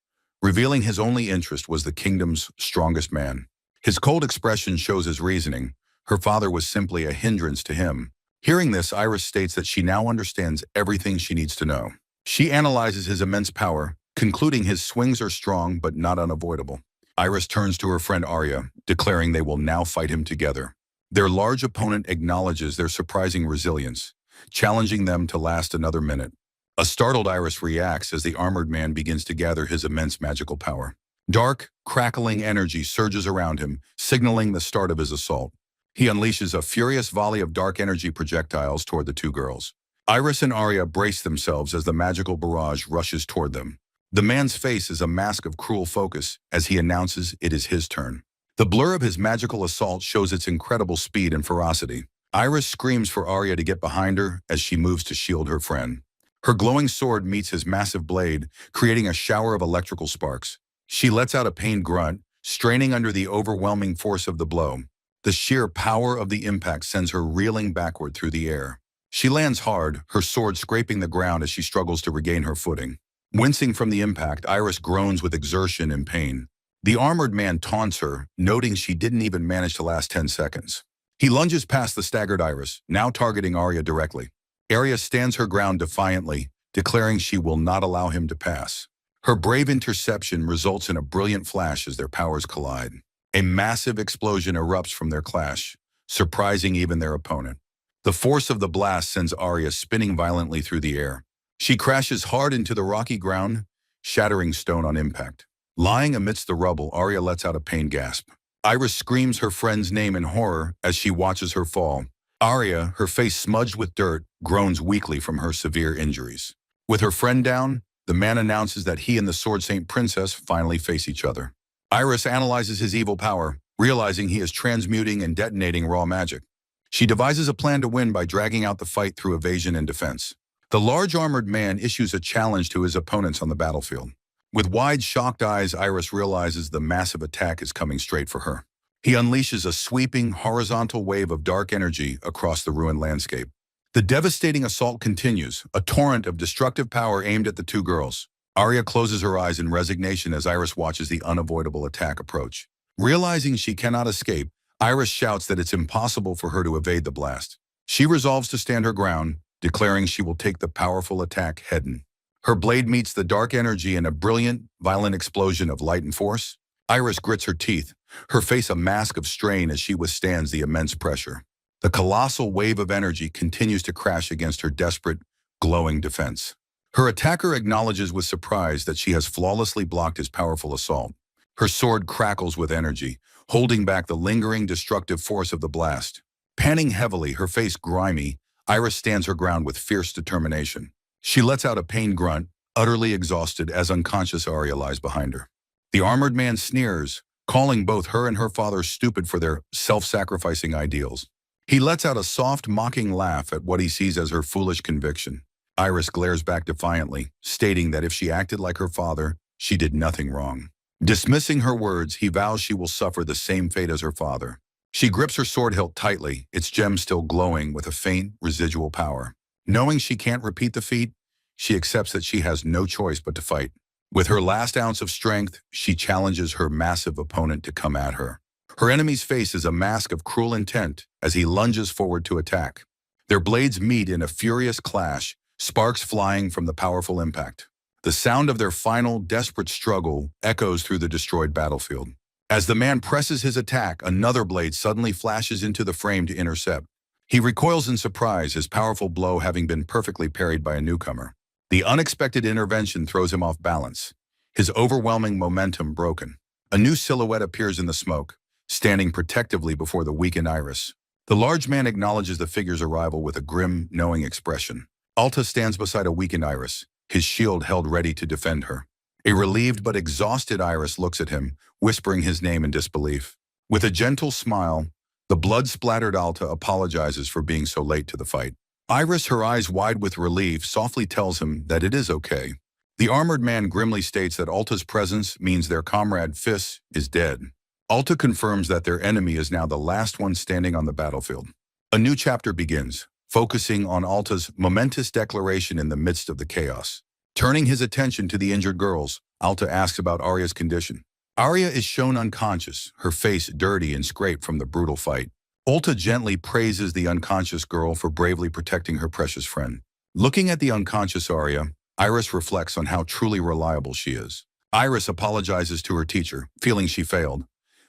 revealing his only interest was the kingdom's strongest man. His cold expression shows his reasoning. Her father was simply a hindrance to him. Hearing this, Iris states that she now understands everything she needs to know. She analyzes his immense power, concluding his swings are strong but not unavoidable. Iris turns to her friend Arya, declaring they will now fight him together. Their large opponent acknowledges their surprising resilience, challenging them to last another minute. A startled Iris reacts as the armored man begins to gather his immense magical power. Dark, crackling energy surges around him, signaling the start of his assault. He unleashes a furious volley of dark energy projectiles toward the two girls. Iris and Arya brace themselves as the magical barrage rushes toward them. The man's face is a mask of cruel focus as he announces it is his turn. The blur of his magical assault shows its incredible speed and ferocity. Iris screams for Arya to get behind her as she moves to shield her friend. Her glowing sword meets his massive blade, creating a shower of electrical sparks. She lets out a pained grunt, straining under the overwhelming force of the blow. The sheer power of the impact sends her reeling backward through the air. She lands hard, her sword scraping the ground as she struggles to regain her footing. Wincing from the impact, Iris groans with exertion and pain. The armored man taunts her, noting she didn't even manage to last 10 seconds. He lunges past the staggered Iris, now targeting Arya directly. Arya stands her ground defiantly, declaring she will not allow him to pass. Her brave interception results in a brilliant flash as their powers collide. A massive explosion erupts from their clash, surprising even their opponent. The force of the blast sends Arya spinning violently through the air. She crashes hard into the rocky ground, shattering stone on impact. Lying amidst the rubble, Arya lets out a pained gasp. Iris screams her friend's name in horror as she watches her fall. Arya, her face smudged with dirt, groans weakly from her severe injuries. With her friend down, the man announces that he and the Sword Saint Princess finally face each other. Iris analyzes his evil power, realizing he is transmuting and detonating raw magic. She devises a plan to win by dragging out the fight through evasion and defense. The large armored man issues a challenge to his opponents on the battlefield. With wide, shocked eyes, Iris realizes the massive attack is coming straight for her. He unleashes a sweeping, horizontal wave of dark energy across the ruined landscape. The devastating assault continues, a torrent of destructive power aimed at the two girls. Arya closes her eyes in resignation as Iris watches the unavoidable attack approach. Realizing she cannot escape, Iris shouts that it's impossible for her to evade the blast. She resolves to stand her ground, declaring she will take the powerful attack head-on. Her blade meets the dark energy in a brilliant, violent explosion of light and force. Iris grits her teeth, her face a mask of strain as she withstands the immense pressure. The colossal wave of energy continues to crash against her desperate, glowing defense. Her attacker acknowledges with surprise that she has flawlessly blocked his powerful assault. Her sword crackles with energy, holding back the lingering destructive force of the blast. Panting heavily, her face grimy, Iris stands her ground with fierce determination. She lets out a pained grunt, utterly exhausted as unconscious Arya lies behind her. The armored man sneers, calling both her and her father stupid for their self-sacrificing ideals. He lets out a soft, mocking laugh at what he sees as her foolish conviction. Iris glares back defiantly, stating that if she acted like her father, she did nothing wrong. Dismissing her words, he vows she will suffer the same fate as her father. She grips her sword hilt tightly, its gem still glowing with a faint, residual power. Knowing she can't repeat the feat, she accepts that she has no choice but to fight. With her last ounce of strength, she challenges her massive opponent to come at her. Her enemy's face is a mask of cruel intent as he lunges forward to attack. Their blades meet in a furious clash, sparks flying from the powerful impact. The sound of their final, desperate struggle echoes through the destroyed battlefield. As the man presses his attack, another blade suddenly flashes into the frame to intercept. He recoils in surprise, his powerful blow having been perfectly parried by a newcomer. The unexpected intervention throws him off balance, his overwhelming momentum broken. A new silhouette appears in the smoke, standing protectively before the weakened Iris. The large man acknowledges the figure's arrival with a grim, knowing expression. Alta stands beside a weakened Iris, his shield held ready to defend her. A relieved but exhausted Iris looks at him, whispering his name in disbelief. With a gentle smile, the blood-splattered Alta apologizes for being so late to the fight. Iris, her eyes wide with relief, softly tells him that it is okay. The armored man grimly states that Alta's presence means their comrade Fis is dead. Alta confirms that their enemy is now the last one standing on the battlefield. A new chapter begins, focusing on Alta's momentous declaration in the midst of the chaos. Turning his attention to the injured girls, Alta asks about Arya's condition. Arya is shown unconscious, her face dirty and scraped from the brutal fight. Alta gently praises the unconscious girl for bravely protecting her precious friend. Looking at the unconscious Arya, Iris reflects on how truly reliable she is. Iris apologizes to her teacher, feeling she failed,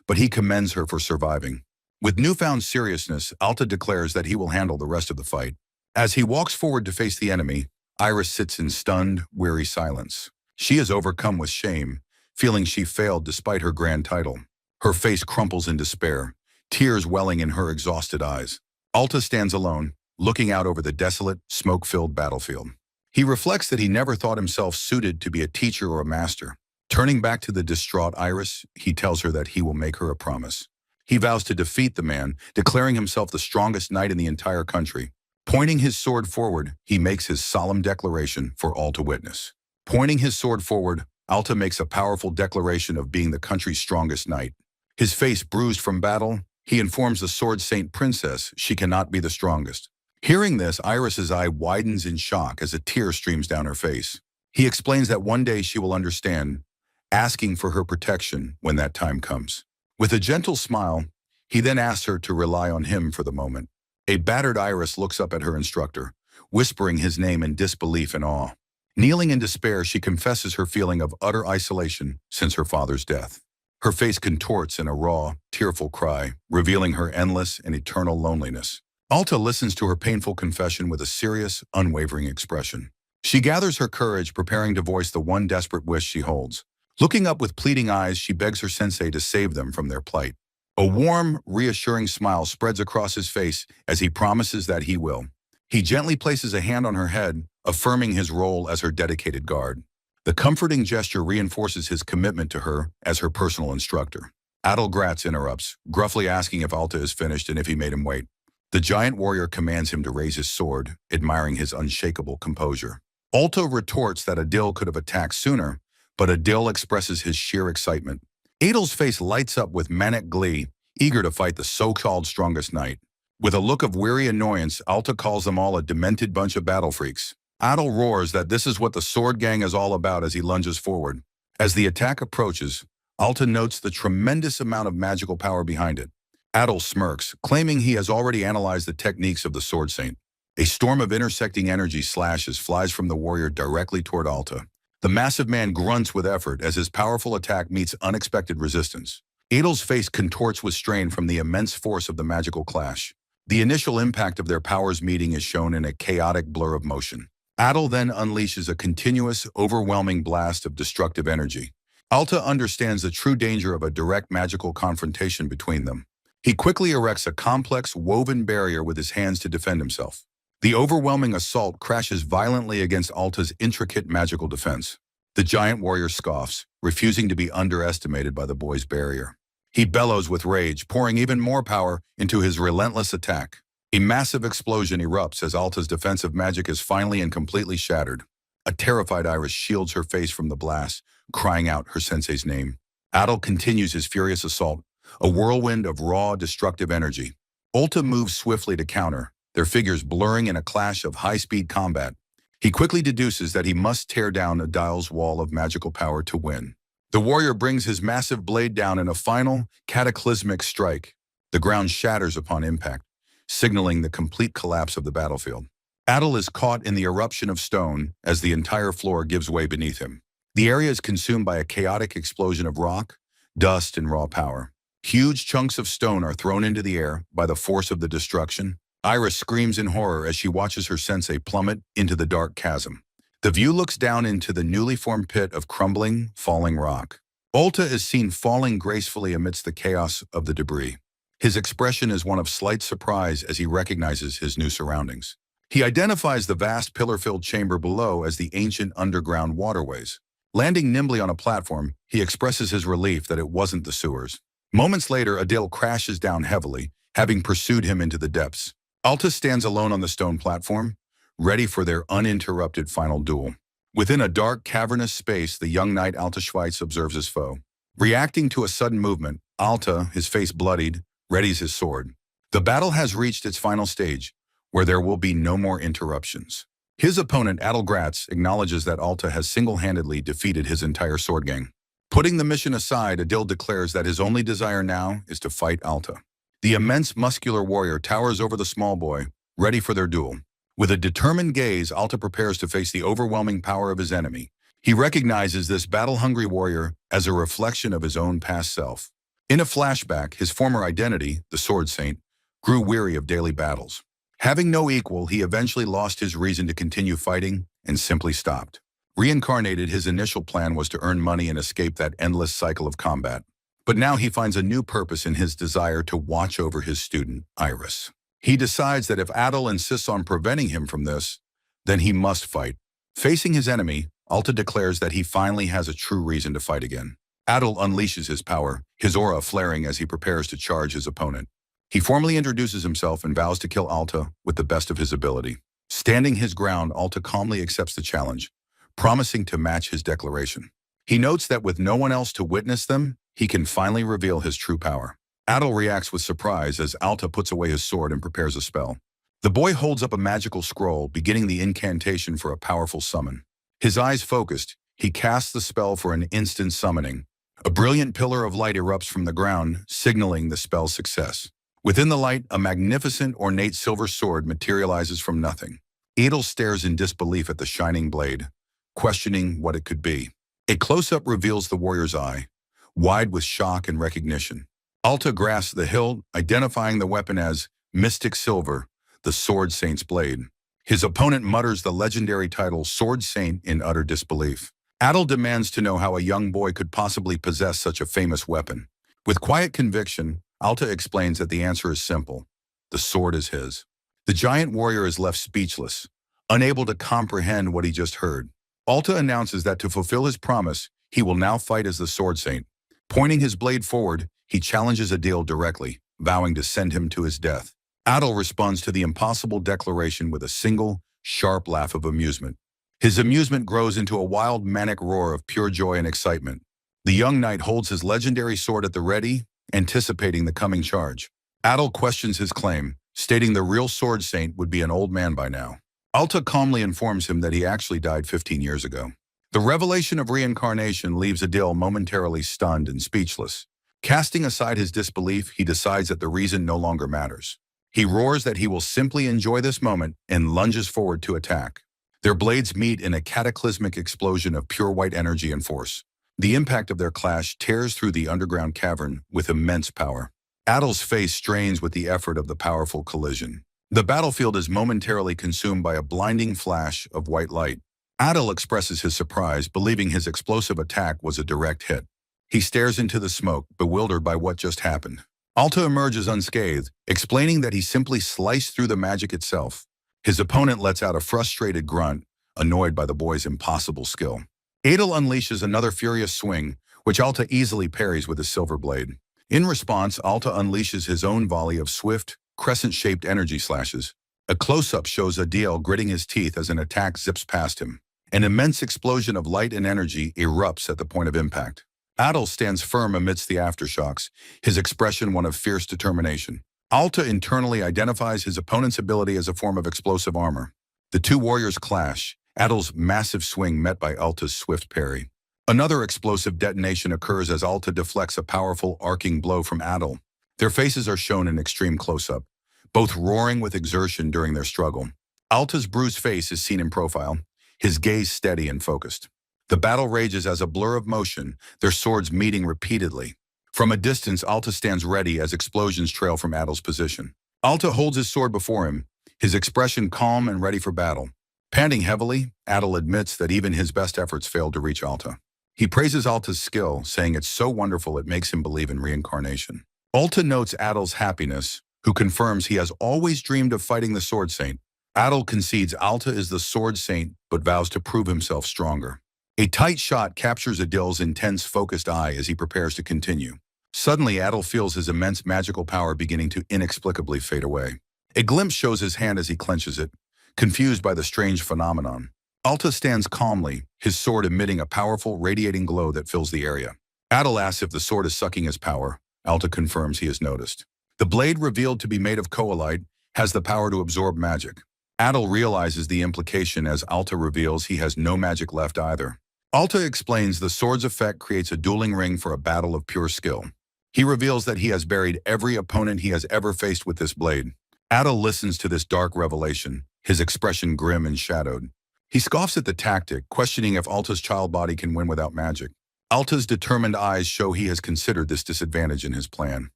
but he commends her for surviving. With newfound seriousness, Alta declares that he will handle the rest of the fight. As he walks forward to face the enemy, Iris sits in stunned, weary silence. She is overcome with shame, feeling she failed despite her grand title. Her face crumples in despair, tears welling in her exhausted eyes. Alta stands alone, looking out over the desolate, smoke-filled battlefield. He reflects that he never thought himself suited to be a teacher or a master. Turning back to the distraught Iris, he tells her that he will make her a promise. He vows to defeat the man, declaring himself the strongest knight in the entire country. Pointing his sword forward, he makes his solemn declaration for all to witness. Pointing his sword forward, Alta makes a powerful declaration of being the country's strongest knight. His face bruised from battle, he informs the Sword Saint Princess she cannot be the strongest. Hearing this, Iris's eye widens in shock as a tear streams down her face. He explains that one day she will understand, asking for her protection when that time comes. With a gentle smile, he then asks her to rely on him for the moment. A battered Iris looks up at her instructor, whispering his name in disbelief and awe. Kneeling in despair, she confesses her feeling of utter isolation since her father's death. Her face contorts in a raw, tearful cry, revealing her endless and eternal loneliness. Alta listens to her painful confession with a serious, unwavering expression. She gathers her courage, preparing to voice the one desperate wish she holds. Looking up with pleading eyes, she begs her sensei to save them from their plight. A warm, reassuring smile spreads across his face as he promises that he will. He gently places a hand on her head, affirming his role as her dedicated guard. The comforting gesture reinforces his commitment to her as her personal instructor. Adalgratz interrupts, gruffly asking if Alta is finished and if he made him wait. The giant warrior commands him to raise his sword, admiring his unshakable composure. Alta retorts that Adil could have attacked sooner, but Adil expresses his sheer excitement. Adil's face lights up with manic glee, eager to fight the so-called strongest knight. With a look of weary annoyance, Alta calls them all a demented bunch of battle freaks. Adil roars that this is what the sword gang is all about as he lunges forward. As the attack approaches, Alta notes the tremendous amount of magical power behind it. Adil smirks, claiming he has already analyzed the techniques of the Sword Saint. A storm of intersecting energy slashes flies from the warrior directly toward Alta. The massive man grunts with effort as his powerful attack meets unexpected resistance. Adil's face contorts with strain from the immense force of the magical clash. The initial impact of their powers meeting is shown in a chaotic blur of motion. Adil then unleashes a continuous, overwhelming blast of destructive energy. Alta understands the true danger of a direct magical confrontation between them. He quickly erects a complex, woven barrier with his hands to defend himself. The overwhelming assault crashes violently against Alta's intricate magical defense. The giant warrior scoffs, refusing to be underestimated by the boy's barrier. He bellows with rage, pouring even more power into his relentless attack. A massive explosion erupts as Alta's defensive magic is finally and completely shattered. A terrified Iris shields her face from the blast, crying out her sensei's name. Adil continues his furious assault, a whirlwind of raw, destructive energy. Alta moves swiftly to counter, their figures blurring in a clash of high-speed combat. He quickly deduces that he must tear down Adil's wall of magical power to win. The warrior brings his massive blade down in a final, cataclysmic strike. The ground shatters upon impact, signaling the complete collapse of the battlefield. Adel is caught in the eruption of stone as the entire floor gives way beneath him. The area is consumed by a chaotic explosion of rock, dust, and raw power. Huge chunks of stone are thrown into the air by the force of the destruction. Iris screams in horror as she watches her sensei plummet into the dark chasm. The view looks down into the newly formed pit of crumbling, falling rock. Ulta is seen falling gracefully amidst the chaos of the debris. His expression is one of slight surprise as he recognizes his new surroundings. He identifies the vast pillar-filled chamber below as the ancient underground waterways. Landing nimbly on a platform, he expresses his relief that it wasn't the sewers. Moments later, Adil crashes down heavily, having pursued him into the depths. Alta stands alone on the stone platform, ready for their uninterrupted final duel. Within a dark, cavernous space, the young knight Alta Schweitz observes his foe. Reacting to a sudden movement, Alta, his face bloodied, readies his sword. The battle has reached its final stage, where there will be no more interruptions. His opponent, Adel Gratz, acknowledges that Alta has single-handedly defeated his entire sword gang. Putting the mission aside, Adil declares that his only desire now is to fight Alta. The immense muscular warrior towers over the small boy, ready for their duel. With a determined gaze, Alta prepares to face the overwhelming power of his enemy. He recognizes this battle-hungry warrior as a reflection of his own past self. In a flashback, his former identity, the Sword Saint, grew weary of daily battles. Having no equal, he eventually lost his reason to continue fighting and simply stopped. Reincarnated, his initial plan was to earn money and escape that endless cycle of combat. But now he finds a new purpose in his desire to watch over his student, Iris. He decides that if Adel insists on preventing him from this, then he must fight. Facing his enemy, Alta declares that he finally has a true reason to fight again. Adel unleashes his power, his aura flaring as he prepares to charge his opponent. He formally introduces himself and vows to kill Alta with the best of his ability. Standing his ground, Alta calmly accepts the challenge, promising to match his declaration. He notes that with no one else to witness them, he can finally reveal his true power. Adel reacts with surprise as Alta puts away his sword and prepares a spell. The boy holds up a magical scroll, beginning the incantation for a powerful summon. His eyes focused, he casts the spell for an instant summoning. A brilliant pillar of light erupts from the ground, signaling the spell's success. Within the light, a magnificent, ornate silver sword materializes from nothing. Adel stares in disbelief at the shining blade, questioning what it could be. A close-up reveals the warrior's eye, wide with shock and recognition. Alta grasps the hilt, identifying the weapon as Mystic Silver, the Sword Saint's blade. His opponent mutters the legendary title Sword Saint in utter disbelief. Adel demands to know how a young boy could possibly possess such a famous weapon. With quiet conviction, Alta explains that the answer is simple. The sword is his. The giant warrior is left speechless, unable to comprehend what he just heard. Alta announces that to fulfill his promise, he will now fight as the Sword Saint. Pointing his blade forward, he challenges Adil directly, vowing to send him to his death. Adel responds to the impossible declaration with a single, sharp laugh of amusement. His amusement grows into a wild, manic roar of pure joy and excitement. The young knight holds his legendary sword at the ready, anticipating the coming charge. Adel questions his claim, stating the real Sword Saint would be an old man by now. Alta calmly informs him that he actually died 15 years ago. The revelation of reincarnation leaves Adil momentarily stunned and speechless. Casting aside his disbelief, he decides that the reason no longer matters. He roars that he will simply enjoy this moment and lunges forward to attack. Their blades meet in a cataclysmic explosion of pure white energy and force. The impact of their clash tears through the underground cavern with immense power. Adel's face strains with the effort of the powerful collision. The battlefield is momentarily consumed by a blinding flash of white light. Adel expresses his surprise, believing his explosive attack was a direct hit. He stares into the smoke, bewildered by what just happened. Alta emerges unscathed, explaining that he simply sliced through the magic itself. His opponent lets out a frustrated grunt, annoyed by the boy's impossible skill. Adel unleashes another furious swing, which Alta easily parries with his silver blade. In response, Alta unleashes his own volley of swift, crescent-shaped energy slashes. A close-up shows Adil gritting his teeth as an attack zips past him. An immense explosion of light and energy erupts at the point of impact. Adel stands firm amidst the aftershocks, his expression one of fierce determination. Alta internally identifies his opponent's ability as a form of explosive armor. The two warriors clash, Adel's massive swing met by Alta's swift parry. Another explosive detonation occurs as Alta deflects a powerful arcing blow from Adel. Their faces are shown in extreme close-up, both roaring with exertion during their struggle. Alta's bruised face is seen in profile, his gaze steady and focused. The battle rages as a blur of motion, their swords meeting repeatedly. From a distance, Alta stands ready as explosions trail from Adal's position. Alta holds his sword before him, his expression calm and ready for battle. Panting heavily, Adal admits that even his best efforts failed to reach Alta. He praises Alta's skill, saying it's so wonderful it makes him believe in reincarnation. Alta notes Adal's happiness, who confirms he has always dreamed of fighting the Sword Saint. Adal concedes Alta is the Sword Saint, but vows to prove himself stronger. A tight shot captures Adil's intense, focused eye as he prepares to continue. Suddenly, Adal feels his immense magical power beginning to inexplicably fade away. A glimpse shows his hand as he clenches it, confused by the strange phenomenon. Alta stands calmly, his sword emitting a powerful, radiating glow that fills the area. Adal asks if the sword is sucking his power. Alta confirms he has noticed. The blade, revealed to be made of coalite, has the power to absorb magic. Adal realizes the implication as Alta reveals he has no magic left either. Alta explains the sword's effect creates a dueling ring for a battle of pure skill. He reveals that he has buried every opponent he has ever faced with this blade. Adal listens to this dark revelation, his expression grim and shadowed. He scoffs at the tactic, questioning if Alta's child body can win without magic. Alta's determined eyes show he has considered this disadvantage in his plan.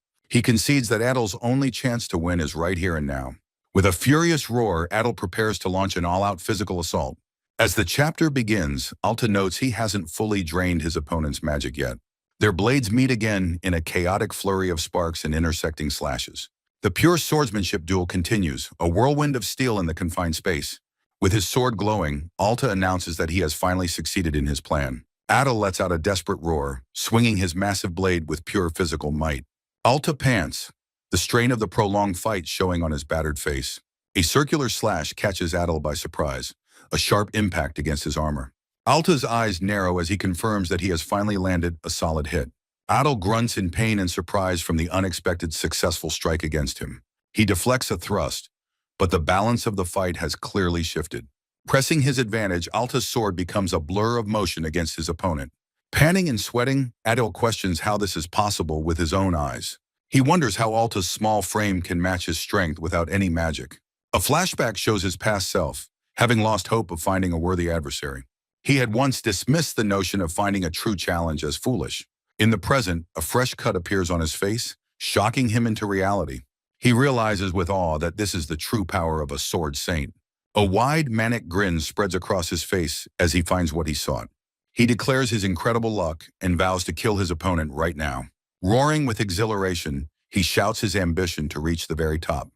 He concedes that Adal's only chance to win is right here and now. With a furious roar, Adal prepares to launch an all-out physical assault. As the chapter begins, Alta notes he hasn't fully drained his opponent's magic yet. Their blades meet again in a chaotic flurry of sparks and intersecting slashes. The pure swordsmanship duel continues, a whirlwind of steel in the confined space. With his sword glowing, Alta announces that he has finally succeeded in his plan. Adal lets out a desperate roar, swinging his massive blade with pure physical might. Alta pants, the strain of the prolonged fight showing on his battered face. A circular slash catches Adal by surprise, a sharp impact against his armor. Alta's eyes narrow as he confirms that he has finally landed a solid hit. Adal grunts in pain and surprise from the unexpected successful strike against him. He deflects a thrust, but the balance of the fight has clearly shifted. Pressing his advantage, Alta's sword becomes a blur of motion against his opponent. Panting and sweating, Adal questions how this is possible with his own eyes. He wonders how Alta's small frame can match his strength without any magic. A flashback shows his past self, having lost hope of finding a worthy adversary. He had once dismissed the notion of finding a true challenge as foolish. In the present, a fresh cut appears on his face, shocking him into reality. He realizes with awe that this is the true power of a sword saint. A wide, manic grin spreads across his face as he finds what he sought. He declares his incredible luck and vows to kill his opponent right now. Roaring with exhilaration, he shouts his ambition to reach the very top.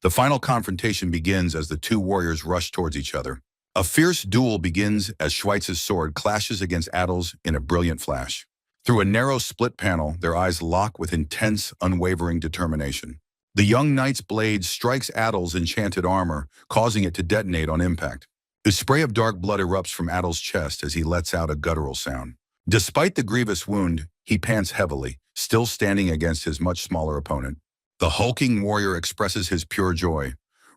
The final confrontation begins as the two warriors rush towards each other. A fierce duel begins as Schweitz's sword clashes against Adal's in a brilliant flash. Through a narrow split panel, their eyes lock with intense, unwavering determination. The young knight's blade strikes Adal's enchanted armor, causing it to detonate on impact. A spray of dark blood erupts from Adal's chest as he lets out a guttural sound. Despite the grievous wound, he pants heavily, still standing against his much smaller opponent. The hulking warrior expresses his pure joy,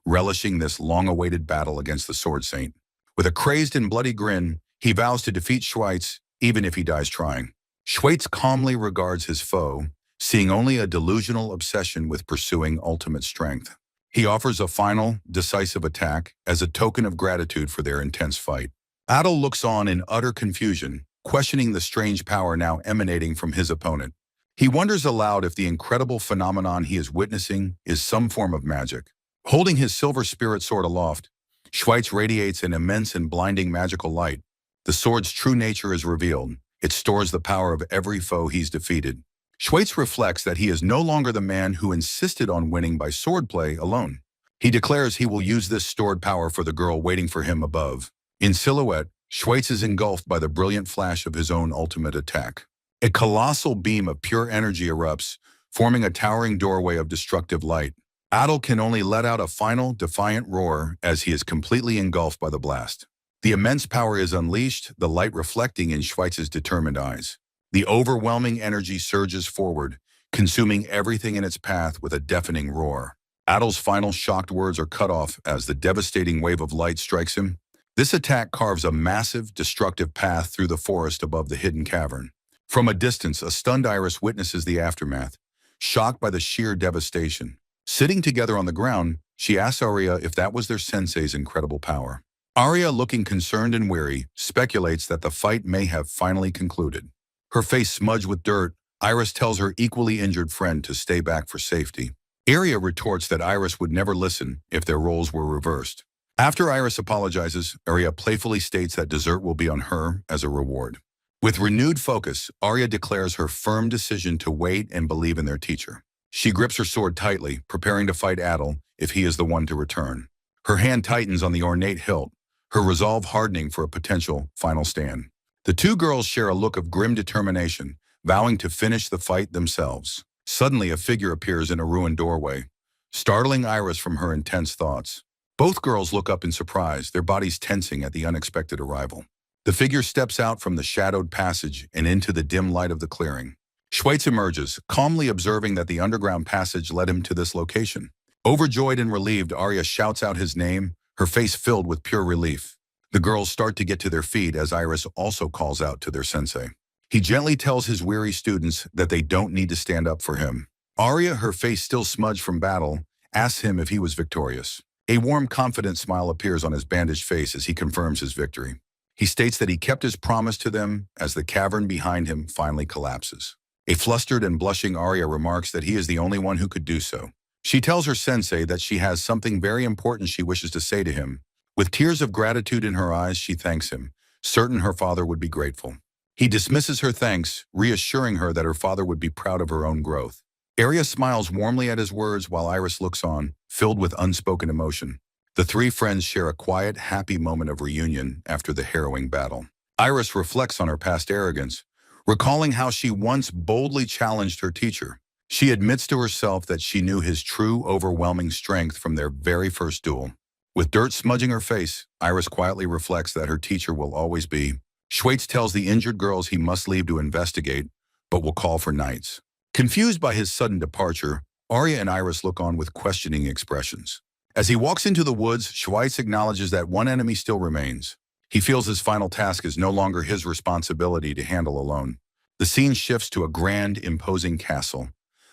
relishing this long-awaited battle against the Sword Saint. With a crazed and bloody grin, he vows to defeat Schweitz, even if he dies trying. Schweitz calmly regards his foe, seeing only a delusional obsession with pursuing ultimate strength. He offers a final, decisive attack as a token of gratitude for their intense fight. Adal looks on in utter confusion, questioning the strange power now emanating from his opponent. He wonders aloud if the incredible phenomenon he is witnessing is some form of magic. Holding his silver spirit sword aloft, Schweitz radiates an immense and blinding magical light. The sword's true nature is revealed. It stores the power of every foe he's defeated. Schweitz reflects that he is no longer the man who insisted on winning by swordplay alone. He declares he will use this stored power for the girl waiting for him above. In silhouette, Schweitz is engulfed by the brilliant flash of his own ultimate attack. A colossal beam of pure energy erupts, forming a towering doorway of destructive light. Adal can only let out a final, defiant roar as he is completely engulfed by the blast. The immense power is unleashed, the light reflecting in Schweitz's determined eyes. The overwhelming energy surges forward, consuming everything in its path with a deafening roar. Adal's final shocked words are cut off as the devastating wave of light strikes him. This attack carves a massive, destructive path through the forest above the hidden cavern. From a distance, a stunned Iris witnesses the aftermath, shocked by the sheer devastation. Sitting together on the ground, she asks Arya if that was their sensei's incredible power. Arya, looking concerned and weary, speculates that the fight may have finally concluded. Her face smudged with dirt, Iris tells her equally injured friend to stay back for safety. Arya retorts that Iris would never listen if their roles were reversed. After Iris apologizes, Arya playfully states that dessert will be on her as a reward. With renewed focus, Arya declares her firm decision to wait and believe in their teacher. She grips her sword tightly, preparing to fight Adil if he is the one to return. Her hand tightens on the ornate hilt, her resolve hardening for a potential final stand. The two girls share a look of grim determination, vowing to finish the fight themselves. Suddenly, a figure appears in a ruined doorway, startling Iris from her intense thoughts. Both girls look up in surprise, their bodies tensing at the unexpected arrival. The figure steps out from the shadowed passage and into the dim light of the clearing. Schweitz emerges, calmly observing that the underground passage led him to this location. Overjoyed and relieved, Arya shouts out his name, her face filled with pure relief. The girls start to get to their feet as Iris also calls out to their sensei. He gently tells his weary students that they don't need to stand up for him. Arya, her face still smudged from battle, asks him if he was victorious. A warm, confident smile appears on his bandaged face as he confirms his victory. He states that he kept his promise to them as the cavern behind him finally collapses. A flustered and blushing Arya remarks that he is the only one who could do so. She tells her sensei that she has something very important she wishes to say to him. With tears of gratitude in her eyes, she thanks him, certain her father would be grateful. He dismisses her thanks, reassuring her that her father would be proud of her own growth. Arya smiles warmly at his words while Iris looks on, filled with unspoken emotion. The three friends share a quiet, happy moment of reunion after the harrowing battle. Iris reflects on her past arrogance, recalling how she once boldly challenged her teacher. She admits to herself that she knew his true, overwhelming strength from their very first duel. With dirt smudging her face, Iris quietly reflects that her teacher will always be. Schweitz tells the injured girls he must leave to investigate, but will call for nights. Confused by his sudden departure, Arya and Iris look on with questioning expressions. As he walks into the woods, Schweitz acknowledges that one enemy still remains. He feels his final task is no longer his responsibility to handle alone. The scene shifts to a grand, imposing castle,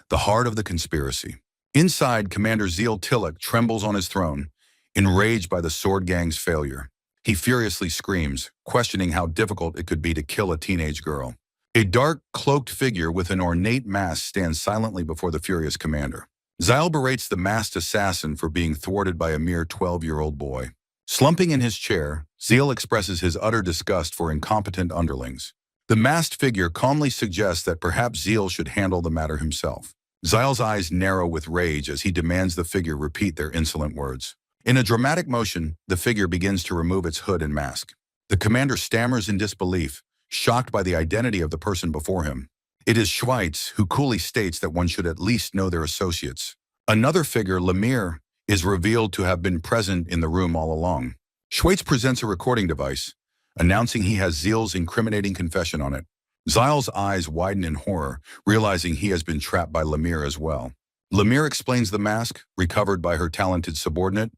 the heart of the conspiracy. Inside, Commander Zeal Tillich trembles on his throne, enraged by the Sword Gang's failure. He furiously screams, questioning how difficult it could be to kill a teenage girl. A dark, cloaked figure with an ornate mask stands silently before the furious commander. Zeal berates the masked assassin for being thwarted by a mere 12-year-old boy. Slumping in his chair, Zeal expresses his utter disgust for incompetent underlings. The masked figure calmly suggests that perhaps Zeal should handle the matter himself. Zeal's eyes narrow with rage as he demands the figure repeat their insolent words. In a dramatic motion, the figure begins to remove its hood and mask. The commander stammers in disbelief, shocked by the identity of the person before him. It is Schweitz, who coolly states that one should at least know their associates. Another figure, Lemire, is revealed to have been present in the room all along. Schweitz presents a recording device, announcing he has Zeal's incriminating confession on it. Zeal's eyes widen in horror, realizing he has been trapped by Lemire as well. Lemire explains the mask, recovered by her talented subordinate,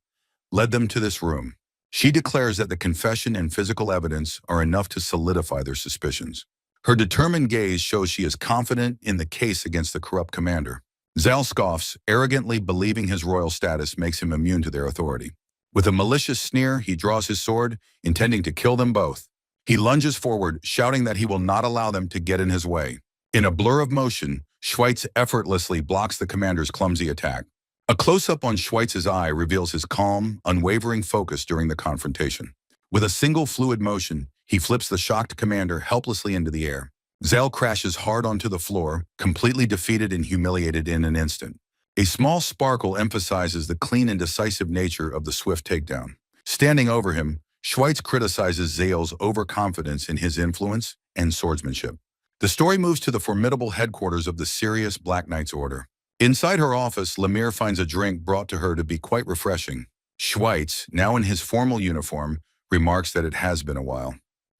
led them to this room. She declares that the confession and physical evidence are enough to solidify their suspicions. Her determined gaze shows she is confident in the case against the corrupt commander. Zeal scoffs, arrogantly believing his royal status makes him immune to their authority. With a malicious sneer, he draws his sword, intending to kill them both. He lunges forward, shouting that he will not allow them to get in his way. In a blur of motion, Schweitz effortlessly blocks the commander's clumsy attack. A close-up on Schweitz's eye reveals his calm, unwavering focus during the confrontation. With a single fluid motion, he flips the shocked commander helplessly into the air. Zeal crashes hard onto the floor, completely defeated and humiliated in an instant. A small sparkle emphasizes the clean and decisive nature of the swift takedown. Standing over him, Schweitz criticizes Zeal's overconfidence in his influence and swordsmanship. The story moves to the formidable headquarters of the Sirius Black Knights Order. Inside her office, Lemire finds a drink brought to her to be quite refreshing. Schweitz, now in his formal uniform, remarks that it has been a while.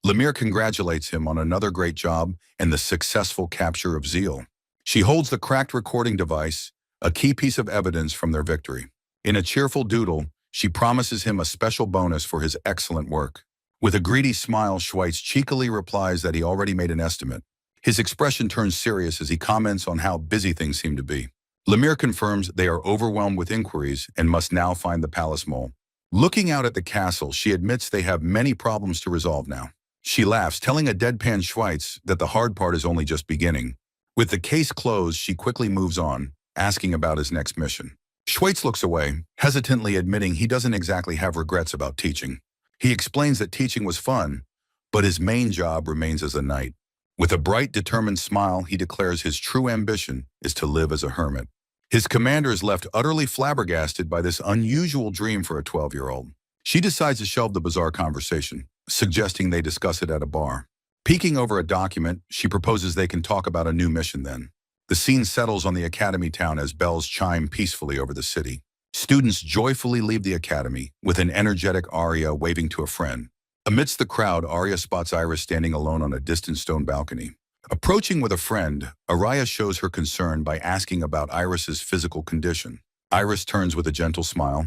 Lemire congratulates him on another great job and the successful capture of Zeal. She holds the cracked recording device, a key piece of evidence from their victory. In a cheerful doodle, she promises him a special bonus for his excellent work. With a greedy smile, Schweitz cheekily replies that he already made an estimate. His expression turns serious as he comments on how busy things seem to be. Lemire confirms they are overwhelmed with inquiries and must now find the palace mole. Looking out at the castle, she admits they have many problems to resolve now. She laughs, telling a deadpan Schweitz that the hard part is only just beginning. With the case closed, she quickly moves on, asking about his next mission. Schweitz looks away, hesitantly admitting he doesn't exactly have regrets about teaching. He explains that teaching was fun, but his main job remains as a knight. With a bright, determined smile, he declares his true ambition is to live as a hermit. His commander is left utterly flabbergasted by this unusual dream for a 12-year-old. She decides to shelve the bizarre conversation, suggesting they discuss it at a bar. Peeking over a document, she proposes they can talk about a new mission then. The scene settles on the academy town as bells chime peacefully over the city. Students joyfully leave the academy, with an energetic Arya waving to a friend. Amidst the crowd, Arya spots Iris standing alone on a distant stone balcony. Approaching with a friend, Arya shows her concern by asking about Iris's physical condition. Iris turns with a gentle smile,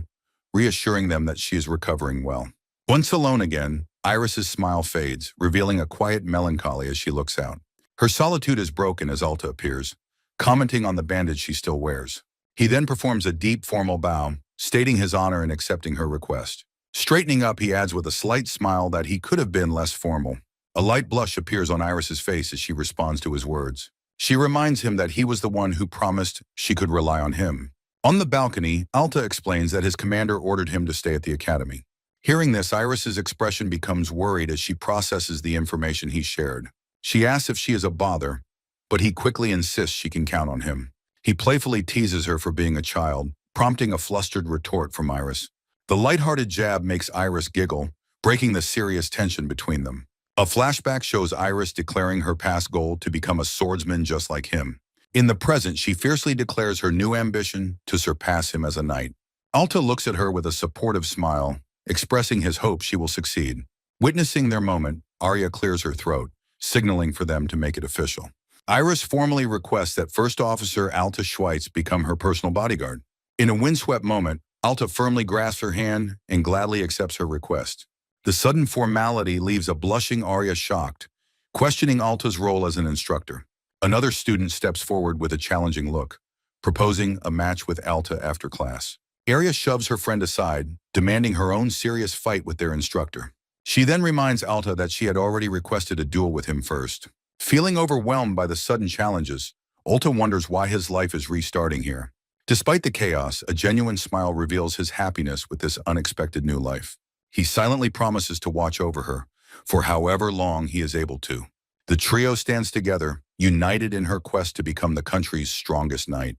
reassuring them that she is recovering well. Once alone again, Iris's smile fades, revealing a quiet melancholy as she looks out. Her solitude is broken as Alta appears, commenting on the bandage she still wears. He then performs a deep, formal bow, stating his honor in accepting her request. Straightening up, he adds with a slight smile that he could have been less formal. A light blush appears on Iris's face as she responds to his words. She reminds him that he was the one who promised she could rely on him. On the balcony, Alta explains that his commander ordered him to stay at the academy. Hearing this, Iris's expression becomes worried as she processes the information he shared. She asks if she is a bother, but he quickly insists she can count on him. He playfully teases her for being a child, prompting a flustered retort from Iris. The lighthearted jab makes Iris giggle, breaking the serious tension between them. A flashback shows Iris declaring her past goal to become a swordsman just like him. In the present, she fiercely declares her new ambition to surpass him as a knight. Alta looks at her with a supportive smile, expressing his hope she will succeed. Witnessing their moment, Arya clears her throat, signaling for them to make it official. Iris formally requests that First Officer Alta Schweitz become her personal bodyguard. In a windswept moment, Alta firmly grasps her hand and gladly accepts her request. The sudden formality leaves a blushing Arya shocked, questioning Alta's role as an instructor. Another student steps forward with a challenging look, proposing a match with Alta after class. Arya shoves her friend aside, demanding her own serious fight with their instructor. She then reminds Alta that she had already requested a duel with him first. Feeling overwhelmed by the sudden challenges, Alta wonders why his life is restarting here. Despite the chaos, a genuine smile reveals his happiness with this unexpected new life. He silently promises to watch over her, for however long he is able to. The trio stands together, united in her quest to become the country's strongest knight.